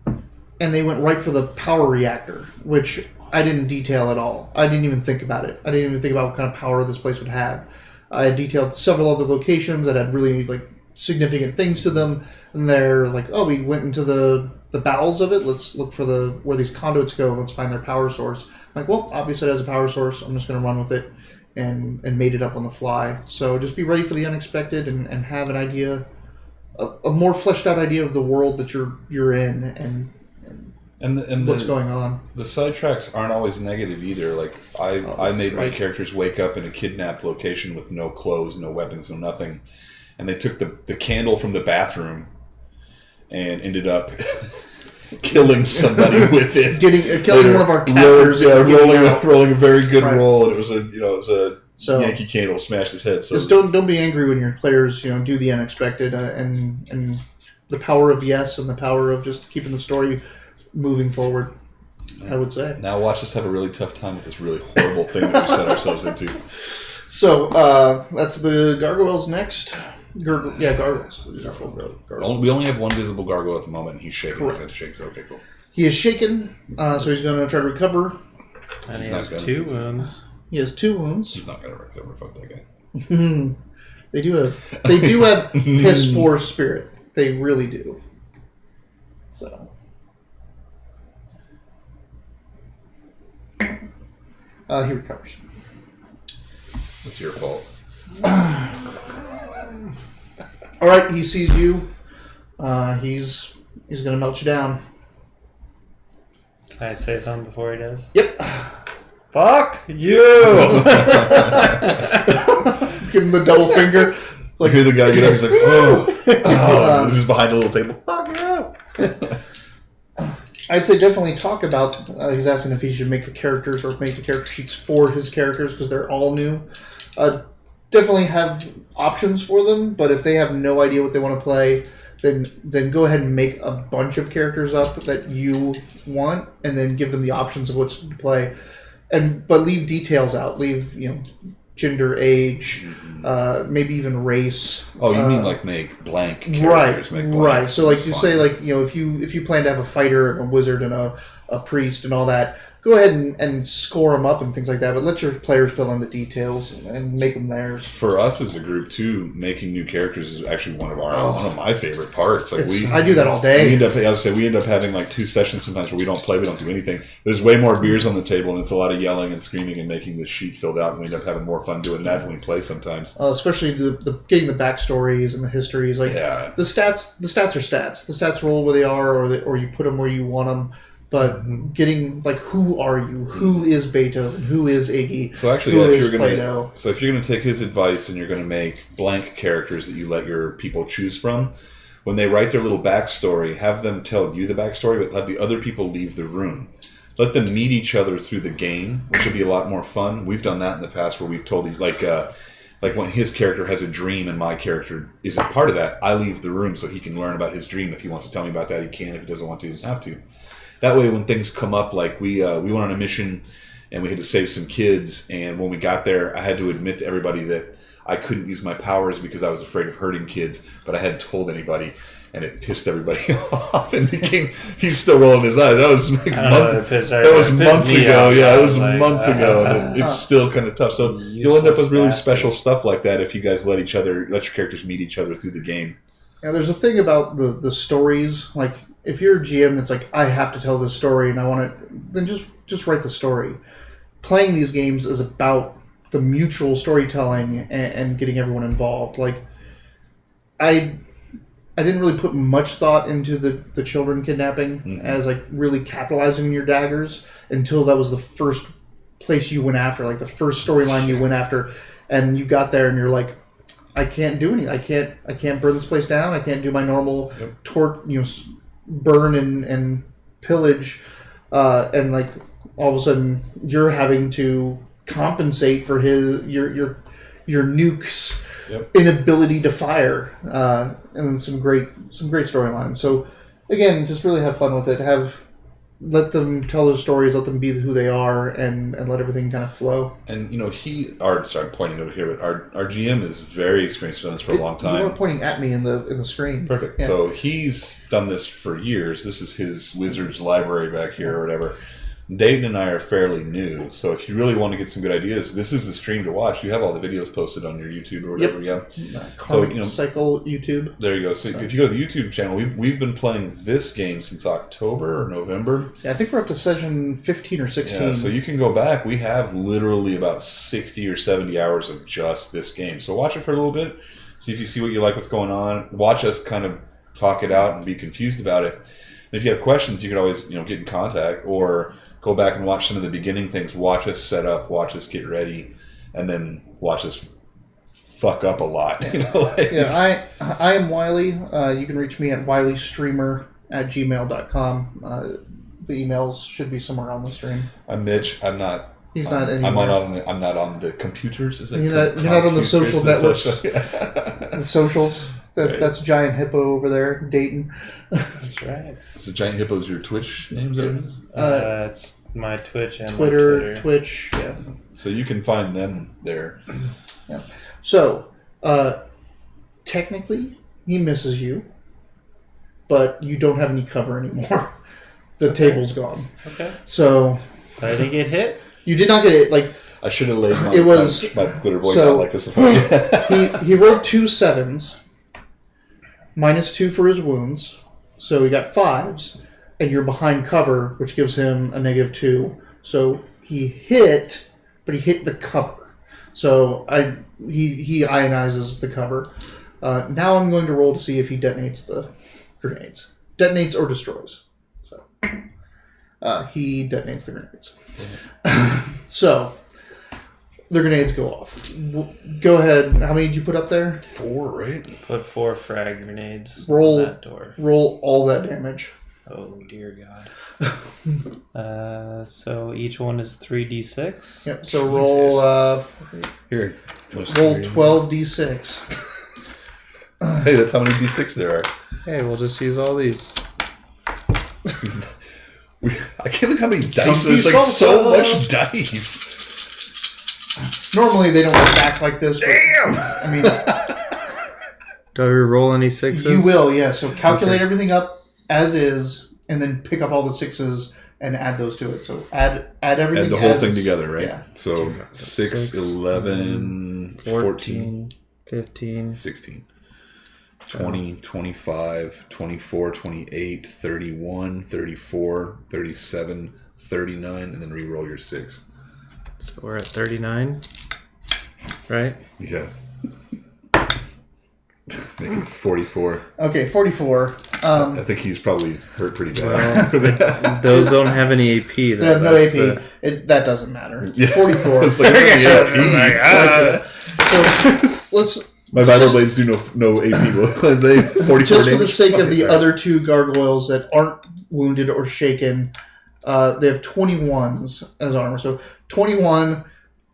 A: and they went right for the power reactor, which I didn't detail at all. I didn't even think about it. I didn't even think about what kind of power this place would have. I had detailed several other locations that had really like significant things to them, and they're like, "Oh, we went into the bowels of it. Let's look for where these conduits go. Let's find their power source." I'm like, well, obviously it has a power source. I'm just going to run with it, and made it up on the fly. So just be ready for the unexpected and have an idea, a more fleshed out idea of the world that you're in and what's going on.
B: The sidetracks aren't always negative either. Like I made my characters wake up in a kidnapped location with no clothes, no weapons, no nothing, and they took the candle from the bathroom and ended up killing somebody with it.
A: Killing one of our captors.
B: Rolling a very good roll, and it was a Yankee Candle smashed his head. So
A: just don't be angry when your players do the unexpected and the power of yes and the power of just keeping the story moving forward. I would say.
B: Now watch us have a really tough time with this really horrible thing that we set ourselves into.
A: So that's the gargoyles next. Gargoyles.
B: We only have one visible gargoyle at the moment, and he's shaking. Correct. He's going to shake. So, okay, cool.
A: He is shaken, so he's going to try to recover.
C: And he has 2 wounds.
A: He has 2 wounds.
B: He's not going to recover. Fuck that guy.
A: They do have piss poor spirit. They really do. So. He recovers.
B: It's your fault.
A: All right, he sees you. He's going to melt you down.
C: Can I say something before he does?
A: Yep.
C: Fuck you!
A: Give him the double finger.
B: Like, hear the guy get up. He's like, oh, he's behind a little table. Fuck you!
A: I'd say definitely talk about. He's asking if he should make the characters or make the character sheets for his characters because they're all new. Definitely have options for them, but if they have no idea what they want to play, then go ahead and make a bunch of characters up that you want, and then give them the options of what to play. But leave details out. Leave gender, age, maybe even race.
B: Oh, you mean like make blank characters?
A: Right. So like you say, like if you plan to have a fighter, a wizard, and a priest, and all that, go ahead and score them up and things like that. But let your players fill in the details and make them theirs.
B: For us as a group too, making new characters is actually one of my favorite parts. Like
A: I do that all day.
B: We end up having like 2 sessions sometimes where we don't play, we don't do anything. There's way more beers on the table, and it's a lot of yelling and screaming and making the sheet filled out. And we end up having more fun doing that when we play sometimes.
A: Especially the getting the backstories and the histories. Like the stats are stats. The stats roll where they are, or you put them where you want them. But getting like, who are you? Who is Beethoven? Who is Iggy?
B: So actually,
A: who
B: if
A: is Plato?
B: If you're going to take his advice and you're going to make blank characters that you let your people choose from, when they write their little backstory, have them tell you the backstory, but let the other people leave the room. Let them meet each other through the game, which would be a lot more fun. We've done that in the past where we've told you like when his character has a dream and my character isn't part of that, I leave the room so he can learn about his dream. If he wants to tell me about that, he can. If he doesn't want to, he doesn't have to. That way, when things come up, like we went on a mission and we had to save some kids, and when we got there, I had to admit to everybody that I couldn't use my powers because I was afraid of hurting kids, but I hadn't told anybody, and it pissed everybody off. And he's still rolling his eyes. That was like months ago. Yeah, it was months ago, and it's still kind of tough. So you'll end up with really special stuff like that if you guys let your characters meet each other through the game.
A: Yeah, there's a thing about the stories, like. If you're a GM that's like, I have to tell this story and I want it, then just write the story. Playing these games is about the mutual storytelling and getting everyone involved. Like, I didn't really put much thought into the children kidnapping as like really capitalizing on your daggers until that was the first place you went after, like the first storyline you went after, and you got there and you're like, I can't do anything. I can't burn this place down. I can't do my normal burn and pillage, and like all of a sudden you're having to compensate for your nuke's inability to fire, and some great storylines. So again, just really have fun with it. Let them tell their stories, let them be who they are, and let everything kind of flow. And
B: I'm pointing over here, but our GM is very experienced on this for a long time.
A: You weren't pointing at me in the screen.
B: Perfect. Yeah. So he's done this for years. This is his wizard's library back here or whatever. Deyton and I are fairly new, so if you really want to get some good ideas, this is the stream to watch. You have all the videos posted on your YouTube or whatever.
A: Yep. Yeah. Cycle YouTube.
B: There you go. So if you go to the YouTube channel, we've been playing this game since October or November.
A: Yeah, I think we're up to session 15 or 16.
B: Yeah, so you can go back. We have literally about 60 or 70 hours of just this game. So watch it for a little bit. See if you see what you like, what's going on. Watch us kind of talk it out and be confused about it. And if you have questions, you can always get in contact or go back and watch some of the beginning things. Watch us set up, watch us get ready, and then watch us fuck up a lot.
A: I am Wiley. You can reach me at wileystreamer@gmail.com. The emails should be somewhere on the stream.
B: I'm Mitch. I'm not.
A: He's not anymore.
B: I'm not on the computers.
A: You're not on the social networks. The socials. That's Giant Hippo over there, Deyton.
C: That's right.
B: So Giant Hippo's your Twitch name?
C: It's my Twitch and
A: Twitter,
C: my Twitter.
A: Twitch, yeah.
B: So you can find them there.
A: Yeah. So, technically, he misses you, but you don't have any cover anymore. The table's gone.
C: Okay.
A: So...
C: Did I didn't get hit?
A: You did not get it, like...
B: I should have laid my glitter boy
A: so
B: down like this.
A: he rolled 2 7s, -2 for his wounds, so he got 5s, and you're behind cover, which gives him a -2. So he hit, but he hit the cover. So he ionizes the cover. Now I'm going to roll to see if he detonates the grenades. Detonates or destroys. So he detonates the grenades. So... The grenades go off. Go ahead. How many did you put up there?
B: 4, right?
C: Put 4 frag grenades
A: Roll
C: on that door.
A: Roll all that damage.
C: Oh, dear God. So each one is 3d6?
A: Yep. So roll
B: Here.
A: roll 12d6.
B: Hey, that's how many d6 there are.
C: Hey, we'll just use all these.
B: I can't believe how many dice. There's like so much dice.
A: Normally they don't stack like this. But,
B: Damn!
A: I mean,
C: do I roll any 6s?
A: you will, yeah. So calculate everything up as is, and then pick up all the 6s and add those to it. So add everything.
B: Add the whole
A: as
B: thing
A: is.
B: together, right?
A: Yeah.
B: So 6, 11, 14,
C: 15,
B: 16, 20, 25, 24, 28, 31, 34, 37, 39, and then re-roll your 6.
C: So we're at 39, right?
B: Yeah. Make it 44.
A: Okay, 44.
B: I think he's probably hurt pretty bad for that.
C: Those don't have any AP.
A: They have no AP. That doesn't matter.
B: Yeah.
A: 44.
B: It's like,
A: So let's...
B: My Bible blades do no AP. They 44
A: just for the
B: damage?
A: sake of
B: Fucking
A: the
B: right.
A: other 2 gargoyles that aren't wounded or shaken, they have 21s as armor. So 21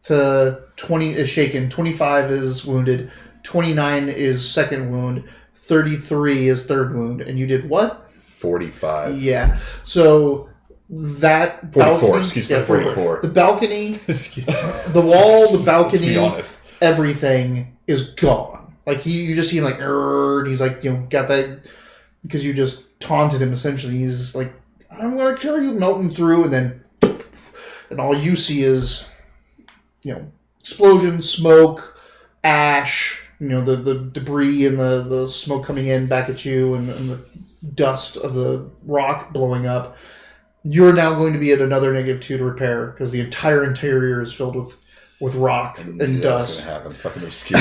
A: to 20 is shaken, 25 is wounded, 29 is second wound, 33 is third wound, and you did what?
B: 45.
A: Yeah. So that
B: 44,
A: balcony,
B: excuse me, 44.
A: The balcony,
C: Excuse me.
A: the wall, the
B: Let's be
A: balcony,
B: honest.
A: everything is gone. Like you just see him like, and he's like, got that because you just taunted him. Essentially, he's like, I'm gonna kill you, melting through, and then, and all you see is, explosion, smoke, ash. The debris and the smoke coming in back at you, and the dust of the rock blowing up. You're now going to be at another -2 to repair because the entire interior is filled with rock and dust.
B: That's gonna happen. Fucking obscure.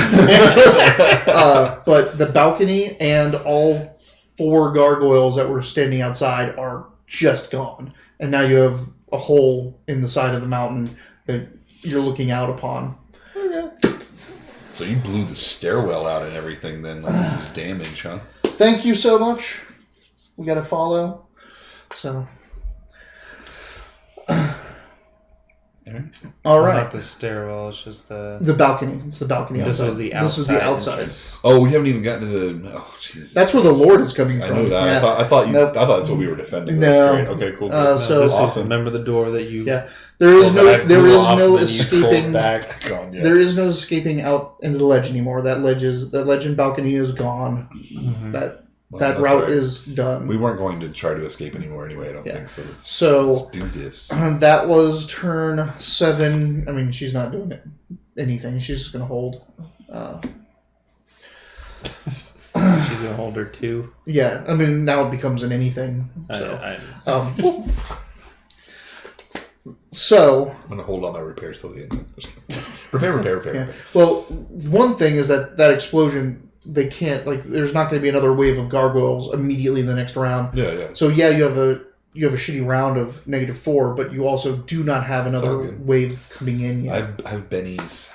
A: But the balcony and all 4 gargoyles that were standing outside are just gone, and now you have a hole in the side of the mountain that you're looking out upon.
B: So you blew the stairwell out and everything. Then this is damage, huh?
A: Thank you so much. We got to follow. So. All right.
C: Not the stairwell. It's just the
A: balcony. It's the balcony.
C: This
A: outside.
C: was the
A: This is the outside.
C: entrance.
B: Oh, we haven't even gotten to the. Oh, Jesus.
A: That's where the Lord is coming
B: I
A: from.
B: know that.
A: Yeah.
B: I thought
A: Nope.
B: that's what we were defending.
A: No.
B: That's great. Okay, cool.
C: No,
A: So
C: this
B: awesome.
C: is, remember the door that you.
A: Yeah. There is
C: that I
A: there
C: blew
A: is
C: off
A: no
C: and then you pulled
A: escaping.
C: back.
B: Gone, yeah.
A: There is no escaping out into the ledge anymore. That ledge and balcony is gone.
C: Mm-hmm.
A: That
B: Well,
A: route
B: right.
A: is done.
B: We weren't going to try to escape anymore anyway. I don't
A: Yeah.
B: think so.
A: So-
B: Let's do this.
A: That was turn 7. I mean, she's not doing anything. She's just going to hold.
C: She's gonna hold her too.
A: Yeah, I mean, now it becomes an anything. So, so
B: I'm gonna hold all my repairs till the end. Repair.
A: yeah. Well, one thing is that explosion, they can't, there's not going to be another wave of gargoyles immediately in the next round.
B: Yeah.
A: So yeah, you have a shitty round of -4, but you also do not have another wave coming in yet.
B: I have bennies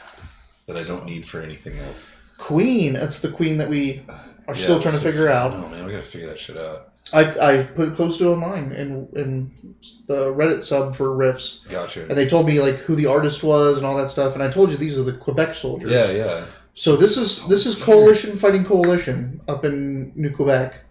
B: that I don't need for anything else.
A: Queen, that's the queen that we are still trying to figure out.
B: No, man, we gotta figure that shit out.
A: I posted online in the Reddit sub for Riffs,
B: Gotcha.
A: and they told me who the artist was and all that stuff, and I told you these are the Quebec soldiers.
B: Yeah.
A: So this is coalition fighting coalition up in New Quebec.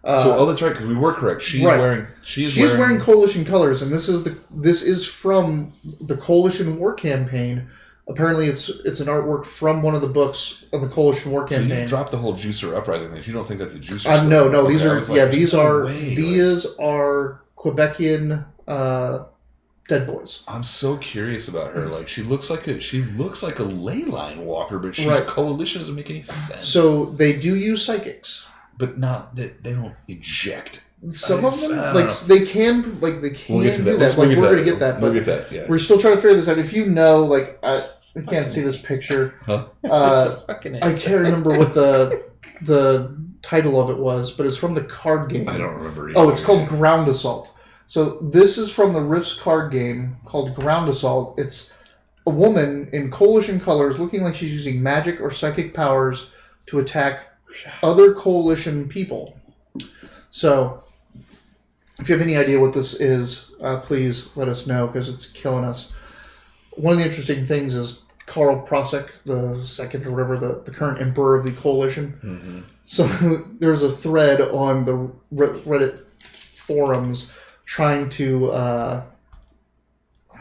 B: That's right, because we were correct. She's wearing
A: coalition colors, and this is from the coalition war campaign. Apparently, it's an artwork from one of the books of the coalition war campaign. So
B: you've dropped the whole juicer uprising thing. You don't think that's a juicer?
A: No. These are Quebecian dead boys.
B: I'm so curious about her. Like she looks like a ley line walker, but she's coalition doesn't make any sense.
A: So they do use psychics.
B: But not that they don't eject.
A: Some of them, they can do that. We're going to get that, but we're still trying to figure this out. If you know, I can't see this picture.
B: Huh?
A: I can't remember what the title of it was, but it's from the card game.
B: I don't remember either.
A: Oh, it's called Ground Assault. So this is from the Rifts card game called Ground Assault. It's a woman in coalition colors looking like she's using magic or psychic powers to attack other coalition people. So, if you have any idea what this is, please let us know because it's killing us. One of the interesting things is Karl Prosek, the second or whatever, the current emperor of the coalition.
B: Mm-hmm.
A: So there's a thread on the Reddit forums trying to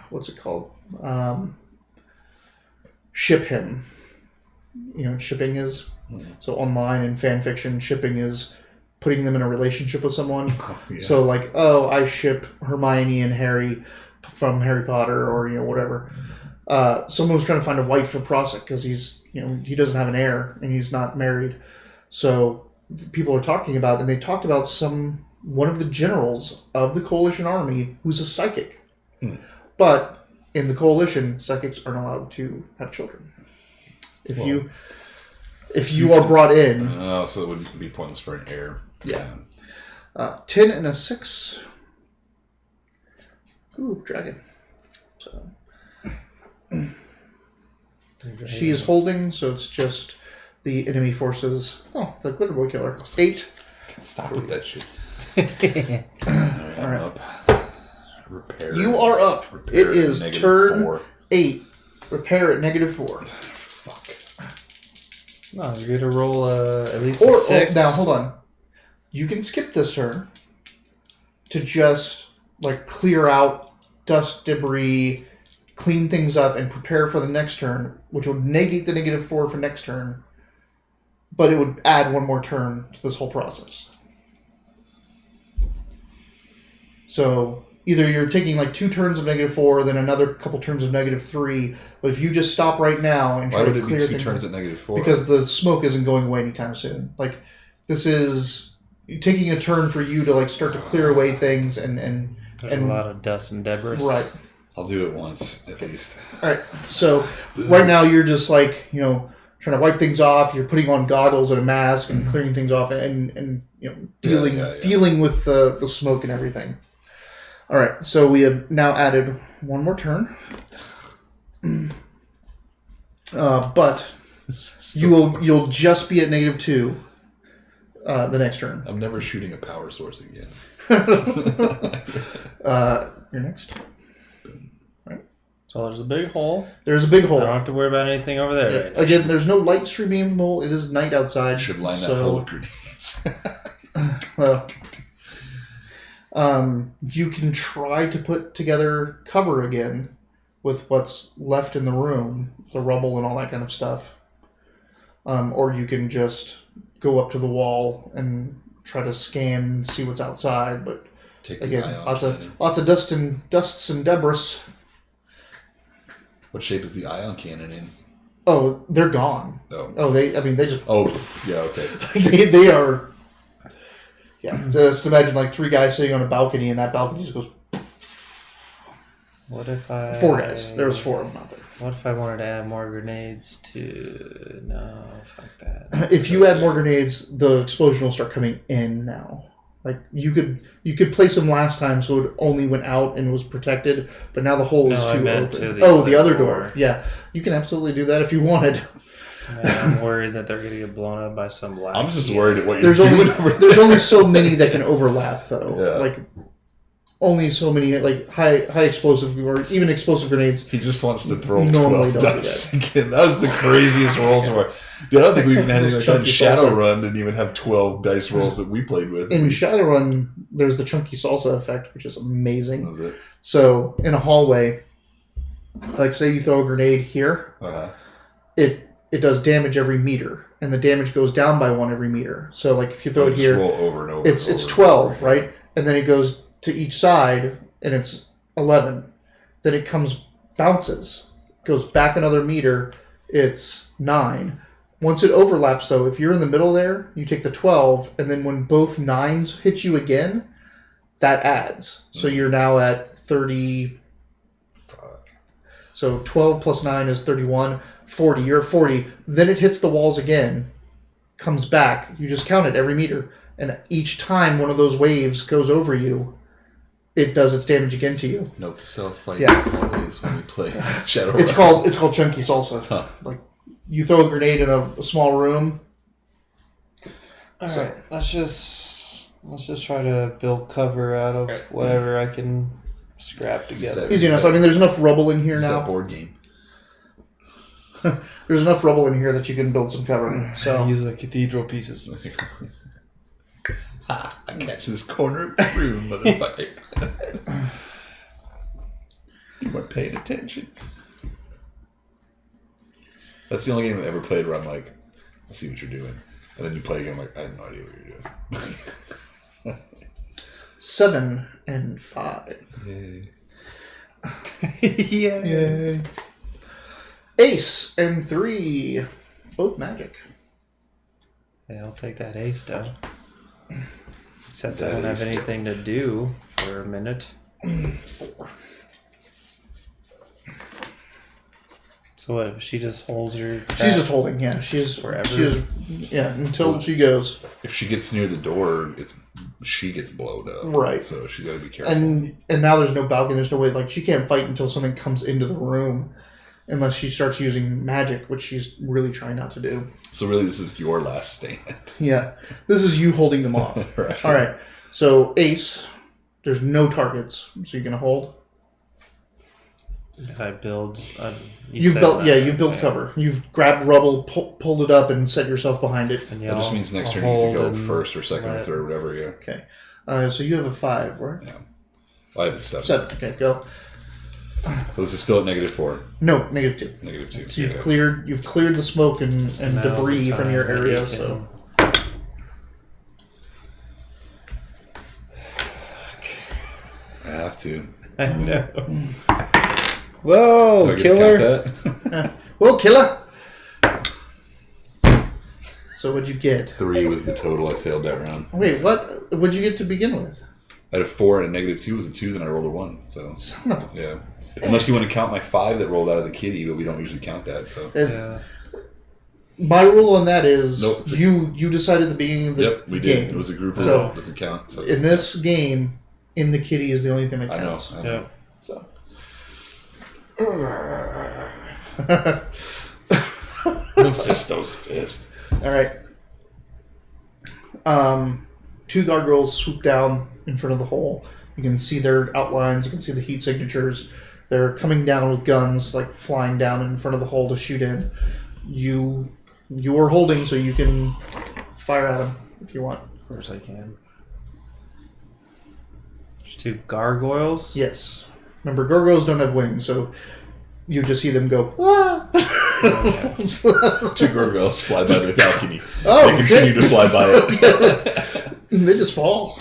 A: what's it called? Ship him. Shipping is so online in fan fiction. Shipping is putting them in a relationship with someone. So I ship Hermione and Harry from Harry Potter or whatever. Someone was trying to find a wife for Prosek because he's he doesn't have an heir and he's not married. So people are talking about, and they talked about one of the generals of the coalition army who's a psychic. But in the coalition, psychics aren't allowed to have children. If you are brought in,
B: so it would be pointless for an heir.
A: Yeah. 10 and a 6. Ooh, dragon. So she is holding, so it's just the enemy forces. Oh, the glitter boy killer. 8.
B: Stop with that shit.
A: All right.
B: Up. Repair.
A: You are up. It is turn 4. 8. Repair at -4.
B: Fuck.
C: No, you're going to roll at least a 6.
A: Now, hold on. You can skip this turn to just clear out dust, debris, clean things up, and prepare for the next turn, which would negate the -4 for next turn, but it would add one more turn to this whole process. So either you're taking 2 turns of -4, then another couple turns of -3, but if you just stop right now and try to clear things...
B: Why would it be 2 turns at -4?
A: Because the smoke isn't going away anytime soon. This is taking a turn for you to start to clear away things and
C: There's a lot of dust and debris.
A: Right.
B: I'll do it once at least.
A: All right. So right now you're just trying to wipe things off. You're putting on goggles and a mask and clearing things off and dealing with the smoke and everything. All right. So we have now added one more turn. But you'll just be at -2 the next turn.
B: I'm never shooting a power source again.
A: You're next. Right.
C: So there's a big hole.
A: There's a big hole.
C: I don't have to worry about anything over there.
A: Yeah.
C: Right now.
A: Again, there's no light streaming from the hole. It is night outside.
B: Should line that hole with grenades.
A: Well, you can try to put together cover again with what's left in the room, the rubble and all that kind of stuff. Or you can just go up to the wall and try to scan and see what's outside. But again, lots of dusts and debris.
B: What shape is the ion cannon in?
A: Oh, they're gone. They just.
B: Oh, yeah, okay.
A: they are. Yeah, just imagine 3 guys sitting on a balcony, and that balcony just goes.
C: What if
A: 4 guys. There was 4 of them out there.
C: What if I wanted to add more grenades to... No, fuck that.
A: If you add more grenades, the explosion will start coming in now. You could place them last time, so it only went out and was protected, but now the hole is too open. The other door. Yeah, you can absolutely do that if you wanted.
C: I'm worried that they're going to get blown up by some black.
B: I'm just worried at what you're doing over there.
A: There's only so many that can overlap, though.
B: Yeah.
A: only so many like high explosive or even explosive grenades.
B: He just wants to throw
A: Normally
B: 12
A: don't do
B: dice again. That was the craziest roll so far. Dude, I don't think we even had anything like that.
A: Chunky
B: Shadowrun didn't even have 12 dice rolls that we played with.
A: In Shadowrun, there's the chunky salsa effect, which is amazing.
B: Was it?
A: So in a hallway, like say you throw a grenade here, it does damage every meter, and the damage goes down by 1 every meter. So like if you throw it here,
B: roll over and over.
A: It's 12, right? And then it goes to each side, and it's 11. Then it bounces, goes back another meter, it's 9. Once it overlaps, though, if you're in the middle there, you take the 12, and then when both 9s hit you again, that adds. So you're now at 30.
B: Fuck.
A: So 12 plus 9 is 31. 40. You're at 40. Then it hits the walls again, comes back. You just count it every meter. And each time one of those waves goes over you, it does its damage again to you.
B: Note to self: fight
A: Yeah.
B: when we play Shadowrun.
A: It's called chunky salsa.
B: Huh.
A: Like you throw a grenade in a small room.
C: All right, let's just try to build cover out of whatever I can scrap together.
A: Easy enough. I mean, there's enough rubble in here now.
B: That board game.
A: There's enough rubble in here that you can build some cover. So
C: Use the cathedral pieces.
B: Ha! I catch this corner of the room, motherfucker. You weren't paying attention. That's the only game I've ever played where I'm like, I see what you're doing. And then you play again, I'm like, I have no idea what you're doing.
A: 7 and 5.
B: Yay.
C: Yeah.
A: Yay. Ace and 3. Both magic.
C: Hey, I'll take that ace though. Except I
B: That
C: don't have
B: ace
C: anything to do for a minute.
A: 4.
C: So what if she just holds her?
A: She's just holding, yeah. She's
C: Forever?
A: until she goes.
B: If she gets near the door, she gets blown up.
A: Right.
B: So she got to be careful.
A: And now there's no balcony, there's no way, like, she can't fight until something comes into the room. Unless she starts using magic, which she's really trying not to do.
B: So really, this is your last stand.
A: Yeah. This is you holding them off.
B: Right.
A: All right. So, Ace, there's no targets, so you're going to hold.
C: If I build,
A: You've built cover. You've grabbed rubble, pulled it up, and set yourself behind it.
C: And
B: That just means next turn you get to go first or second or third, whatever. Yeah.
A: Okay. So you have a 5, right?
B: Yeah. I have a 7.
A: 7. Okay, go.
B: So this is still at -4.
A: No, -2.
B: -2.
A: So you've cleared the smoke and debris from your area. So
B: I have to.
C: I know. Whoa,
B: Do I get to
C: killer!
B: count that?
A: well, killer. So what'd you get?
B: 3 was the total. I failed that round.
A: Wait, what? What'd you get to begin with?
B: I had a 4 and a -2 was a 2. Then I rolled a 1. So
A: Son of
B: yeah. Unless you want to count my 5 that rolled out of the kitty, but we don't usually count that. So
C: Yeah.
A: My rule on that is
B: Nope,
A: you decided at the beginning of the
B: yep, we
A: game.
B: did. It was a group
A: So,
B: roll. It doesn't count. So
A: In this game, in the kitty is the only thing that
B: I know.
A: counts.
B: I know.
C: Yeah.
A: So.
B: Mephisto's fist.
A: All right. 2 gargoyles swoop down in front of the hole. You can see their outlines. You can see the heat signatures. They're coming down with guns, like flying down in front of the hole to shoot in. You are holding, so you can fire at them if you want.
C: Of course I can. There's 2 gargoyles.
A: Yes. Remember, gargoyles don't have wings, so you just see them go, ah!
B: 2 gargoyles fly by the balcony.
A: Oh,
B: they continue to fly by it.
A: They just fall.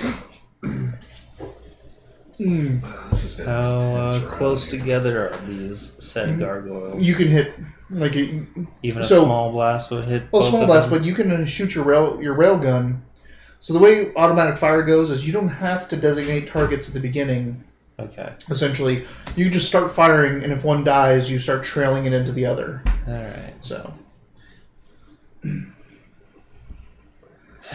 B: This has been
C: How
B: intense
C: close
B: round here.
C: together are these said gargoyles?
A: You can hit, like,
C: Even a
A: so-
C: small blast would hit.
A: well,
C: both
A: small
C: of
A: blast,
C: them?
A: but you can shoot your rail gun. So the way automatic fire goes is you don't have to designate targets at the beginning.
C: Okay.
A: Essentially, you just start firing, and if one dies, you start trailing it into the other.
C: All right.
A: So,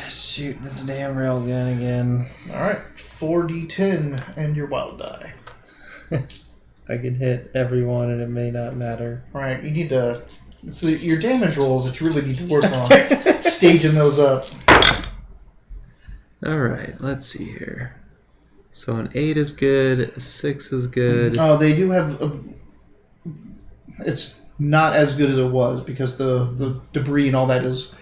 C: Shoot this damn railgun again.
A: all right, 4d10 and your wild die.
C: I can hit everyone, and it may not matter.
A: All right, you need to. It's your damage rolls that you really need to work on. Staging those up.
C: All right. Let's see here. So an 8 is good, a 6 is good.
A: Oh, they do have... it's not as good as it was because the debris and all that is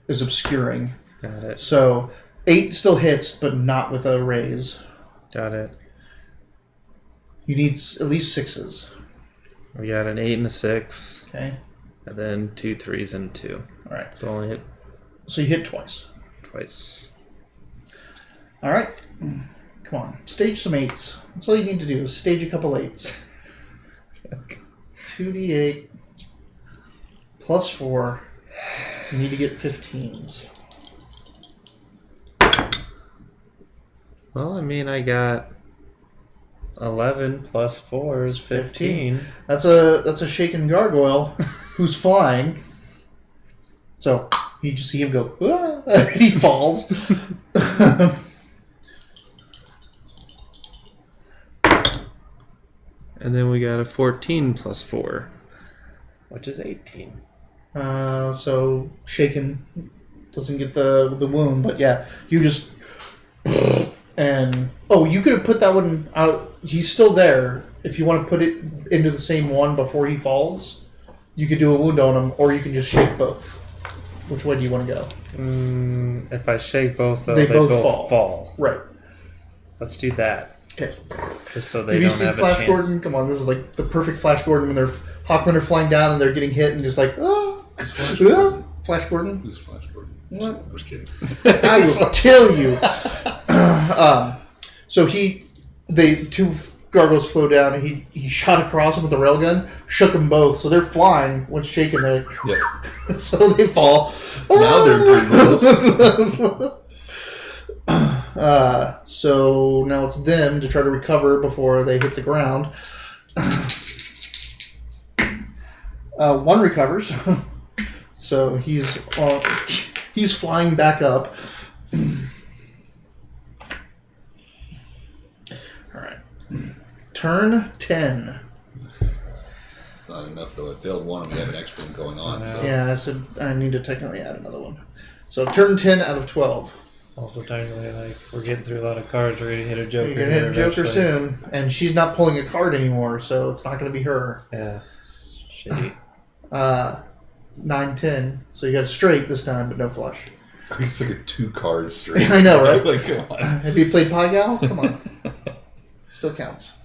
A: obscuring.
C: Got it.
A: So 8 still hits, but not with a raise.
C: Got it.
A: You need at least 6s.
C: We got an 8 and a 6.
A: Okay.
C: And then 2 3s and a 2.
A: All right.
C: So only hit
A: So you hit twice. All right. Come on. Stage some 8s. That's all you need to do is stage a couple 8s.
C: Okay.
A: 2d8 plus 4. You need to get 15s.
C: Well, I mean, I got 11 plus 4 is 15.
A: That's a shaken gargoyle who's flying. So you just see him go, "Ah," he falls.
C: And then we got a 14 plus 4, which is 18.
A: So shaken doesn't get the wound, but yeah, you just and you could have put that one out. He's still there. If you want to put it into the same one before he falls, you could do a wound on him, or you can just shake both. Which way do you want to go?
C: If I shake both, though,
A: They
C: they
A: both
C: fall.
A: Right.
C: Let's do that.
A: Okay.
C: Just so they
A: Have you
C: don't
A: seen
C: have a
A: Flash
C: chance.
A: Gordon? Come on, this is like the perfect Flash Gordon when they're Hawkmen are flying down and they're getting hit and just like, Flash Gordon.
B: Who's Flash Gordon?
A: What?
B: I'm just kidding.
A: I will kill you. So the 2 gargoyles flew down and he shot across them with the railgun, shook them both, so they're flying when shaken. They're like,
B: Yeah.
A: so they fall.
B: Now they're gargoyles.
A: So now it's them to try to recover before they hit the ground. One recovers, so he's flying back up. All right, turn 10.
B: It's not enough though. I failed one and we have an extra one going on. So
A: Yeah, I said I need to technically add another one. So turn 10 out of 12.
C: Also, technically, like, we're getting through a lot of cards. We're going to hit a Joker.
A: You're gonna hit a Joker
C: eventually.
A: soon, and she's not pulling a card anymore, so it's not gonna be her.
C: Yeah. It's shitty.
A: 9, 10. So you got a straight this time, but no flush.
B: it's like a 2 card straight.
A: I know, right?
B: Like, come on.
A: Have you played Pie Gal? Come on. Still counts.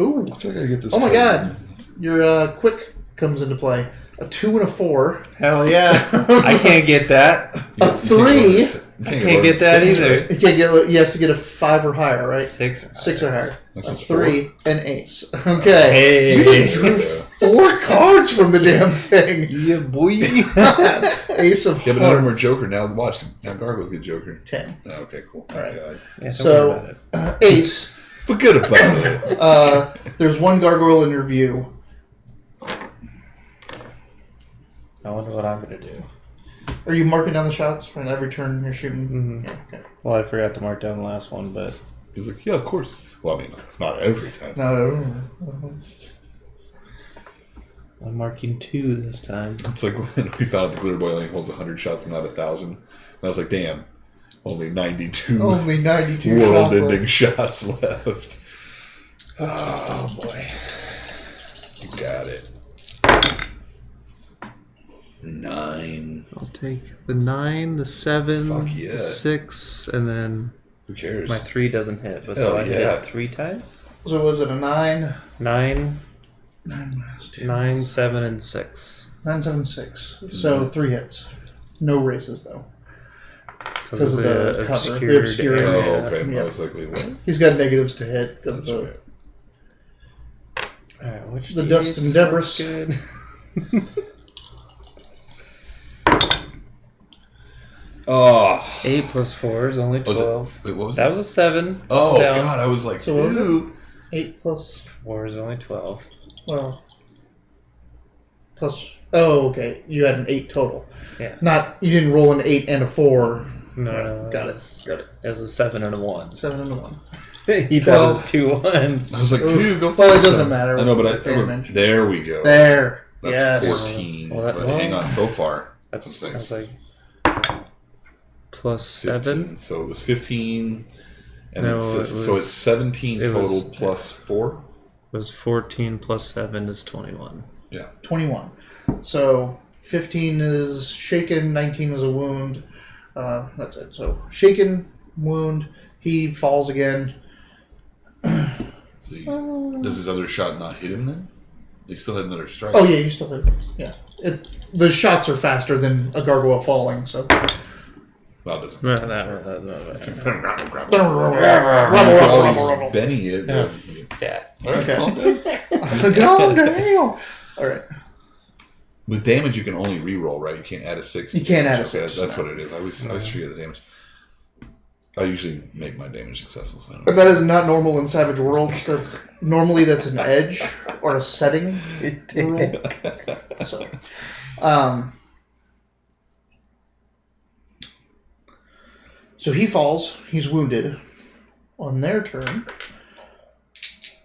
A: Ooh.
B: I feel like I get this.
A: Oh my
B: card.
A: god. Your quick comes into play. A 2 and a 4.
C: Hell yeah. I can't get that.
A: A 3.
C: I can't get that either.
A: You can't get. He has to get a 5 or higher, right?
C: 6 or
A: 6 or higher.
B: That's
A: A
B: what's
A: 3 and ace. Okay.
C: Hey.
A: You just drew 4 cards from the damn thing.
C: Yeah, boy.
A: Ace of
B: Yeah, but none of them are
A: hearts.
B: Joker. Now watch. Now gargoyles get Joker.
A: 10.
B: Oh, okay, cool.
A: All right.
B: God.
C: Yeah, don't
A: So-
C: worry about it.
A: Ace.
B: Forget about it.
A: There's one gargoyle in your view.
C: I wonder what I'm going to do.
A: Are you marking down the shots for every turn you're shooting?
C: Mhm.
A: Yeah, okay.
C: Well, I forgot to mark down the last one, but
B: He's like, yeah, of course. Well, I mean, not every time.
A: No.
C: I'm marking 2 this time.
B: It's like when we found out the glitter boy only holds 100 shots and not 1,000. And I was like, damn, only 92
A: Only 92
B: world-ending shots left.
C: Oh, boy.
B: You got it. 9.
C: I'll take the 9, the 7,
B: Fuck yeah.
C: the 6, and then
B: Who cares?
C: my 3 doesn't hit. But
B: Hell
C: so I
B: yeah.
C: hit 3 times?
A: So was it a 9?
C: 9,
A: 9 minus 2.
C: 9, 7, and 6.
A: 9, 7, 6. So 3 hits. No races, though.
C: Because of the
A: cover,
C: obscured
A: the obscured
B: Oh,
C: area.
B: okay.
A: Yeah.
B: I was like, wait, what?
A: He's got negatives to hit because
B: That's
A: of the...
B: right.
C: Alright, which
A: The
C: D8s
A: Dust and
C: work
A: Debris.
C: Good.
B: Oh.
C: 8 plus 4 is only
B: Was
C: 12.
B: Wait, what was
C: That
B: that?
C: was a 7.
B: Oh,
C: down.
B: God. I was like,
A: So what was it?
B: ew.
A: 8 plus...
C: 4 is only 12.
A: Well... Plus... Oh, okay. You had an 8 total.
C: Yeah.
A: Not... You didn't roll an 8 and a 4.
C: No,
A: Got
C: it
A: it.
C: was, it was a 7 and a 1.
A: 7 and a 1.
C: He thought it was 2 ones.
B: I was like, dude, go
A: Well, it
B: fuck
A: doesn't
B: yourself.
A: matter.
B: I know, but
A: with the damage.
B: there we go.
A: There.
B: That's
A: Yes.
B: 14.
C: Well, that-
B: but hang on, so far.
C: That's, I
B: That's
C: was like, plus
B: 15.
C: 7.
B: So it was 15. And
C: No,
B: so it's 17 total plus 4?
C: It was 14 plus 7 is 21.
B: Yeah.
A: 21. So 15 is shaken, 19 is a wound. That's it. So shaken, wound, he falls again.
B: So does his other shot not hit him then? He still had another strike.
A: Oh yeah, you still hit him. Yeah. The shots are faster than a gargoyle falling, so.
B: Well, it doesn't.
C: No.
B: Always Benny it.
C: That.
A: Okay. Go down. All right.
B: With damage, you can only re-roll, right? You can't add a 6.
A: You can't add a
B: Okay,
A: 6.
B: That's what it is. I always treat the damage. I usually make my damage successful. So I don't
A: But that is not normal in Savage Worlds. Normally, that's an edge or a setting rule. So, so he falls. He's wounded. On their turn,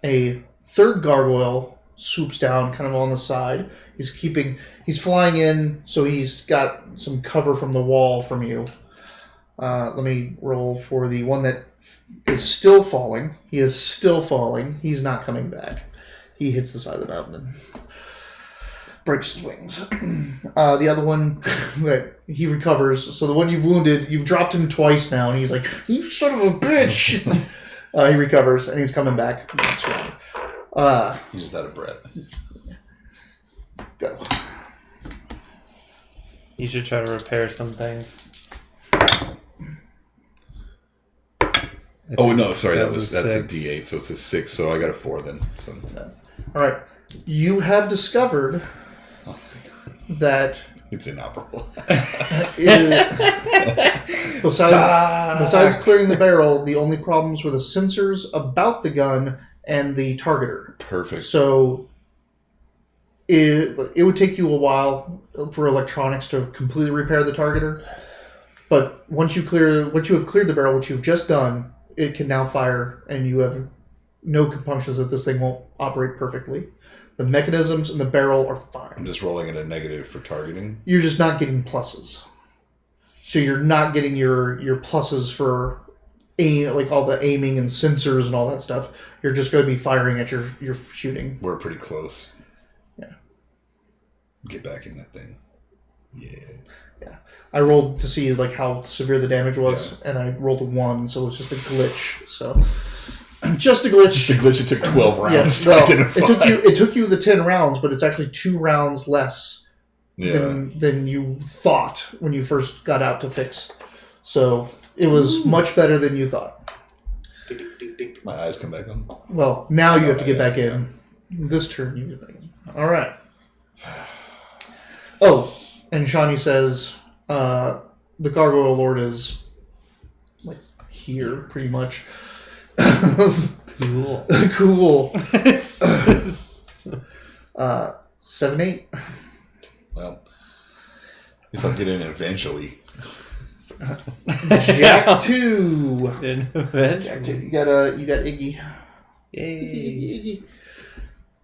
A: a third gargoyle swoops down, kind of on the side. He's flying in, so he's got some cover from the wall from you. Let me roll for the one that is still falling. He is still falling. He's not coming back. He hits the side of the mountain and breaks his wings. The other one, he recovers. So the one you've wounded, you've dropped him twice now, and he's like, "You son of a bitch!" He recovers, and he's coming back next round.
B: He's just out of breath.
A: Go.
C: You should try to repair some things.
B: Oh no, sorry, that's a
C: 6.
B: D8, so it's a 6. So I got a 4 then. So.
A: All right, you have discovered
B: Oh, thank God.
A: that
B: It's inoperable.
A: besides clearing the barrel, the only problems were the sensors about the gun and the targeter.
B: Perfect.
A: So it would take you a while for electronics to completely repair the targeter. But once you have cleared the barrel, which you've just done, it can now fire, and you have no compunctions that this thing won't operate perfectly. The mechanisms in the barrel are fine.
B: I'm just rolling at a negative for targeting.
A: You're just not getting pluses. So you're not getting your pluses for like all the aiming and sensors and all that stuff. You're just going to be firing at your shooting.
B: We're pretty close.
A: Yeah.
B: Get back in that thing. Yeah.
A: I rolled to see like how severe the damage was, and I rolled a 1, so it was just a glitch. So just a glitch.
B: Just a glitch. It took 12 rounds
A: Yes,
B: to identify.
A: it took you the 10 rounds, but it's actually 2 rounds less than you thought when you first got out to fix. So it was much better than you thought.
B: My eyes come back on.
A: Well, now you have to get back in. This turn you get back in. All right. Oh, and Shani says the Gargoyle Lord is like here, pretty much.
C: Cool.
A: Cool. 7-8.
B: Well, at least I'll get in eventually.
A: Jack 2.
C: Eventually.
A: Jack 2. You got Iggy.
C: Yay.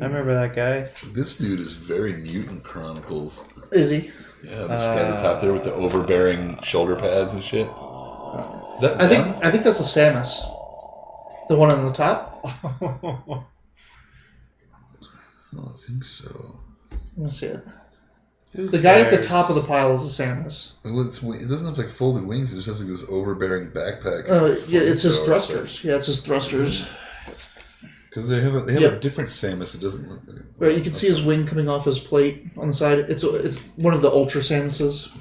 C: I remember that guy.
B: This dude is very Mutant Chronicles.
A: Is he?
B: Yeah, this guy at the top there with the overbearing shoulder pads and shit. Is that
A: I
B: them?
A: think that's a Samus. The one on the top.
B: I don't think so.
A: Let's see it. The guy at the top of the pile is a Samus.
B: It doesn't have like folded wings. It just has like this overbearing backpack.
A: Yeah, it's his thrusters. Yeah, it's his thrusters.
B: Because they have a different Samus. It doesn't look.
A: Right, you can see his wing coming off his plate on the side. It's one of the Ultra Samuses.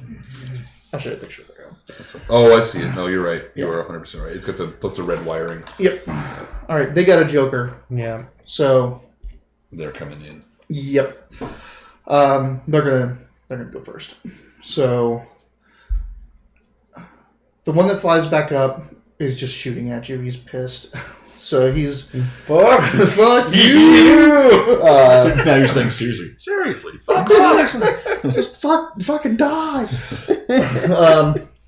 A: I'll show you a picture of that.
B: Oh, I see it. No, you're right. You are 100% right. It's got the red wiring.
A: Yep. All right, they got a Joker.
C: Yeah.
A: So.
B: They're coming in.
A: Yep. They're gonna go first. So the one that flies back up is just shooting at you. He's pissed. So he's fuck you.
B: Now you're saying seriously,
A: just fucking die.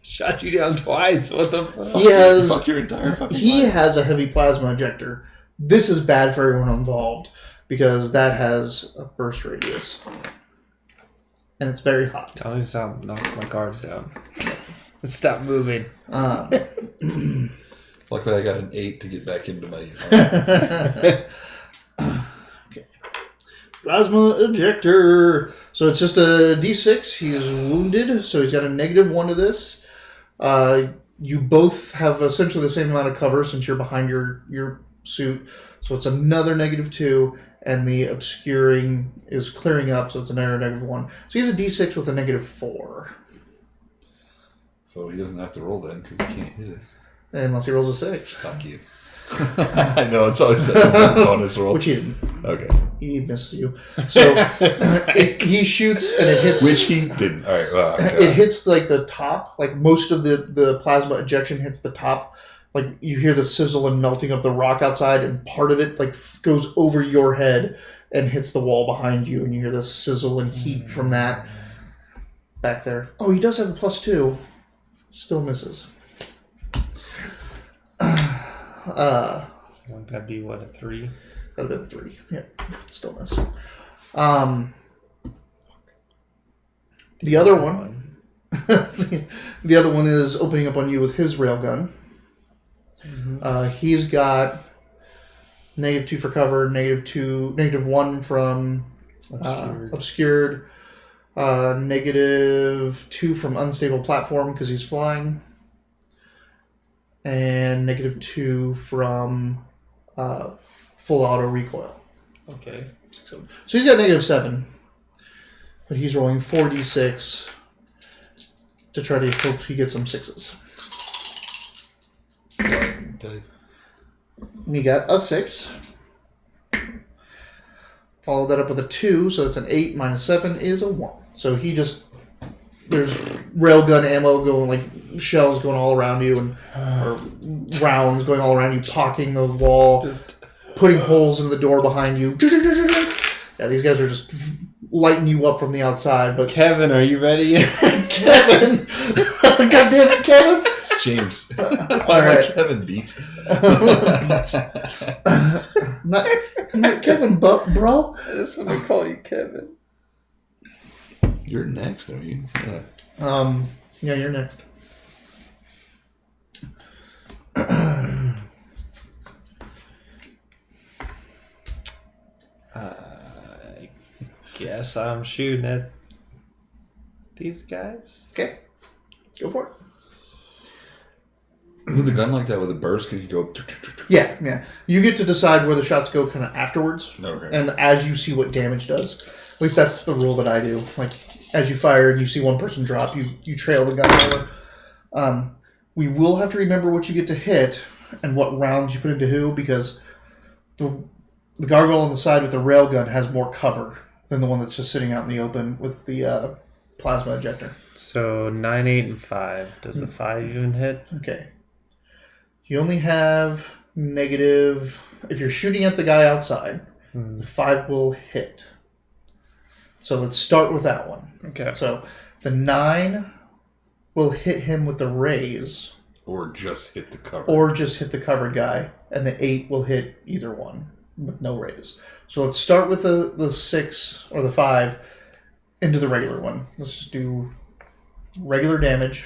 C: Shot you down twice. What the fuck?
B: Fuck your entire fucking
A: He
B: life.
A: has a heavy plasma ejector. This is bad for everyone involved because that has a burst radius. And it's very hot.
C: Tell me to knock my cards down. Stop moving.
B: Luckily, I got an 8 to get back into my...
A: Okay. Plasma ejector. So it's just a D6. He's wounded, so he's got a -1 to this. You both have essentially the same amount of cover since you're behind your suit. So it's another -2, and the obscuring is clearing up, so it's another -1. So he has a D6 with a -4.
B: So he doesn't have to roll then, because he can't hit it.
A: Unless he rolls a 6.
B: Fuck you. I know, it's always that bonus roll.
A: Which he didn't.
B: Okay.
A: He misses you. So he shoots and it hits...
B: Which he didn't. All right. Well,
A: it hits like the top. Like most of the plasma ejection hits the top. Like you hear the sizzle and melting of the rock outside, and part of it like goes over your head and hits the wall behind you, and you hear the sizzle and heat from that back there. Oh, he does have a +2. Still misses.
C: Wouldn't that be, what, a 3?
A: That would have been 3. Yeah, still miss. The other one... the other one is opening up on you with his railgun. Mm-hmm. He's got -2 for cover, -1 from obscured, -2 from unstable platform because he's flying, and -2 from full auto recoil.
C: Okay.
A: So he's got -7, but he's rolling 4d6 to try to hope he gets some 6s. And he got a 6. Follow that up with a 2, so it's an 8 minus 7 is a 1. So he just... There's railgun ammo going, like shells going all around you, and or rounds going all around you, talking the wall, putting holes in the door behind you. Yeah, these guys are just lighting you up from the outside. But
C: Kevin, are you ready?
A: Kevin! God damn it, Kevin!
B: It's James.
A: All right.
B: Kevin beats.
A: not Kevin, bro.
C: I just want to call you Kevin.
B: You're next, are you? Yeah.
A: Yeah, you're next.
C: I guess I'm shooting at these guys.
A: Okay, go for it.
B: With a gun like that, with a burst, can you go...
A: Yeah. You get to decide where the shots go kind of afterwards.
B: Okay.
A: And as you see what damage does. At least that's the rule that I do. Like, as you fire and you see one person drop, you trail the gun over. We will have to remember what you get to hit and what rounds you put into who, because the gargoyle on the side with the railgun has more cover than the one that's just sitting out in the open with the plasma ejector.
C: So 9, 8, and 5. Does the 5 even hit?
A: Okay. You only have negative... If you're shooting at the guy outside, the 5 will hit. So let's start with that one.
C: Okay.
A: So the 9 will hit him with the raise.
B: Or just hit the cover.
A: Or just hit the covered guy. And the 8 will hit either one with no raise. So let's start with the 6 or the 5 into the regular one. Let's just do regular damage.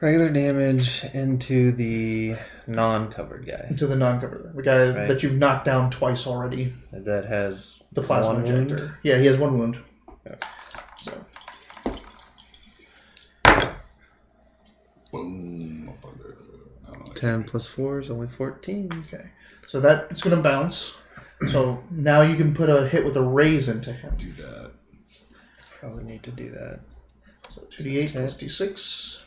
C: Regular damage into the non-covered guy.
A: Into the non-covered. The guy that you've knocked down twice already.
C: That has
A: the plasma ejector.
C: Wound?
A: Yeah, he has 1 wound.
C: Okay.
A: So.
B: Boom.
C: 10 plus 4 is only 14.
A: Okay. So it's going to bounce. So now you can put a hit with a raise into him.
B: Do that.
C: Probably need to do that.
A: So 2d8 plus d6.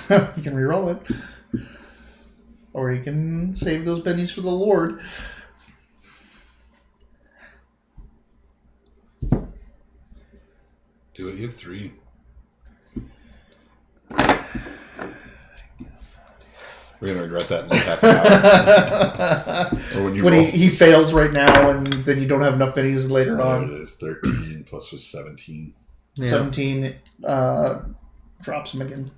A: You can reroll it. Or you can save those bennies for the Lord.
B: Do it. You have 3. We're going to regret that in like half an hour. Or when
A: he fails right now, and then you don't have enough bennies later on.
B: It is 13 plus was 17.
A: Yeah. 17 drops him again.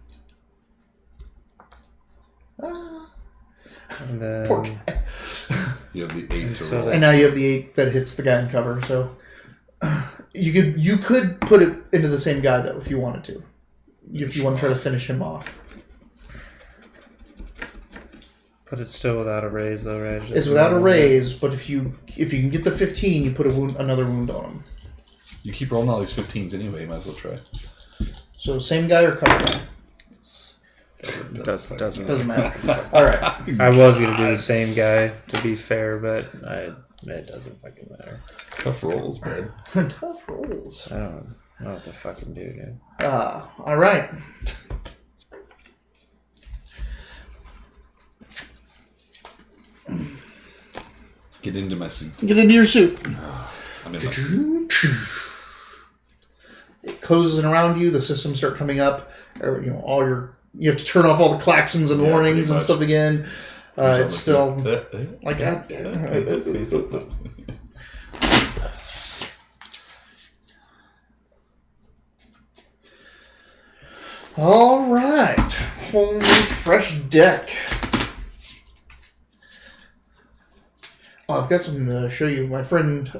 C: And then
A: Poor guy.
B: You have the 8 to
C: So
B: roll.
A: And now you have the 8 that hits the guy in cover. So you could put it into the same guy though if you wanted to. If you want to try to finish him off.
C: But it's still without a raise, though, right?
A: It's without a raise, but if you can get the 15, you put another wound on him.
B: You keep rolling all these 15s anyway. You might as well try.
A: So same guy or cover guy?
C: Doesn't
A: matter. All right.
C: I was gonna do the same guy to be fair, but it doesn't fucking matter.
B: Tough rolls, man.
A: Tough rolls.
C: I don't know what to fucking do, dude.
A: All right.
B: Get into my suit.
A: Get into your suit.
B: I'm in my suit.
A: It closes around you. The systems start coming up. Or, you have to turn off all the klaxons and warnings and stuff again. It's still like God damn it. All right, whole new fresh deck. Oh, I've got something to show you. My friend,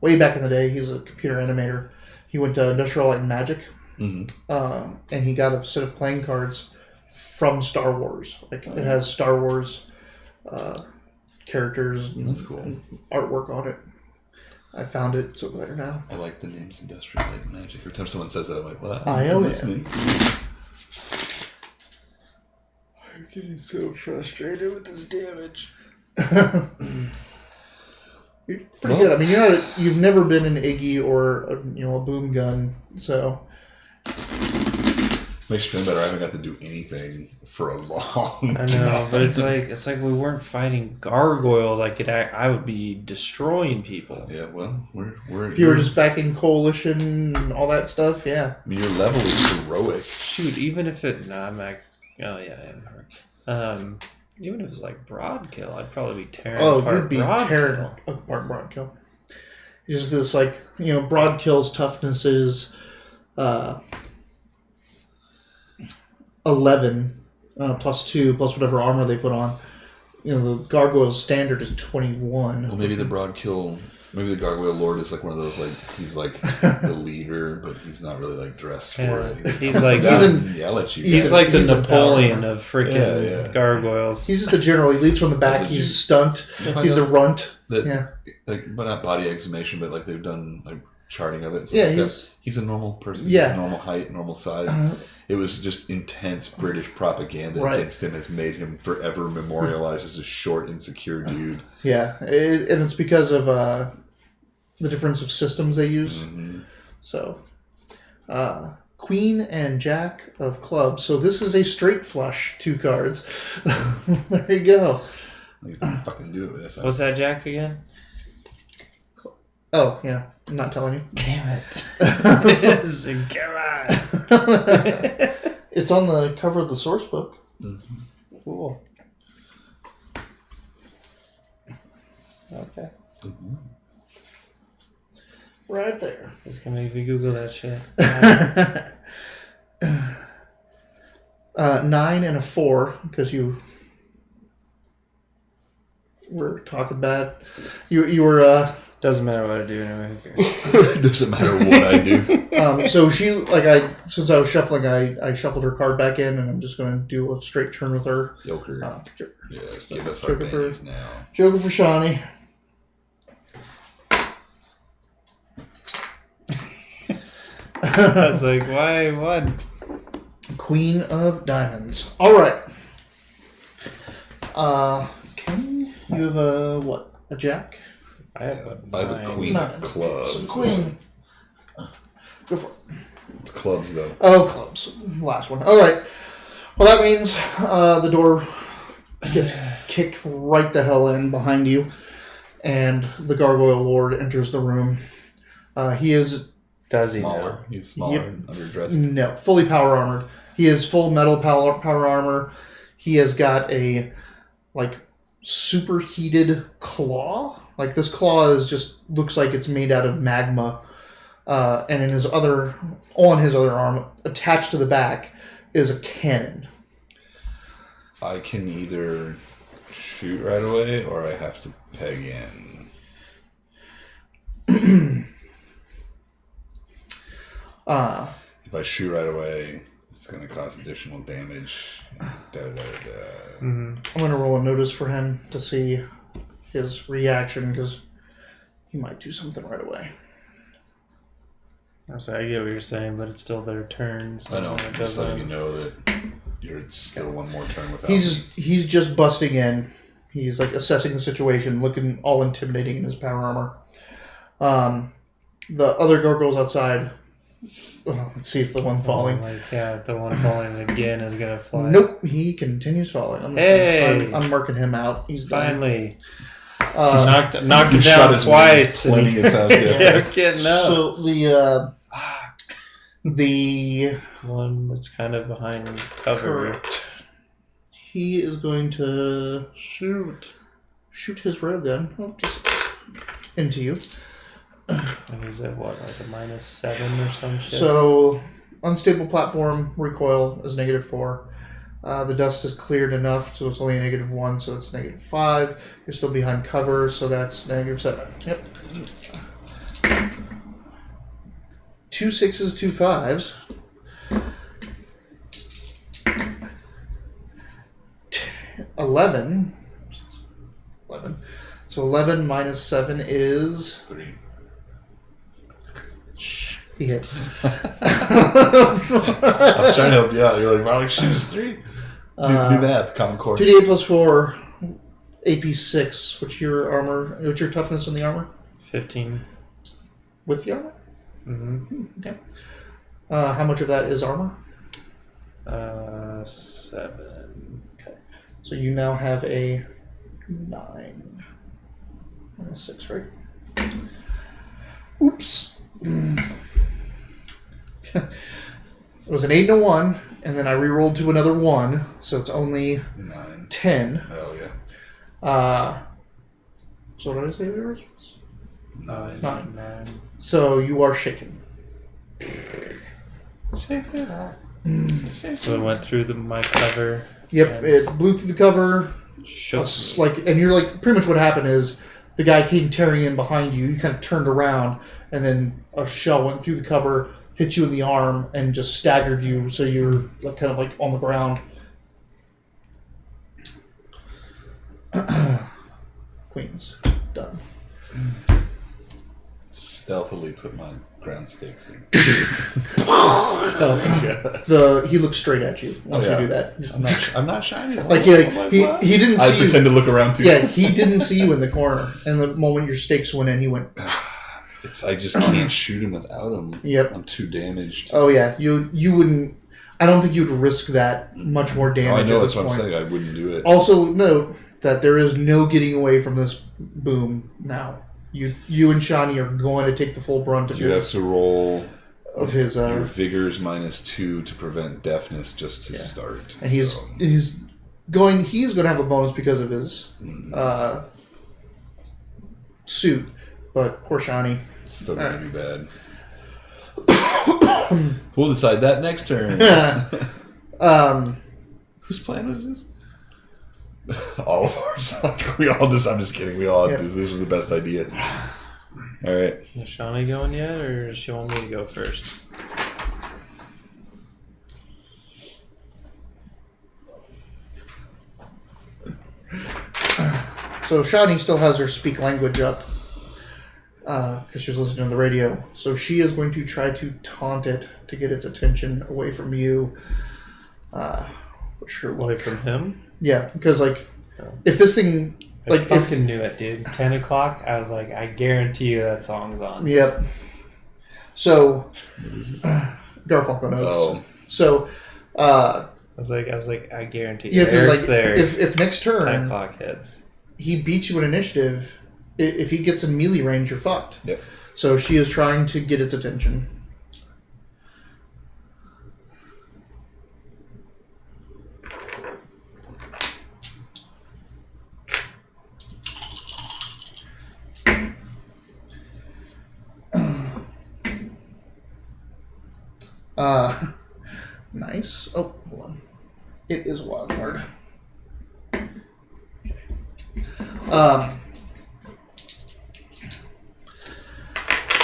A: way back in the day, he's a computer animator. He went to Industrial Light and Magic, and he got a set of playing cards from Star Wars. Like it has Star Wars characters
B: That's cool.
A: and artwork on it. I found it. It's over there now.
B: I like the names Industrial Light and Magic. Every time someone says that, I'm like, wow.
A: Hell
B: that's
A: yeah.
B: me.
C: I'm getting so frustrated with this damage.
A: You're pretty good. I mean, you've never been an Iggy or a boom gun, so
B: Makes you feel better. I haven't got to do anything for a long time.
C: I know, but it's like we weren't fighting gargoyles. I would be destroying people.
B: Yeah, well, we're
A: if you were just back in Coalition and all that stuff, yeah.
B: I mean, your level is heroic.
C: Shoot, even if it, I'm not. Oh yeah, I am hurt. Even if it's like broad kill, I'd probably be tearing apart.
A: You'd be tearing apart broad kill. It's just this broad kill's toughness is 11 plus 2 plus whatever armor they put on. The gargoyle's standard is 21.
B: Well, maybe the broad kill. Maybe the Gargoyle Lord is like one of those, he's like the leader, but he's not really dressed for it.
C: He's like
B: yell at you.
C: He's like the Napoleon of freaking gargoyles.
A: He's just the general. He leads from the back. He's a stunt. He's a runt.
B: But not body exhumation, but they've done charting of it. He's a normal person.
A: Yeah.
B: He's a normal height, normal size. It was just intense British propaganda against him has made him forever memorialized as a short, insecure dude.
A: Yeah, and it's because of the difference of systems they use.
B: Mm-hmm.
A: So, Queen and Jack of Clubs. So this is a straight flush, 2 cards. There you go.
B: You can fucking do it.
C: What's that Jack again?
A: Oh, yeah. I'm not telling you.
C: Damn it. Come on.
A: It's on the cover of the source book.
B: Mm-hmm.
C: Cool. Okay.
B: Mm-hmm.
A: Right there.
C: It's gonna make me Google that shit.
A: 9 and a 4, because you were talking bad. You were...
C: Doesn't matter what I do anyway.
B: It doesn't matter what I do.
A: So she, since I was shuffling, I shuffled her card back in, and I'm just going to do a straight turn with her.
B: Joker.
A: Joker.
B: Yes, give us our bannies now.
A: Joker for Shani.
C: I was like, why one?
A: Queen of Diamonds. All right. King, you have a Jack?
C: I have
B: a Queen of Clubs.
A: So Queen. Go for it.
B: It's clubs, though.
A: Oh, clubs. Last one. All right. Well, that means the door gets kicked right the hell in behind you, and the Gargoyle Lord enters the room. He is...
C: Does he
B: smaller?
C: Know?
B: He's smaller and underdressed.
A: No, fully power armored. He is full metal power armor. He has got a superheated claw. This claw looks like it's made out of magma. And on his other arm, attached to the back, is a cannon.
B: I can either shoot right away, or I have to peg in? If I shoot right away, it's going to cause additional damage.
A: I'm going to roll a notice for him to see his reaction, because he might do something right away.
C: So I get what you're saying, but it's still their turn. So
B: I know.
C: It
B: Just letting you
C: doesn't.
B: know that you're still one more turn without
A: He's just busting in. He's like assessing the situation, looking all intimidating in his power armor. The other gargoyles outside. Oh, let's see if the one falling.
C: The one falling again is gonna fly.
A: Nope, he continues falling. I'm marking him out. He's
C: finally.
A: He's
C: knocked him down twice.
B: Plenty of times.
C: Kept getting up.
A: So the
C: one that's kind of behind cover.
A: Correct. He is going to shoot his railgun just into you.
C: And he's at what, like a -7 or some shit?
A: So, unstable platform, recoil is -4. The dust is cleared enough, so it's only a -1, so it's -5. You're still behind cover, so that's -7. Yep. 2 6s, 2 5s. 11. So 11 minus 7 is
B: 3.
A: He hits.
B: I was trying to help you out. You're like, Marley, shoot is 3. New math, Common Core.
A: 2d8 plus 4, AP 6. What's your armor? What's your toughness in the armor?
C: 15.
A: With the armor?
C: Mm-hmm.
A: Okay. How much of that is armor?
C: 7.
A: Okay. So you now have a 9. And a 6, right? Oops. It was an 8 and a 1, and then I re-rolled to another 1, so it's only
B: 9.
A: 10.
B: Hell yeah.
A: So what did I say we were?
B: 9.
C: 9.
A: So you are shaken.
C: So it went through my cover.
A: Yep, it blew through the cover.
C: Shook me.
A: And you're like, pretty much what happened is the guy came tearing in behind you. You kind of turned around, and then a shell went through the cover, hit you in the arm, and just staggered you. So you're like kind of like on the ground. Queens done.
B: Stealthily put my ground stakes in.
A: He looks straight at you once you do that.
B: I'm not shiny.
A: Like he didn't see
B: I pretend to look around too.
A: Yeah, he didn't see you in the corner, and the moment your stakes went in, he went.
B: I just can't shoot him without him.
A: Yep.
B: I'm too damaged.
A: Oh yeah, you wouldn't. I don't think you'd risk that much more damage.
B: I know,
A: at
B: that's
A: this
B: what
A: point.
B: I'm saying. I wouldn't do it.
A: Also note that there is no getting away from this boom now. You and Shani are going to take the full brunt of
B: You have to roll
A: his.
B: Your vigor is -2 to prevent deafness just to start.
A: And he's going to have a bonus because of his suit, but poor Shani.
B: It's still going to be bad. We'll decide that next turn. Whose plan was this? All of ours. We all just. I'm just kidding. We all.
A: Yep.
B: This was the best idea. All right.
C: Is Shani going yet, or does she want me to go first?
A: So Shani still has her speak language up because she was listening to the radio. So she is going to try to taunt it to get its attention away from you.
C: Away from him?
A: Yeah, because if this thing
C: I fucking knew it, dude. 10 o'clock. I was like, I guarantee you that song's on.
A: Yep. So Garfunkel knows.
B: Oh.
A: So
C: I was like, I guarantee you.
A: you have to
C: Eric's there.
A: If next
C: 10
A: turn
C: o'clock hits.
A: he beats you in initiative, if he gets in melee range, you're fucked.
B: Yep.
A: So she is trying to get its attention. Nice. Oh, hold on. It is a wild card. Okay.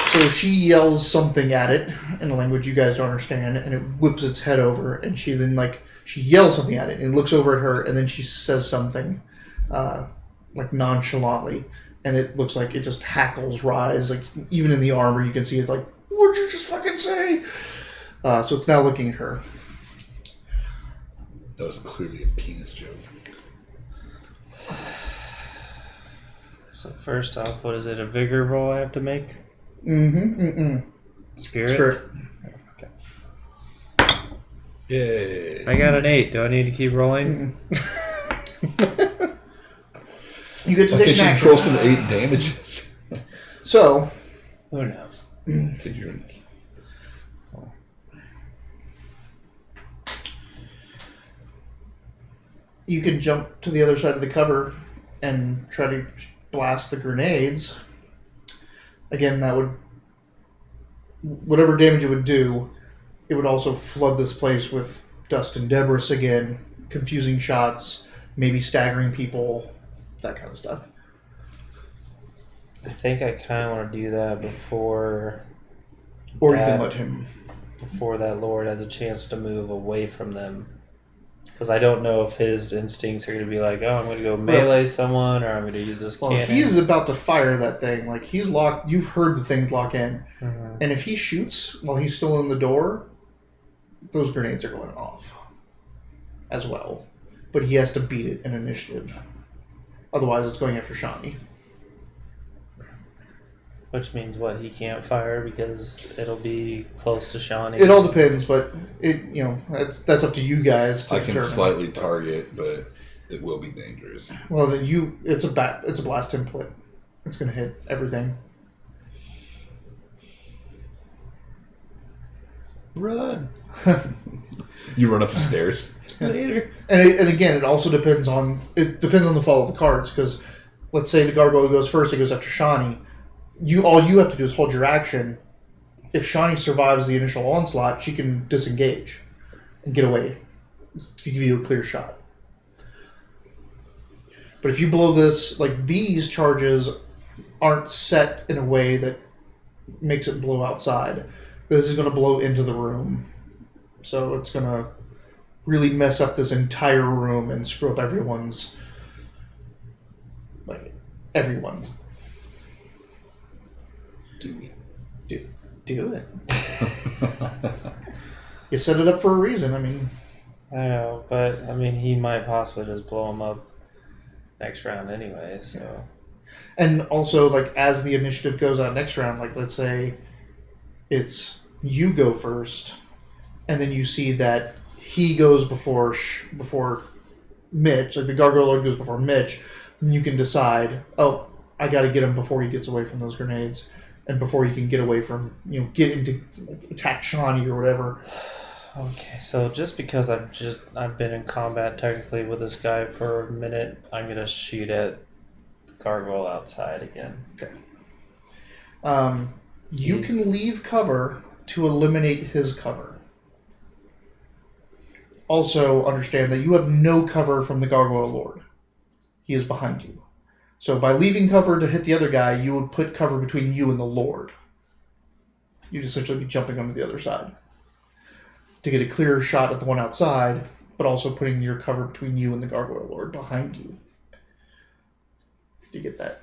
A: So she yells something at it in a language you guys don't understand, and it whips its head over, and she then, she yells something at it, and looks over at her, and then she says something, nonchalantly, and it looks like it just hackles rise, even in the armor you can see it, what'd you just fucking say? So it's now looking at her.
B: That was clearly a penis joke.
C: So first off, what is it? A vigor roll I have to make? Spirit? Okay.
B: Yay.
C: I got an 8. Do I need to keep rolling?
A: You get to take an action.
B: Control some 8 damages.
A: So,
C: who knows?
A: You can jump to the other side of the cover and try to blast the grenades. Again, that would... Whatever damage it would do, it would also flood this place with dust and debris again, confusing shots, maybe staggering people, that kind of stuff.
C: I think I kind of want to do that before...
A: Or you can let him...
C: Before that Lord has a chance to move away from them. Because I don't know if his instincts are going to be like, oh, I'm going to go melee someone, or I'm going to use this cannon.
A: He's about to fire that thing. He's locked. You've heard the thing lock in.
C: Mm-hmm.
A: And if he shoots while he's still in the door, those grenades are going off as well. But he has to beat it in initiative. Otherwise, it's going after Shani.
C: Which means what? He can't fire because it'll be close to Shani.
A: It all depends, but that's up to you guys to
B: I can
A: determine.
B: slightly target, but it will be dangerous.
A: Well, then it's a blast template. It's going to hit everything.
B: Run! You run up the stairs. Later.
A: And again, it also depends on the fall of the cards, because let's say the gargoyle goes first, it goes after Shani. All you have to do is hold your action. If Shani survives the initial onslaught, she can disengage and get away to give you a clear shot. But if you blow this, these charges aren't set in a way that makes it blow outside. This is going to blow into the room. So it's going to really mess up this entire room and screw up everyone's... everyone.
B: Do it.
A: Do it. You set it up for a reason. I
C: know, but he might possibly just blow him up next round anyway. So,
A: and also as the initiative goes out next round, let's say it's you go first, and then you see that he goes before Mitch, the gargoyle lord goes before Mitch. Then you can decide, oh, I got to get him before he gets away from those grenades. And before you can get away from, get into attack Shani or whatever.
C: Okay, so just because I've been in combat technically with this guy for a minute, I'm gonna shoot at the gargoyle outside again.
A: Okay. You can leave cover to eliminate his cover. Also, understand that you have no cover from the gargoyle lord. He is behind you. So by leaving cover to hit the other guy, you would put cover between you and the Lord. You'd essentially be jumping onto the other side to get a clearer shot at the one outside, but also putting your cover between you and the Gargoyle Lord behind you. Do you get that?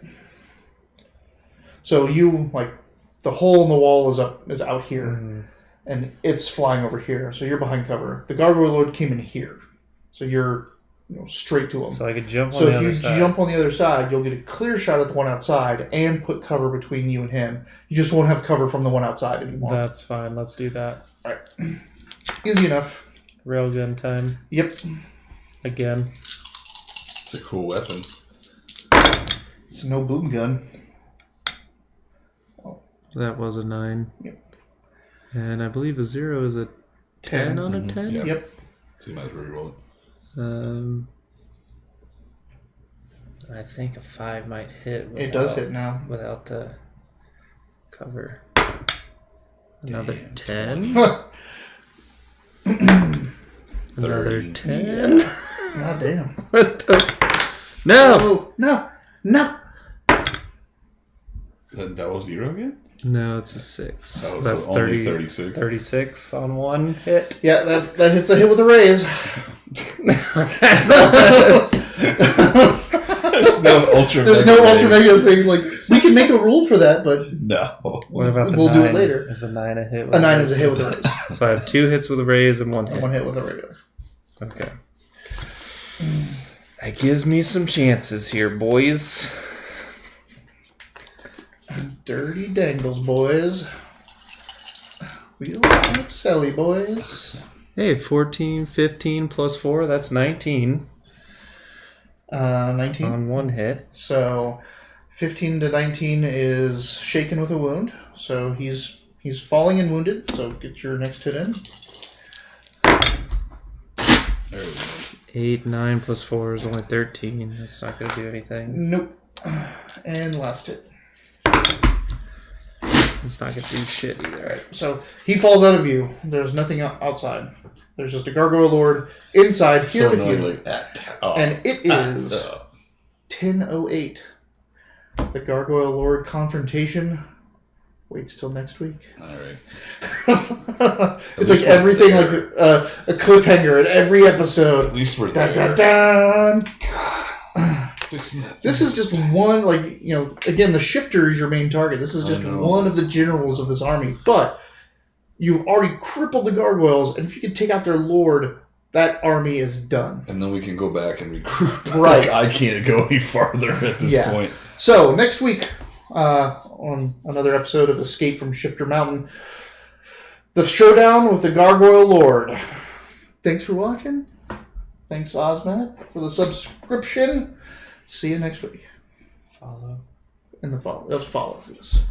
A: So you, the hole in the wall is out here, and it's flying over here. So you're behind cover. The Gargoyle Lord came in here. So you're... straight to him.
C: So I could jump on the other side.
A: So if you jump on the other side, you'll get a clear shot at the one outside and put cover between you and him. You just won't have cover from the one outside anymore.
C: That's fine. Let's do that.
A: All right. Easy enough.
C: Railgun time.
A: Yep.
C: Again.
B: It's a cool weapon.
A: It's no boom gun.
C: Oh. That was a 9.
A: Yep.
C: And I believe a 0 is a 10 on a 10?
B: Yeah.
A: Yep.
B: So you might as well reroll it.
C: I think a 5 might hit.
A: It does hit now.
C: Without the cover. Another 10? Another 10?
A: God damn.
C: What the... No!
A: Oh, no! No.
B: That was 0 again?
C: No, it's a 6.
B: Oh,
C: That's
B: so only
C: 30,
B: 36.
C: 36 on one hit.
A: Yeah, that hits a hit with a raise.
C: That's not
B: There's no ultra.
A: There's no ultra negative thing. Like, we can make a rule for that, but
B: no.
C: What about the
A: we'll
C: 9?
A: do it later.
C: Is a 9 a hit?
A: A 9 is a hit with a raise.
C: So I have 2 hits with a raise and 1 hit.
A: And 1 hit with a regular.
C: Okay. That gives me some chances here, boys.
A: Dirty dangles, boys. Wheels up Sally, boys.
C: Hey, 14, 15 plus 4, that's 19
A: 19.
C: on 1 hit.
A: So 15 to 19 is shaken with a wound. So he's falling and wounded. So get your next hit in.
B: There we go.
C: 8, 9 plus 4 is only 13. That's not going to do anything.
A: Nope. And last hit.
C: It's not going to do shit either.
A: Alright, so he falls out of view. There's nothing outside. There's just a gargoyle lord inside here
B: So
A: with you.
B: annoyingly.
A: And it is 10:08. The gargoyle lord confrontation waits till next week.
B: Alright.
A: It's like everything like a cliffhanger in every episode.
B: At least we're
A: Dun,
B: there.
A: dun, dun.
B: Fixing that.
A: This is just one, like, again, the shifter is your main target. This is just
B: I know.
A: one of the generals of this army. But you've already crippled the gargoyles, and if you can take out their lord, that army is done.
B: And then we can go back and regroup.
A: Right.
B: Like, I can't go any farther at this point.
A: So, next week, on another episode of Escape from Shifter Mountain, the showdown with the gargoyle lord. Thanks for watching. Thanks, Ozmat, for the subscription. See you next week.
C: Follow.
A: In the follow. Let's follow this.